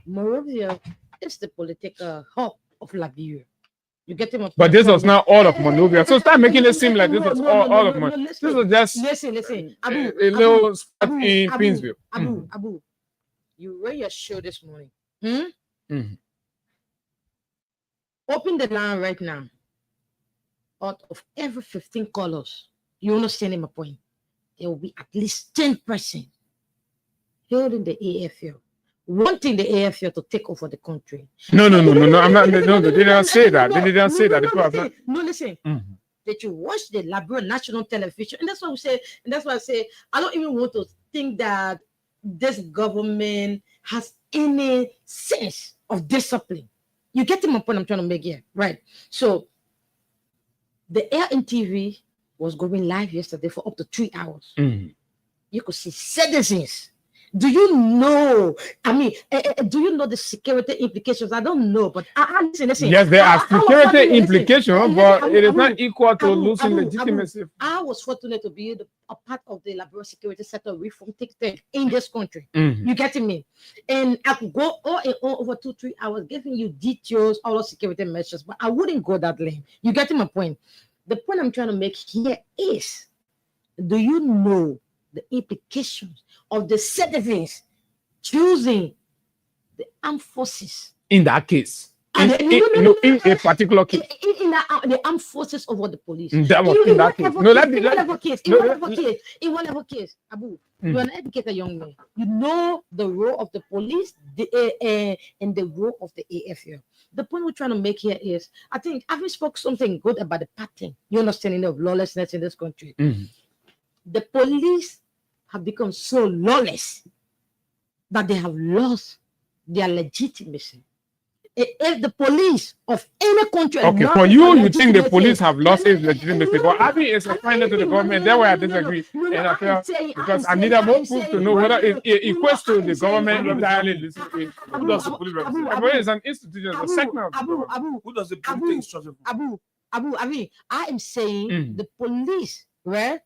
Monrovia is the political hub of Liberia. You get him. But this was not all of Monrovia. So start making it seem like this was all of Monrovia. This was just listen. Abu, a little spot in Pinsville. Abu, you read your show this morning. Open the line right now. Out of every 15 callers, you understand my point? There will be at least 10% holding the AFL, wanting the AFL to take over the country. No. I'm not. No, they didn't say that. They didn't say that. Listen. That you watch the Liberia national television, and that's what we say. And that's why I say I don't even want to think that this government has any sense of discipline. You get my point I'm trying to make here, right? So the air in TV was going live yesterday for up to 3 hours. You could see citizens. Do you know? Do you know the security implications? I don't know, but listen. Yes, there are security implications, but it is not equal to losing legitimacy. I was fortunate to be a part of the Liberia security sector reform take in this country. You getting me? And I could go all over 2-3 hours giving you details, all the security measures, but I wouldn't go that lane. You getting my point? The point I'm trying to make here is, do you know the implications of the citizens choosing the armed forces? In that case, in a particular case, in the armed forces over the police. That was in that case. In whatever case, Abu, you're an educated young man. You know the role of the police and the role of the AFL. The point we're trying to make here is, I think I've spoke something good about the pattern, you understanding of lawlessness in this country. The police have become so lawless that they have lost their legitimacy. If the police of any country, for you think the police have lost its legitimacy, but I think it's a final to the government. That's why I disagree. And I feel because I need more proof to know whether it equates to the government entirely. Who does the police represent? It's an institution, a segment of the government. Who does the police Abu, I am saying the police, right?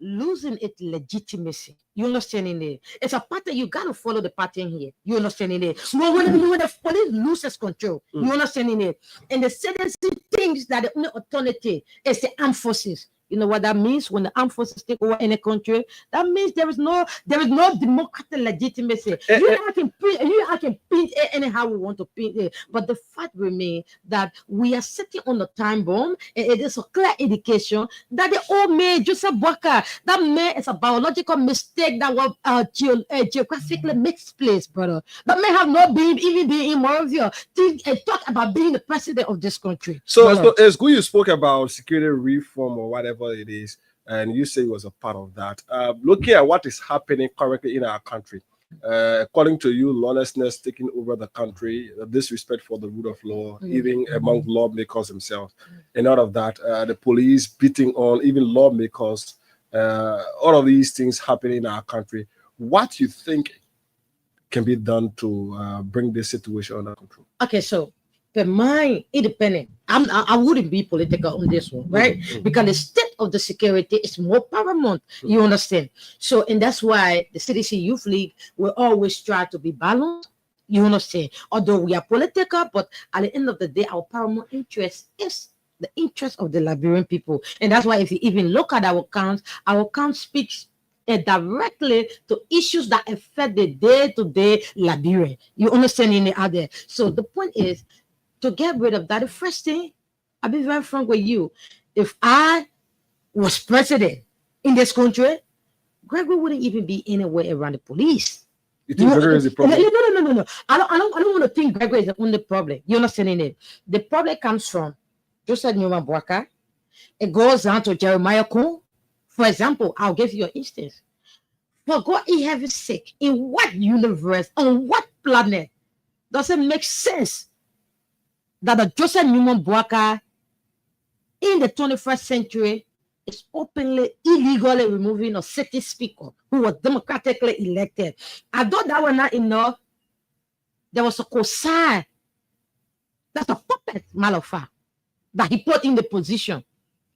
Losing its legitimacy. You understanding it? It's a pattern. You gotta follow the pattern here. You understanding it? When the police loses control, you understanding it? And the citizen thinks that the only alternative is the armed forces. You know what that means? When the armed forces take over any country, that means there is no democratic legitimacy. I can paint it anyhow we want to paint it, but the fact remains that we are sitting on the time bomb, and it is a clear indication that the old man Joseph Boakai, that man is a biological mistake that was geographically misplaced, brother. That man have not even been in Monrovia and talk about being the president of this country. So it's good you spoke about security reform or whatever it is, and you say it was a part of that. Looking at what is happening currently in our country, according to you, lawlessness taking over the country, disrespect for the rule of law, even among lawmakers themselves, and out of that, the police beating on even lawmakers, all of these things happening in our country. What do you think can be done to bring this situation under control? Okay, so the mind independent. I wouldn't be political on this one, right? Because the state of the security is more paramount. You understand? So, and that's why the CDC Youth League will always try to be balanced. You understand? Although we are political, but at the end of the day, our paramount interest is the interest of the Liberian people. And that's why if you even look at our account speaks directly to issues that affect the day-to-day Liberian. You understand in the other. So the point is to get rid of that. The first thing, I'll be very frank with you. If I was president in this country, Gregory wouldn't even be anywhere around the police. You think Gregory is the problem? No. I don't want to think Gregory is the only problem. You understand it? The problem comes from Joseph Newman Boaka. It goes down to Jeremiah Kuhn. For example, I'll give you an instance. For God in heaven's sake, in what universe, on what planet does it make sense that the Joseph Newman Boaka in the 21st century is openly, illegally removing a city speaker who was democratically elected? I thought that was not enough. There was a co-sign. That's a puppet, Malafa, that he put in the position,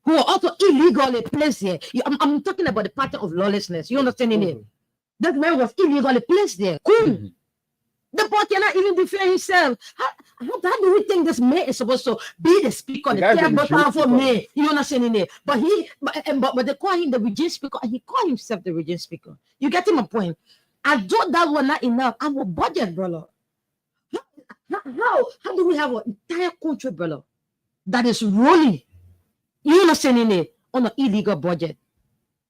who were also illegally placed there. I'm talking about the pattern of lawlessness. You understand it? That man was illegally placed there. Cool. The boy cannot even defend himself. How do we think this man is supposed to be the speaker, the terrible, powerful man? You understand it? But they call him the regime speaker, and he called himself the regime speaker. You get my point? I thought that was not enough. I'm a budget, brother. How do we have an entire country, brother, that is rolling? You understand it? On an illegal budget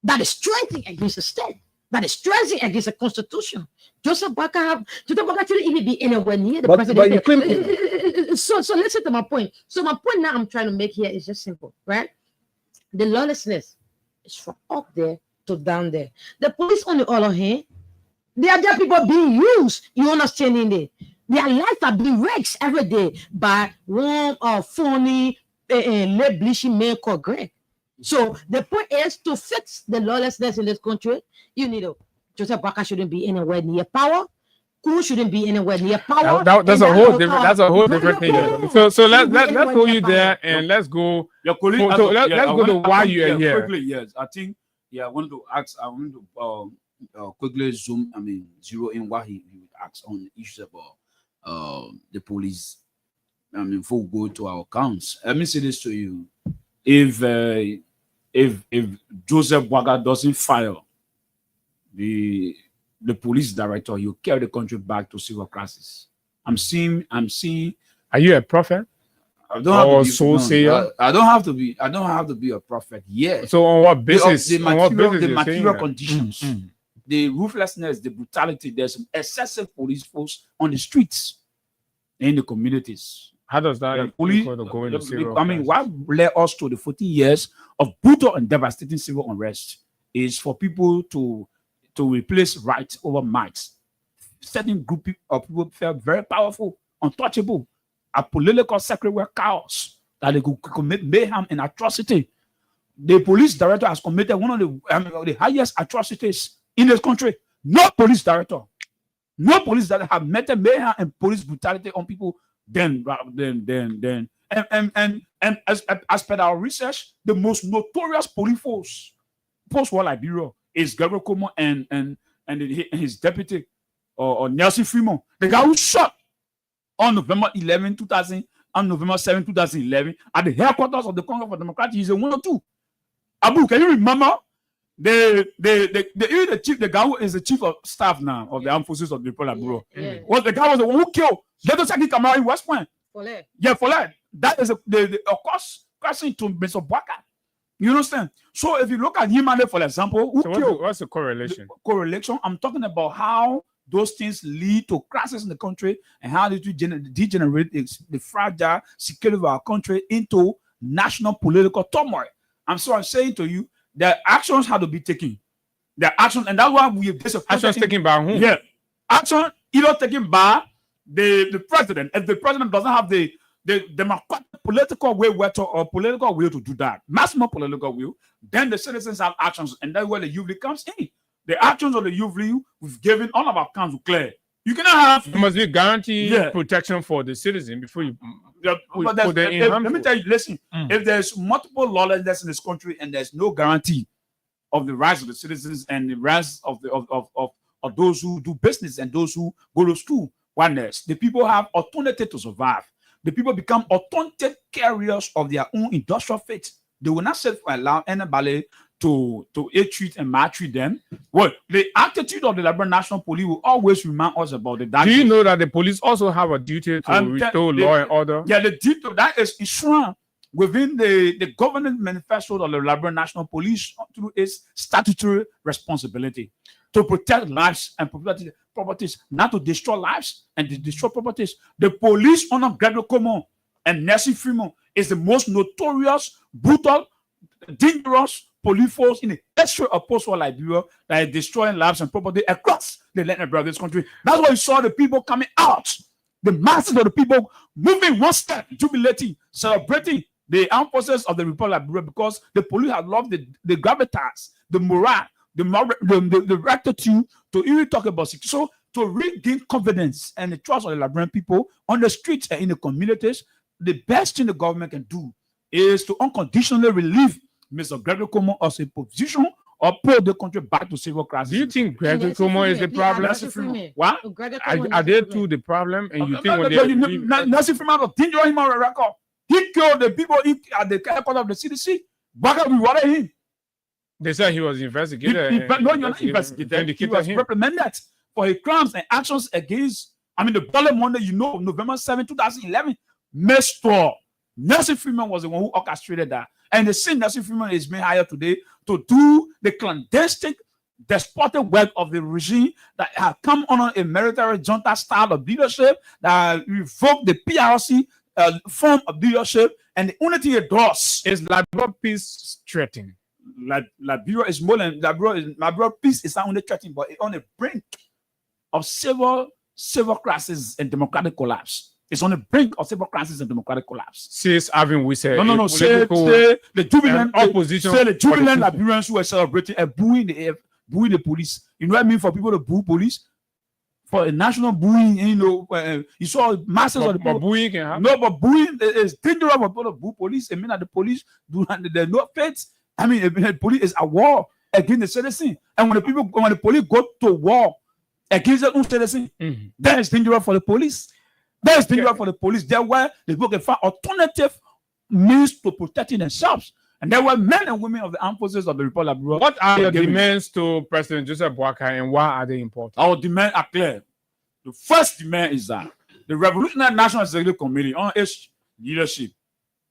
that is strengthening against the state, that is strengthening against the constitution. Joseph Boaka shouldn't even be anywhere near the president. But so listen to my point. So my point now I'm trying to make here is just simple, right? The lawlessness is from up there to down there. The police, on the other hand, they are just people being used. You understand it? Their lives are being wrecked every day by one phony late bleaching man called Greg. So the point is to fix the lawlessness in this country, you need to. Joseph Boaka shouldn't be anywhere near power. Kuhn shouldn't be anywhere near power. That's a whole different. That's a whole different thing. So let's hold you there and let's go. Your colleague. Let's go to why you are here. Quickly, yes, I think. Yeah, I want to quickly zero in what he would ask on issues about the police. Before we go to our accounts, let me say this to you: if Joseph Boaka doesn't fire the police director, he'll carry the country back to civil crisis. I'm seeing. Are you a prophet? I don't have to be, I don't have to be. I don't have to be a prophet. Yeah. So on what basis? The material conditions, the ruthlessness, the brutality. There's excessive police force on the streets, in the communities. How does that police go into civil crisis? What led us to the 14 years of brutal and devastating civil unrest is for people to replace right over might. Certain group of people felt very powerful, untouchable. A political secret were chaos that they could commit mayhem and atrocity. The police director has committed one of the highest atrocities in this country. No police director have met mayhem and police brutality on people. And as per our research, the most notorious police force post-war Liberia is Gabriel Como and his deputy or Nelson Fremont, the guy who shot on November 7, 2011 at the headquarters of the Congress for Democracy. He's a 102. Abu, can you remember the guy who is the chief of staff now of the armed forces of the Republic of Bureau? The guy was the one who killed Leto Saki Kamara in West Point. Follett. That is the cost question to Mr. Boaka. You understand? So if you look at him, for example, what's the correlation? I'm talking about how those things lead to crisis in the country and how they degenerate the fragile security of our country into national political turmoil. I'm saying to you that actions have to be taken. The action, and that's why we have actions taken by whom? Yeah, action either taken by the president. If the president doesn't have the the democratic political will to do that, maximum political will, then the citizens have actions, and that's where the youth comes in. The actions of the youth we've given all of our accounts clear. You cannot have. There must be guaranteed protection for the citizen before you put them in. Let me tell you, listen, if there's multiple lawlessness in this country and there's no guarantee of the rights of the citizens and the rights of those who do business and those who go to school, the people have alternative to survive. The people become authentic carriers of their own industrial fate. They will not allow anybody to ill-treat and maltreat them. Well, the attitude of the Liberia National Police will always remind us about the danger. Do you know that the police also have a duty to restore law and order? Yeah, the duty that is enshrined within the government manifesto of the Liberia National Police through its statutory responsibility to protect lives and properties, not to destroy lives and to destroy properties. The police under Gregory Common and Nessie Freeman is the most notorious, brutal, dangerous police force in the history of post-war Liberia that is destroying lives and property across the land of this country. That's why you saw the people coming out, the masses of the people moving one step, jubilating, celebrating the armed forces of the Republic of Liberia, because the police have loved the gravitas, the morale, the rectitude to even talk about security. So to regain confidence and the trust of the Liberian people on the streets and in the communities, the best thing the government can do is to unconditionally relieve Mr. Gregory Common of his position or put the country back to civil crisis. Do you think Gregory Common is the problem? What? Are they two the problem? And you think when they Nancy Freeman of dangerous human record, he killed the people at the headquarters of the CDC. Back we wanted him. They said he was investigated. No, you're not investigated. He was reprimanded for his crimes and actions against, the Dollar Monday, November 7, 2011, Mr. Nelson Freeman was the one who orchestrated that. And the same Nelson Freeman is being hired today to do the clandestine, despotic work of the regime that have come on a military junta style of leadership that revoked the PRC form of leadership, and the only thing it does is Liberia peace threatening. Liberia is more than Liberia peace is not only threatening, but it's on the brink of civil crisis and democratic collapse. It's on the brink of civil crisis and democratic collapse. Since having we said say the jubilant opposition, say the jubilant Liberians who are celebrating and booing the police. You know what I mean? For people to boo police, for a national booing, you saw masses of the people. Booing can happen. No, but booing is dangerous for people to boo police. I mean that the police there's no faith. The police is at war against the citizen, and when the police go to war against their own citizen, that is dangerous for the police. That is dangerous for the police. There where the people can find alternative means to protecting themselves. And there were men and women of the armed forces of the Republic of Liberia. What are your demands to President Joseph Boakai, and why are they important? Our demands are clear. The first demand is that the Revolutionary National Executive Committee, on its leadership,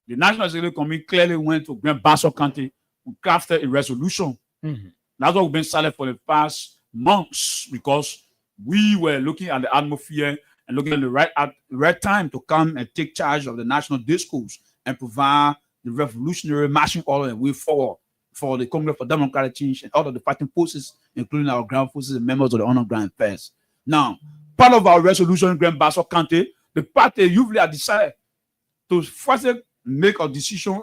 the National Executive Committee clearly went to Grand Bassa County and crafted a resolution. That's what we've been silent for the past months, because we were looking at the atmosphere and looking at the right time to come and take charge of the national discourse and provide the revolutionary marching order and way forward for the Congress for Democratic Change and all of the fighting forces, including our ground forces and members of the underground affairs. Now, part of our resolution in Grand Bassa County, the party usually have decided to first make a decision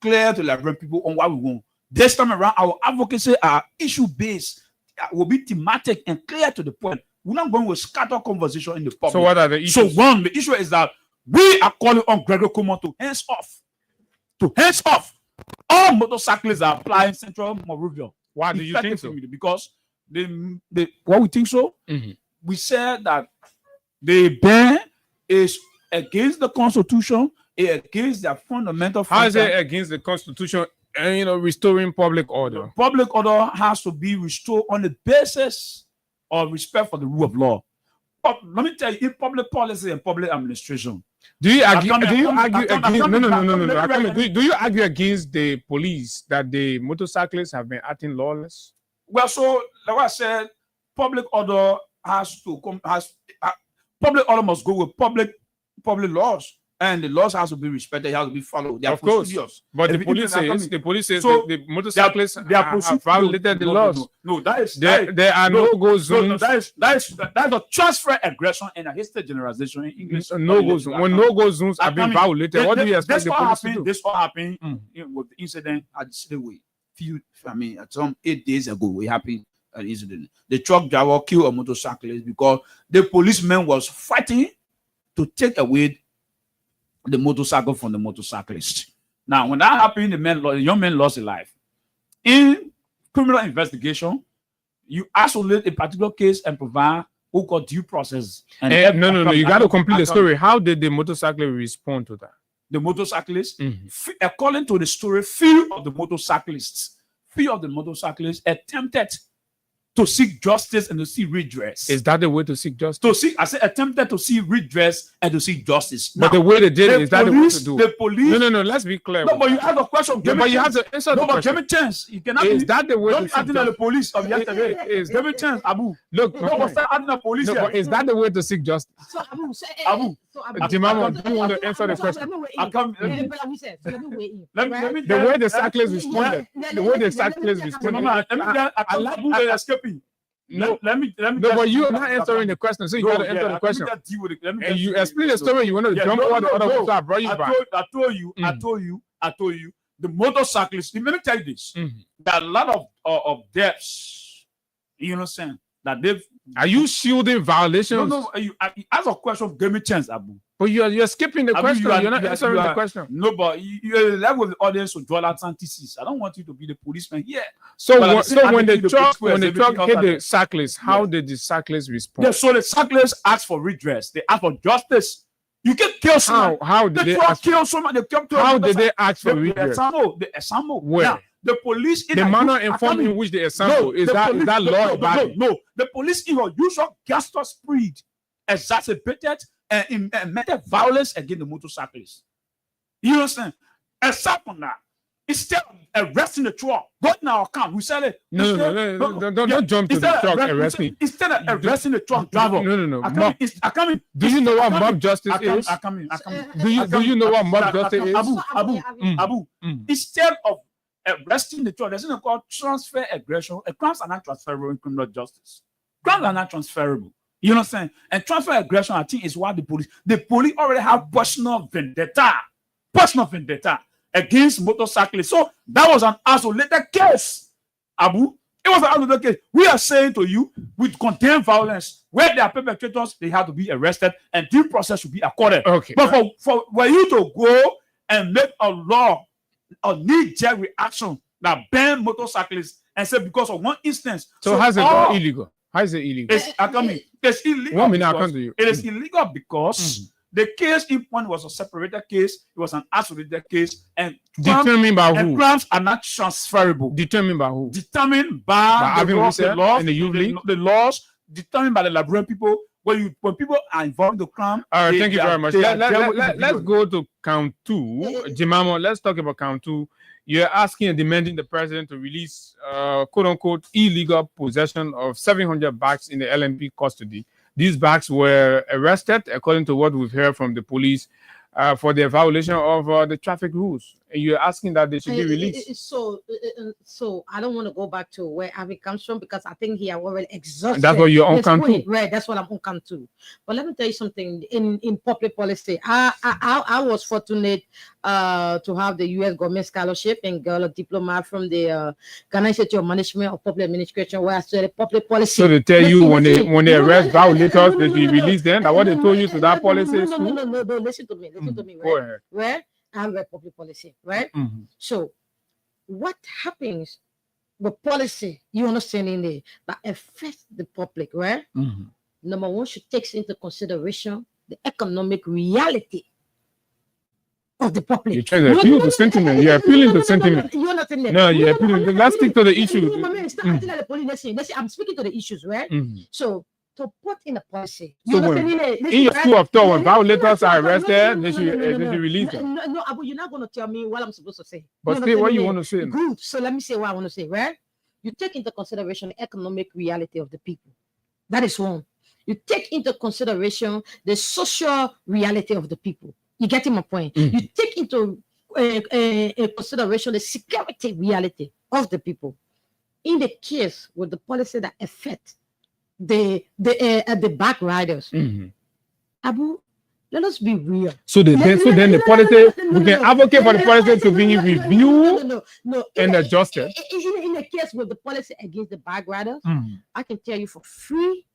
clear to the Liberian people on what we want. This time around, our advocacy are issue-based, will be thematic and clear to the point. We're not going with scatter conversation in the public. So what are the issues? So one, the issue is that we are calling on Gregory Common to hands off all motorcyclists that are applying Central Monrovia. Why do you think so? Because what we think so, we said that the ban is against the Constitution, against their fundamental. How is it against the Constitution and restoring public order? Public order has to be restored on the basis of respect for the rule of law. But let me tell you, in public policy and public administration, do you argue against the police that the motorcyclists have been acting lawless? Well, so like I said, public order has to come. Public order must go with public laws. and the laws has to be respected, it has to be followed. They are Of course. procedures. But And the if people police are coming- says So, the motorcyclists they are have violated the laws. No, that is There are no-go zones. That's a transfer aggression and a hasty generalization in English. No-go zones. When no-go zones are being violated, what do you expect the police to do? This all happened with the incident at the Sideway. Some 8 days ago, it happened. Incident. The truck driver killed a motorcyclist because the policeman was fighting to take away the motorcycle from the motorcyclist. Now, when that happened, the young man lost his life. In criminal investigation, you isolate a particular case and provide who got due process. No. You got to complete the story. How did the motorcyclist respond to that? The motorcyclist, according to the story, few of the motorcyclists attempted to seek justice and to seek redress. Is that the way to seek justice? I said attempted to seek redress and to seek justice. But the way they did it, is that the way to do it? The police. No. Let's be clear. No, but you have a question. But you have to answer the question. Give me chance. You cannot. Is that the way don't to seek acting at the police of yesterday? Give me chance, Abu. Look, no, start acting at the police. but is that the way to seek justice? So Abu, Jimamo, do you want to answer the question? The way the cyclist responded. The way the cyclist responded. Escaping. No, but you are not answering the question, so you got to answer the question. And you explain the story. You want to jump over the other people. I brought you back. I told you. The motorcyclists. Let me tell you this. There are a lot of deaths. You understand that they've. Are you shielding violations? No. You ask a question. Give me chance, Abu. But you're skipping the question. You're not answering the question. No, but you're level with the audience to draw out antithesis. I don't want you to be the policeman here. So when the truck hit the cyclist, how did the cyclist respond? Yeah, so the cyclist asked for redress. They asked for justice. You can kill someone. How did they ask? Kill someone. How did they ask for redress? The example. Where? Now, the police. The manner informed in which the example is that law abiding? No. The police in your usual gangster speed exacerbated and meted violence against the motorcyclists. You understand? Aside from that, instead of arresting the truck, got in our account, we said it. No, don't jump to the truck arresting. Instead of arresting the truck driver. No. I come in. Do you know what mob justice is? I come in. Do you know what mob justice is? Abu. Instead of arresting the truck, there's something called transfer aggression. Crimes are not transferable in criminal justice. Crimes are not transferable. You understand? And transfer aggression, I think, is what the police already have personal vendetta against motorcyclists. So that was an isolated case, Abu. It was an isolated case. We are saying to you, we condemn violence. Where there are perpetrators, they have to be arrested and due process should be accorded. Okay. But for you to go and make a law, a knee-jerk reaction that ban motorcyclists and say because of one instance. So how's it illegal? How is it illegal? It's illegal. 1 minute, I'll come to you. It is illegal because the case in point was a separated case. It was an isolated case, and determined by who? And crimes are not transferable. Determined by who? Determined by the laws and the youth league. The laws determined by the Liberian people. When people are involved in the crime. All right, thank you very much. Let's go to count 2. Jimamo, let's talk about count 2. You're asking and demanding the president to release, quote-unquote, illegal possession of 700 bags in the LNP custody. These bags were arrested, according to what we've heard from the police, for their violation of the traffic rules. And you're asking that they should be released. So I don't want to go back to where Avi comes from because I think he already exhausted. That's what you're on count to. Right, that's what I'm on count to. But let me tell you something. In public policy, I was fortunate to have the U.S. government scholarship and got a diploma from the Ghana Institute of Management of Public Administration, where I studied public policy. So they tell you when they arrest violators, they should release them. That's what they told you to that policy. No. Listen to me. Right? Go ahead. Right? I have public policy, right? So what happens with policy, you understand in there, that affects the public, right? Number one, should take into consideration the economic reality of the public. You're trying to appeal to sentiment. You're appealing to sentiment. You're not in there. No, you're appealing. Let's stick to the issue. I'm speaking to the issues, right? So to put in a policy. So in your school of thought, when violators are arrested, they should release them. No, Abu, you're not going to tell me what I'm supposed to say. But say what you want to say. Good. So let me say what I want to say, right? You take into consideration the economic reality of the people. That is one. You take into consideration the social reality of the people. You get my point? You take into consideration the security reality of the people. In the case with the policy that affect the back riders, Abu, let us be real. So then the policy, we can advocate for the policy to be reviewed and adjusted. In the case with the policy against the back riders, I can tell you for free,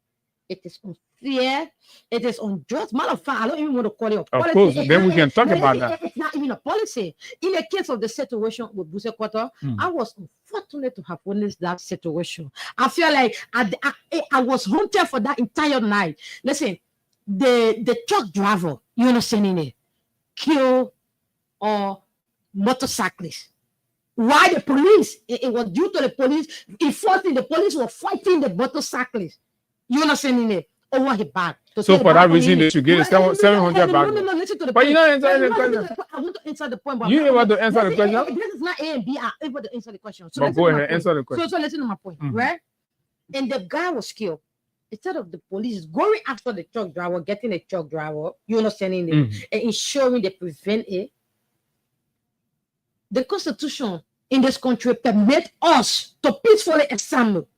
it is unfair, it is unjust. Matter of fact, I don't even want to call it a policy. Of course, then we can talk about that. It's not even a policy. In the case of the situation with Busekoto, I was unfortunate to have witnessed that situation. I feel like I was haunted for that entire night. Listen, the truck driver, you understanding it, kill or motorcyclist. Why the police? It was due to the police. Enforcing the police were fighting the motorcyclist. You understanding it? Over his back. So for that reason, they should get 700 back. No, listen to the but point. You're not answering the question. I want to answer the point. But You want to answer the question? This is not A and B. I'm able to answer the question. So but go ahead, answer the question. So listen to my point, right? And the guy was killed. Instead of the police going after the truck driver, getting a truck driver, you understanding it, and ensuring they prevent it, the Constitution in this country permit us to peacefully assemble.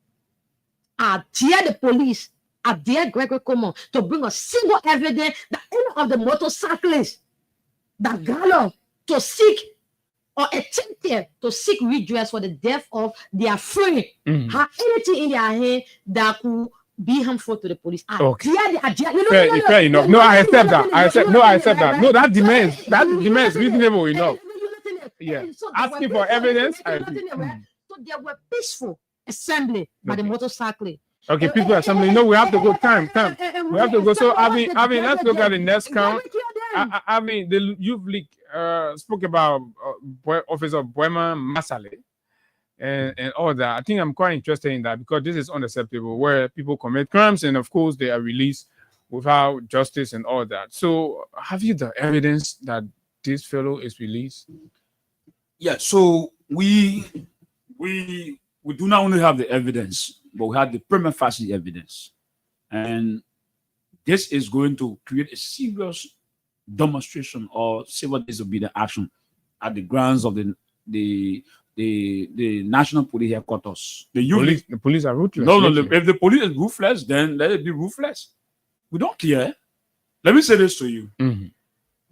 I dare the police, I dare Gregory Common to bring a single evidence that any of the motorcyclists that gallop to seek or attempted to seek redress for the death of their friend have anything in their hand that could be harmful to the police. Okay. Fair enough. No, I accept that. I accept that. No, that demands reasonable enough. Yeah. Asking for evidence. I agree. So there were peaceful assembly by the motorcyclists. Okay, peaceful assembly. No, we have to go. Time. We have to go. So, I mean, let's look at the next count. I mean, the youth league spoke about Officer Boema Masale and all that. I think I'm quite interested in that because this is unacceptable where people commit crimes and, of course, they are released without justice and all that. So, have you the evidence that this fellow is released? Yeah, so we do not only have the evidence, but we have the prima facie evidence. And this is going to create a serious demonstration or civil disobedient action at the grounds of the National Police Headquarters. The police are ruthless. No, if the police is ruthless, then let it be ruthless. We don't care. Let me say this to you.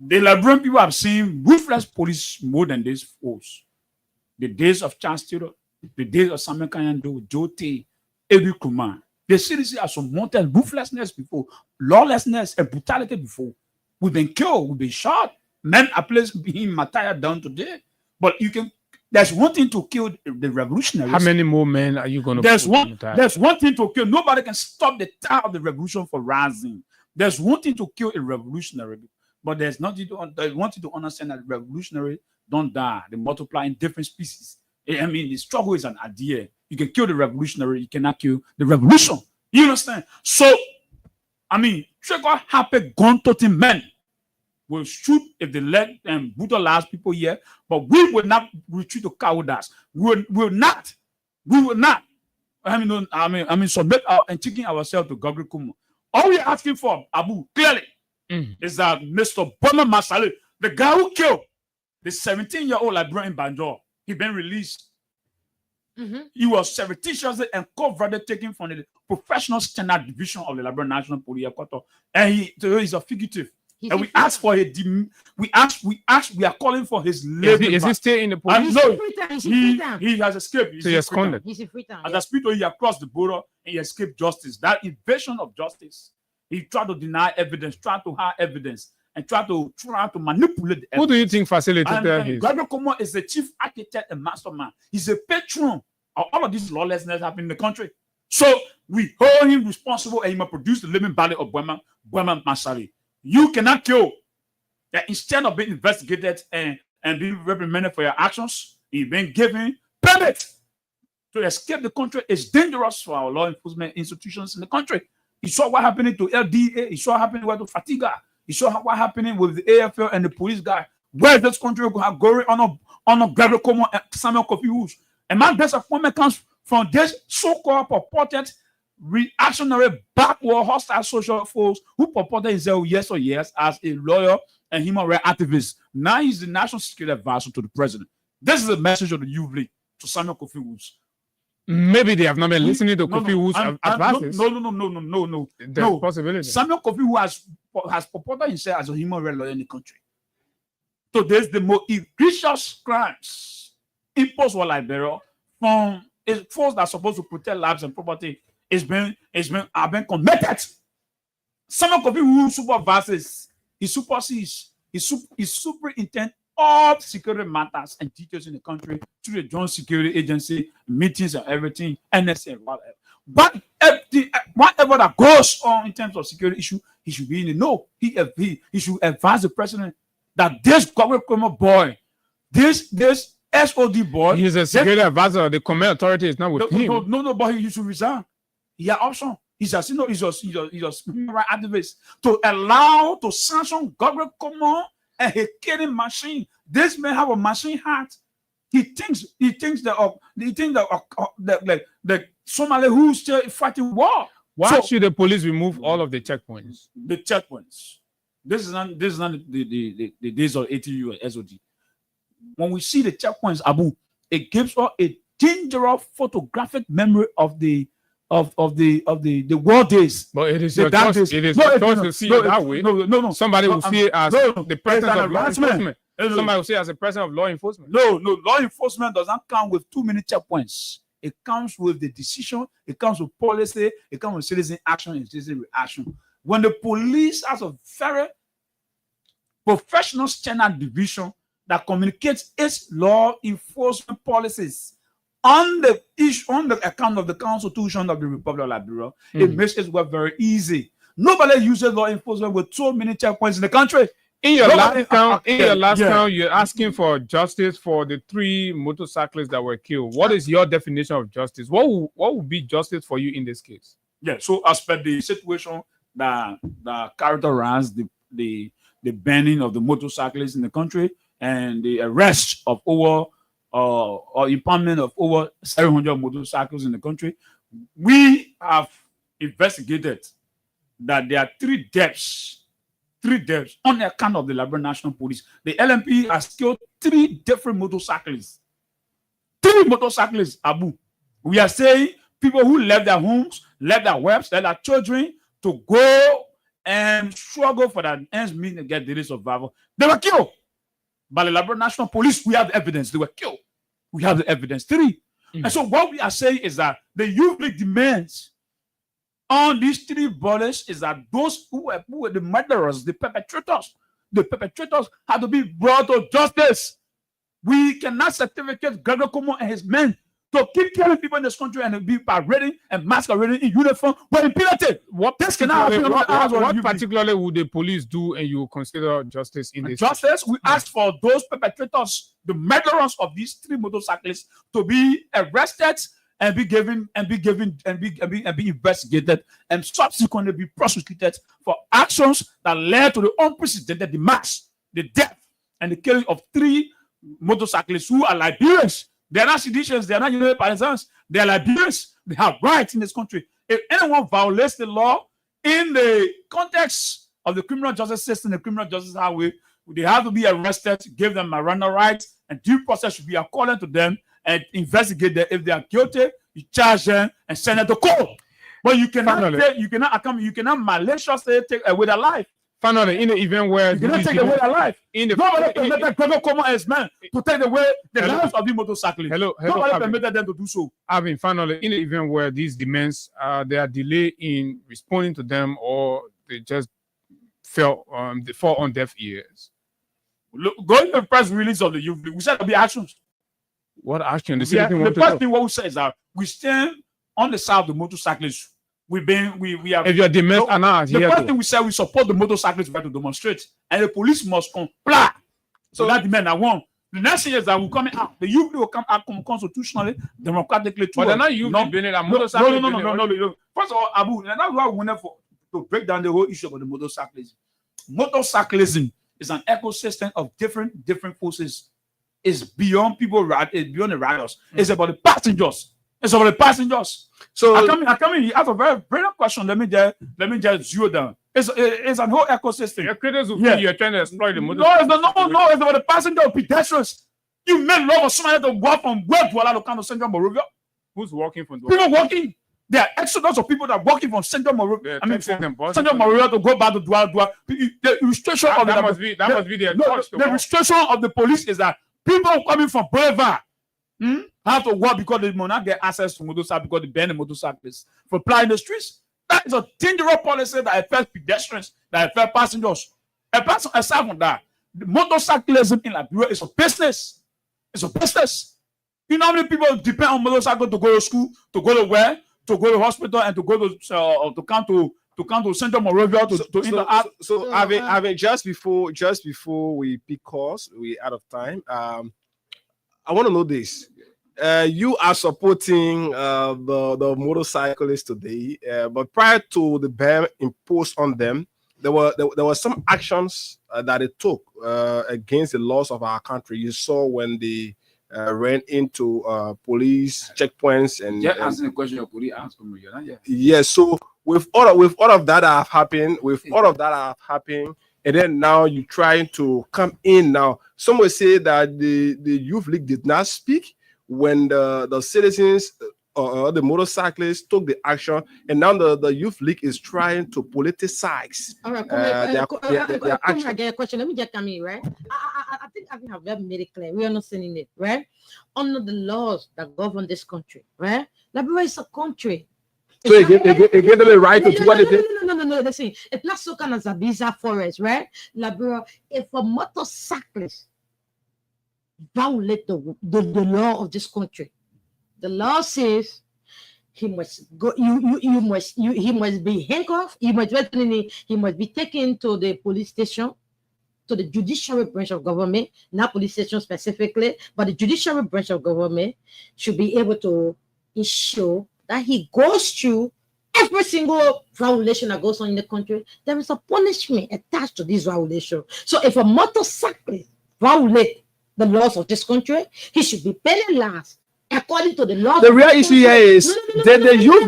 The Liberian people have seen ruthless police more than these folks. The days of Charles Taylor, the days of Samuel Kanyando, Jote, Eddie Kuma. The citizens have some mountain ruthlessness before, lawlessness and brutality before. We've been killed, we've been shot. Men are placed being martyred down today. But there's one thing to kill the revolutionaries. How many more men are you going to There's one thing to kill. Nobody can stop the tide of the revolution from rising. There's one thing to kill a revolutionary. But there's nothing to want you to understand that revolutionary don't die. They multiply in different species. I mean, the struggle is an idea. You can kill the revolutionary, you cannot kill the revolution. You understand? So, I mean, trigger-happy, gun-toting men will shoot if they let them brutalize people here, but we will not retreat to cowardice. We will not. Submit and taking ourselves to Gregory Kumo. All we're asking for, Abu, clearly, is that Mr. Boema Masale, the guy who killed the 17-year-old Liberian Banjo, he been released. He was surreptitiously and covertly taken from the professional standard division of the Liberian National Police Headquarters, and he's a fugitive. And we ask for we are calling for his living. Is he still in the police? No, he has escaped. So he has escaped. He's in Freetown. As I speak to you, he crossed the border and he escaped justice. That invasion of justice. He tried to deny evidence, tried to hide evidence, and tried to manipulate the evidence. Who do you think facilitated his? Gregory Kumo is the chief architect and mastermind. He's a patron of all of this lawlessness happening in the country. So we hold him responsible and he must produce the living body of Boema Masale. You cannot kill. That instead of being investigated and being reprimanded for your actions, you've been given permit to escape the country. It's dangerous for our law enforcement institutions in the country. You saw what happened to LDA. You saw what happened to Fatiga. You saw what happened with the AFL and the police guy. Where this country will have glory on Gregory Kumo and Samuel Kofi Rouge. And my best appointment comes from this so-called purported reactionary, backward, hostile social force who purported himself yes or yes as a lawyer and human rights activist. Now he's the national security advisor to the president. This is the message of the Youth League to Samuel Kofi Woods. Maybe they have not been listening to Kofi Woods' advices. No. There's possibility. Samuel Kofi Woods has purported himself as a human rights lawyer in the country. So there's the most egregious crimes imposed on Liberia from a force that's supposed to protect lives and property have been committed. Samuel Kofi Woods supervises, he supersedes, he superintends all security matters and details in the country through the Joint Security Agency, meetings and everything, NSA and whatever. But whatever that goes on in terms of security issue, he should be in the know. He should advise the president that this government boy, this SOD boy, he's a security advisor. The command authority is not with him. No, but he should resign. He has option. He's a human rights activist to sanction government command and a killing machine. This man have a machine heart. He thinks that Somali who's still fighting war. Why should the police remove all of the checkpoints? The checkpoints. This is not the days of ATU and SOD. When we see the checkpoints, Abu, it gives us a dangerous photographic memory of the war days. But it is your choice. It is your choice to see it that way. No. Somebody will see it as the president of law enforcement. Somebody will see it as the president of law enforcement. No. Law enforcement does not come with too many checkpoints. It comes with the decision. It comes with policy. It comes with citizen action and citizen reaction. When the police has a very professional standard division that communicates its law enforcement policies on the account of the Constitution of the Republic of Liberia, it makes it work very easy. Nobody uses law enforcement with so many checkpoints in the country. In your last count, you're asking for justice for the 3 motorcyclists that were killed. What is your definition of justice? What would be justice for you in this case? Yeah, so as per the situation that characterized the banning of the motorcyclists in the country and the arrest of over or impoundment of over 700 motorcycles in the country, we have investigated that there are 3 deaths on the account of the Liberian National Police. The LMP has killed 3 different motorcyclists. 3 motorcyclists, Abu. We are saying people who left their homes, left their wives, left their children to go and struggle for that ends meet to get daily survival. They were killed by the Liberian National Police. We have the evidence. They were killed. We have the evidence. 3. And so what we are saying is that the Youth League demands on these 3 bodies is that those who were the murderers, the perpetrators have to be brought to justice. We cannot certificate Gregory Como and his men to keep killing people in this country and be parading and masquerading in uniform with impunity. What particularly would the police do and you consider justice in this? Justice, we ask for those perpetrators, the murderers of these 3 motorcyclists, to be arrested and be investigated and subsequently be prosecuted for actions that led to the unprecedented demise, the death, and the killing of 3 motorcyclists who are Liberians. They are not seditious, they are not United Partisans, they are Liberians. They have rights in this country. If anyone violates the law in the context of the criminal justice system, the criminal justice highway, they have to be arrested, give them Miranda rights, and due process should be according to them and investigate them. If they are guilty, you charge them and send them to court. But you cannot maliciously take away their life. Finally, in the event where you cannot take away their life, nobody permitted Gregory Como as man to take away the lives of the motorcyclists. Nobody permitted them to do so. Finally, in the event where these demands they are delayed in responding to them or they just fall on deaf ears. Look, going to the press release of the Youth League, we said there'll be actions. What action? The first thing what we say is that we stand on the side of the motorcyclists. We have. If your demands are not the first thing we say, we support the motorcyclists right to demonstrate, and the police must comply. So that demand I want. The next thing is that we're coming out. The Youth League will come out constitutionally, democratically. But they're not Youth League being a motorcycle. No. First of all, Abu, and that's why we wanted to break down the whole issue of the motorcyclism. Motorcyclism is an ecosystem of different forces. It's beyond people, it's beyond the riders. It's about the passengers. It's over the passengers. So I come in. You ask a very brilliant question. Let me just zero down. It's an whole ecosystem. Your creators will feel you're trying to exploit the motor. No, it's over the passenger pedestrians. You made love of somebody to walk from where Douala to come to Central Monrovia. Who's walking from Douala? People walking. There are exodus of people that are walking from Central Monrovia. I mean, from Central Monrovia to go back to Douala. The restriction of that must be their choice. The restriction of the police is that people coming from Boulevard have to walk because they will not get access to motorcycle because they ban the motorcyclists for plying the streets. That is a dangerous policy that affects pedestrians, that affects passengers. Aside from that, the motorcyclism in Liberia is a business. It's a business. You know how many people depend on motorcycle to go to school, to go to where, to go to hospital, and to go to come to Central Monrovia to interact. So I mean, just before we pick calls, we out of time. I want to know this. You are supporting the motorcyclists today, but prior to the ban imposed on them, there were some actions that they took against the laws of our country. You saw when they ran into police checkpoints and asking the question, could he ask from you? Yes. So with all of that have happened, and then now you're trying to come in now. Some will say that the Youth League did not speak when the citizens or the motorcyclists took the action, and now the Youth League is trying to politicize. All right, their action. I get a question. Let me just come in, right? I think I've made it clear. We are not saying it, right? Under the laws that govern this country, right? Liberia is a country. So it gave them a right to do what they did? No. Listen, it's not so kind of Zabiza forest, right? Liberia, if a motorcyclist violate the law of this country, the law says he must go. He must be handcuffed. He must be taken to the police station, to the judiciary branch of government, not police station specifically, but the judiciary branch of government should be able to ensure that he goes through every single violation that goes on in the country. There is a punishment attached to this violation. So if a motorcyclist violates the laws of this country, he should be penalized according to the law. The real issue here is did the Youth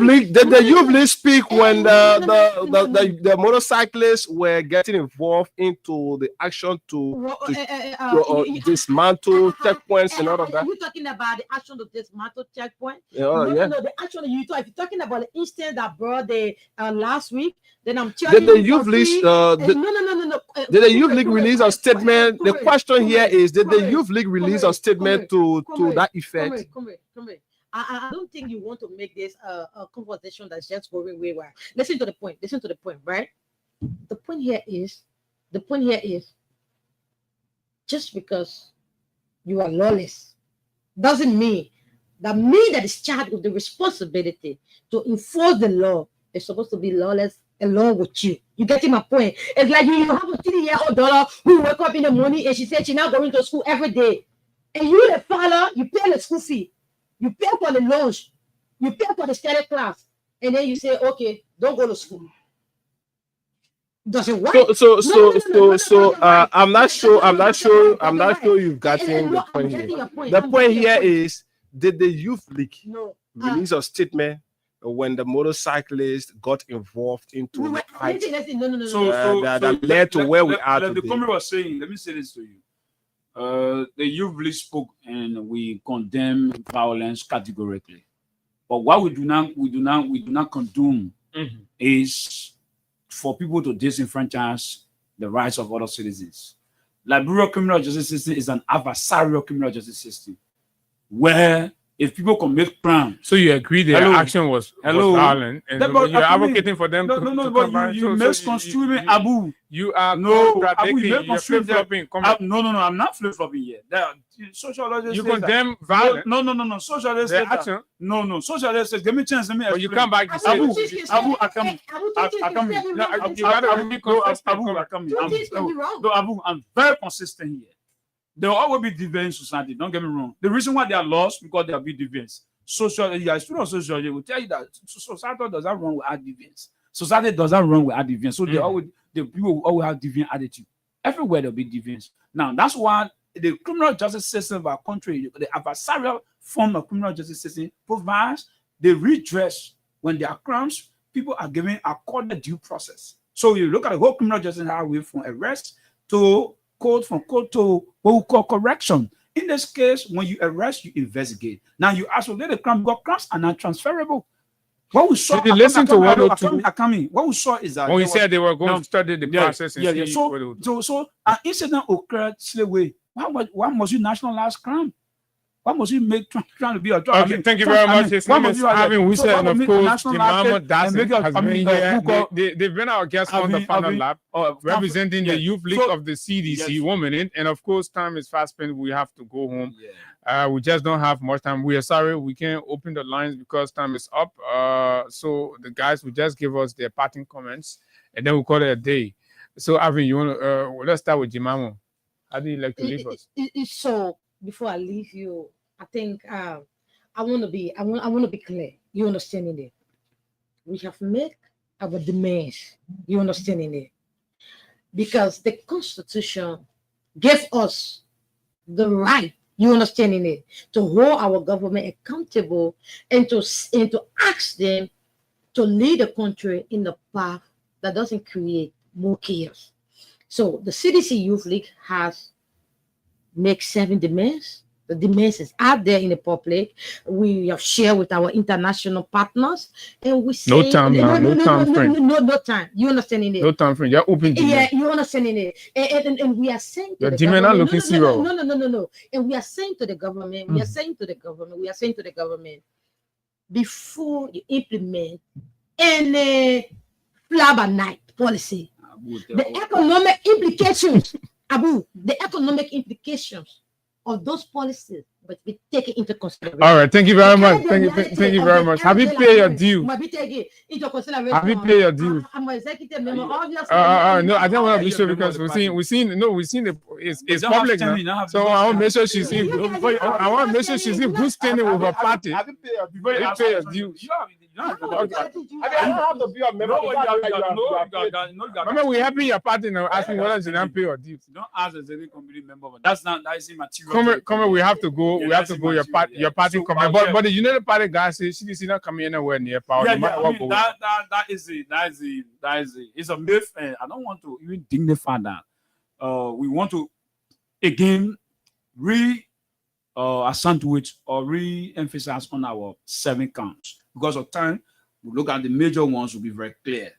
League speak when the motorcyclists were getting involved into the action to dismantle checkpoints and all of that? Are you talking about the action to dismantle checkpoint? No, the action if you're talking about the incident that brought the last week, then I'm telling you. Did the Youth League did the Youth League release a statement? The question here is, did the Youth League release a statement to that effect? Come here. I don't think you want to make this a conversation that's just going wayward. Listen to the point, right? The point here is just because you are lawless doesn't mean that that is charged with the responsibility to enforce the law is supposed to be lawless along with you. You getting my point? It's like you have a 3-year-old daughter who wake up in the morning and she said she's not going to school every day. And you, the father, you pay the school fee. You pay for the lunch, you pay for the study class, and then you say, okay, don't go to school. Does it work? So I'm not sure you've gotten the point here. The point here is, did the Youth League release a statement when the motorcyclists got involved into the fight that led to where we are today? The comment was saying, let me say this to you. The Youth League spoke and we condemn violence categorically. But what we do not condone is for people to disenfranchise the rights of other citizens. Liberia criminal justice system is an adversarial criminal justice system where if people commit crime. So you agree their action was violent, and you're advocating for them but you misconstrue me, Abu. You are Abu, I'm not flip-flopping yet. Sociologists you condemn violence. No. Socialists say action. No. Socialists say, give me a chance, let me explain. But you come back to say Abu, I'm very consistent here. There will always be deviant in society. Don't get me wrong. The reason why they are lost because they are big deviants. Sociology, sociology will tell you that society does not run without deviance. Society does not run without deviance. So the people will always have deviant attitude. Everywhere there'll be deviance. Now that's why the criminal justice system of our country, the adversarial form of criminal justice system provides the redress when there are crimes, people are given accorded due process. So you look at the whole criminal justice highway from arrest to code, from code to what we call correction. In this case, when you arrest, you investigate. Now you isolate the crime because crimes are not transferable. What we saw, listen to what what we saw is that when we said they were going to study the process and see so, what they would do. So an incident occurred straight away. Why must you nationalize crime? Why must you make trying to be a judge? Okay, thank you very much. His name is Avin Wise, and of course, Jemima Dasin has been here. They've been our guest on the panel lab, representing the Youth League of the CDC, 1 minute. And of course, time is fast spent. We have to go home. We just don't have much time. We are sorry we can't open the lines because time is up. So the guys will just give us their parting comments, and then we'll call it a day. So Avin, you want to let's start with Jemima. How do you like to leave us? So before I leave you, I think I want to be clear. You understanding it? We have made our demands. You understanding it? Because the Constitution gave us the right. You understanding it? To hold our government accountable and to ask them to lead the country in the path that doesn't create more chaos. So the CDC Youth League has made 7 demands. The demands is out there in the public. We have shared with our international partners, and we say no time. No time. You understanding it? No time frame. You're open. Yeah, you understanding it? And we are saying to the demand are looking serious. No. And we are saying to the government. We are saying to the government before you implement any fly-by-night policy, the economic implications, the economic implications of those policies, but we take it into consideration. All right, thank you very much. Thank you very much. Have you paid your due? Have you paid your due? I'm an executive member. Obviously. No, I don't want to be sure because we've seen it's public now. So I want to make sure she's in. I want to make sure she's in good standing with her party. Have you paid your due? I don't have to be a member. Remember, we're having your party now, asking whether she didn't pay your dues. Don't ask as any community member, but that is immaterial. Come, we have to go. We have to go. Your party comment, but the United Party guy says she's not coming anywhere near power. That is it. It's a myth, and I don't want to even dignify that. We want to again accentuate or re-emphasize on our 7 counts. Because of time, we look at the major ones will be very clear.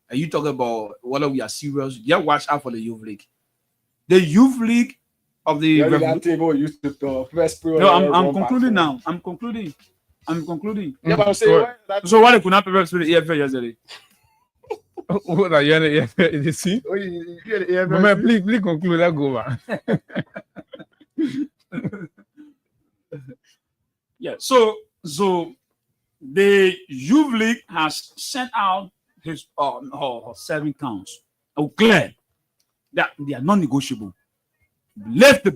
And you talk about whether we are serious, watch out for the Youth League. The Youth League of the I'm concluding now. I'm concluding. Yeah, but so why they could not prepare to the EFL yesterday? What are you see? Please conclude. Let's go back. Yeah, so the Youth League has sent out his 7 counts. Clear that they are non-negotiable. Leave the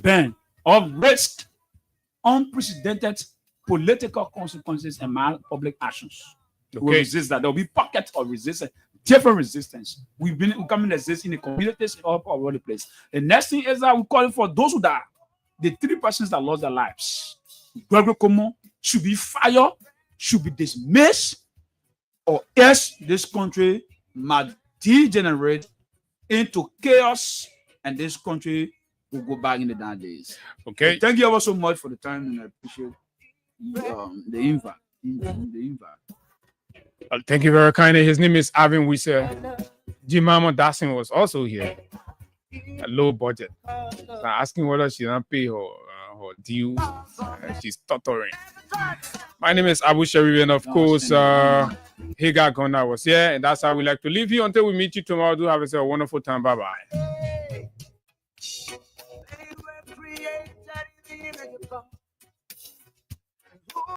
ban of risk unprecedented political consequences and public actions. We resist that. There will be pockets of resistance, different resistance. We've been coming to exist in the communities all over the place. The next thing is that we call it for those who die. The 3 persons that lost their lives. Gregory Common should be fired, should be dismissed, or else this country might degenerate into chaos, and this country will go back in the dark days. Okay. So thank you ever so much for the time, and I appreciate the invite. Thank you very kindly. His name is Avin Wise. Jemima Dasin was also here. A low budget. So asking whether she don't pay her due. She's stuttering. My name is Abu Sharif, and of course, Hagar Gona was here, and that's how we like to leave you until we meet you tomorrow. Do have yourself a wonderful time. Bye bye.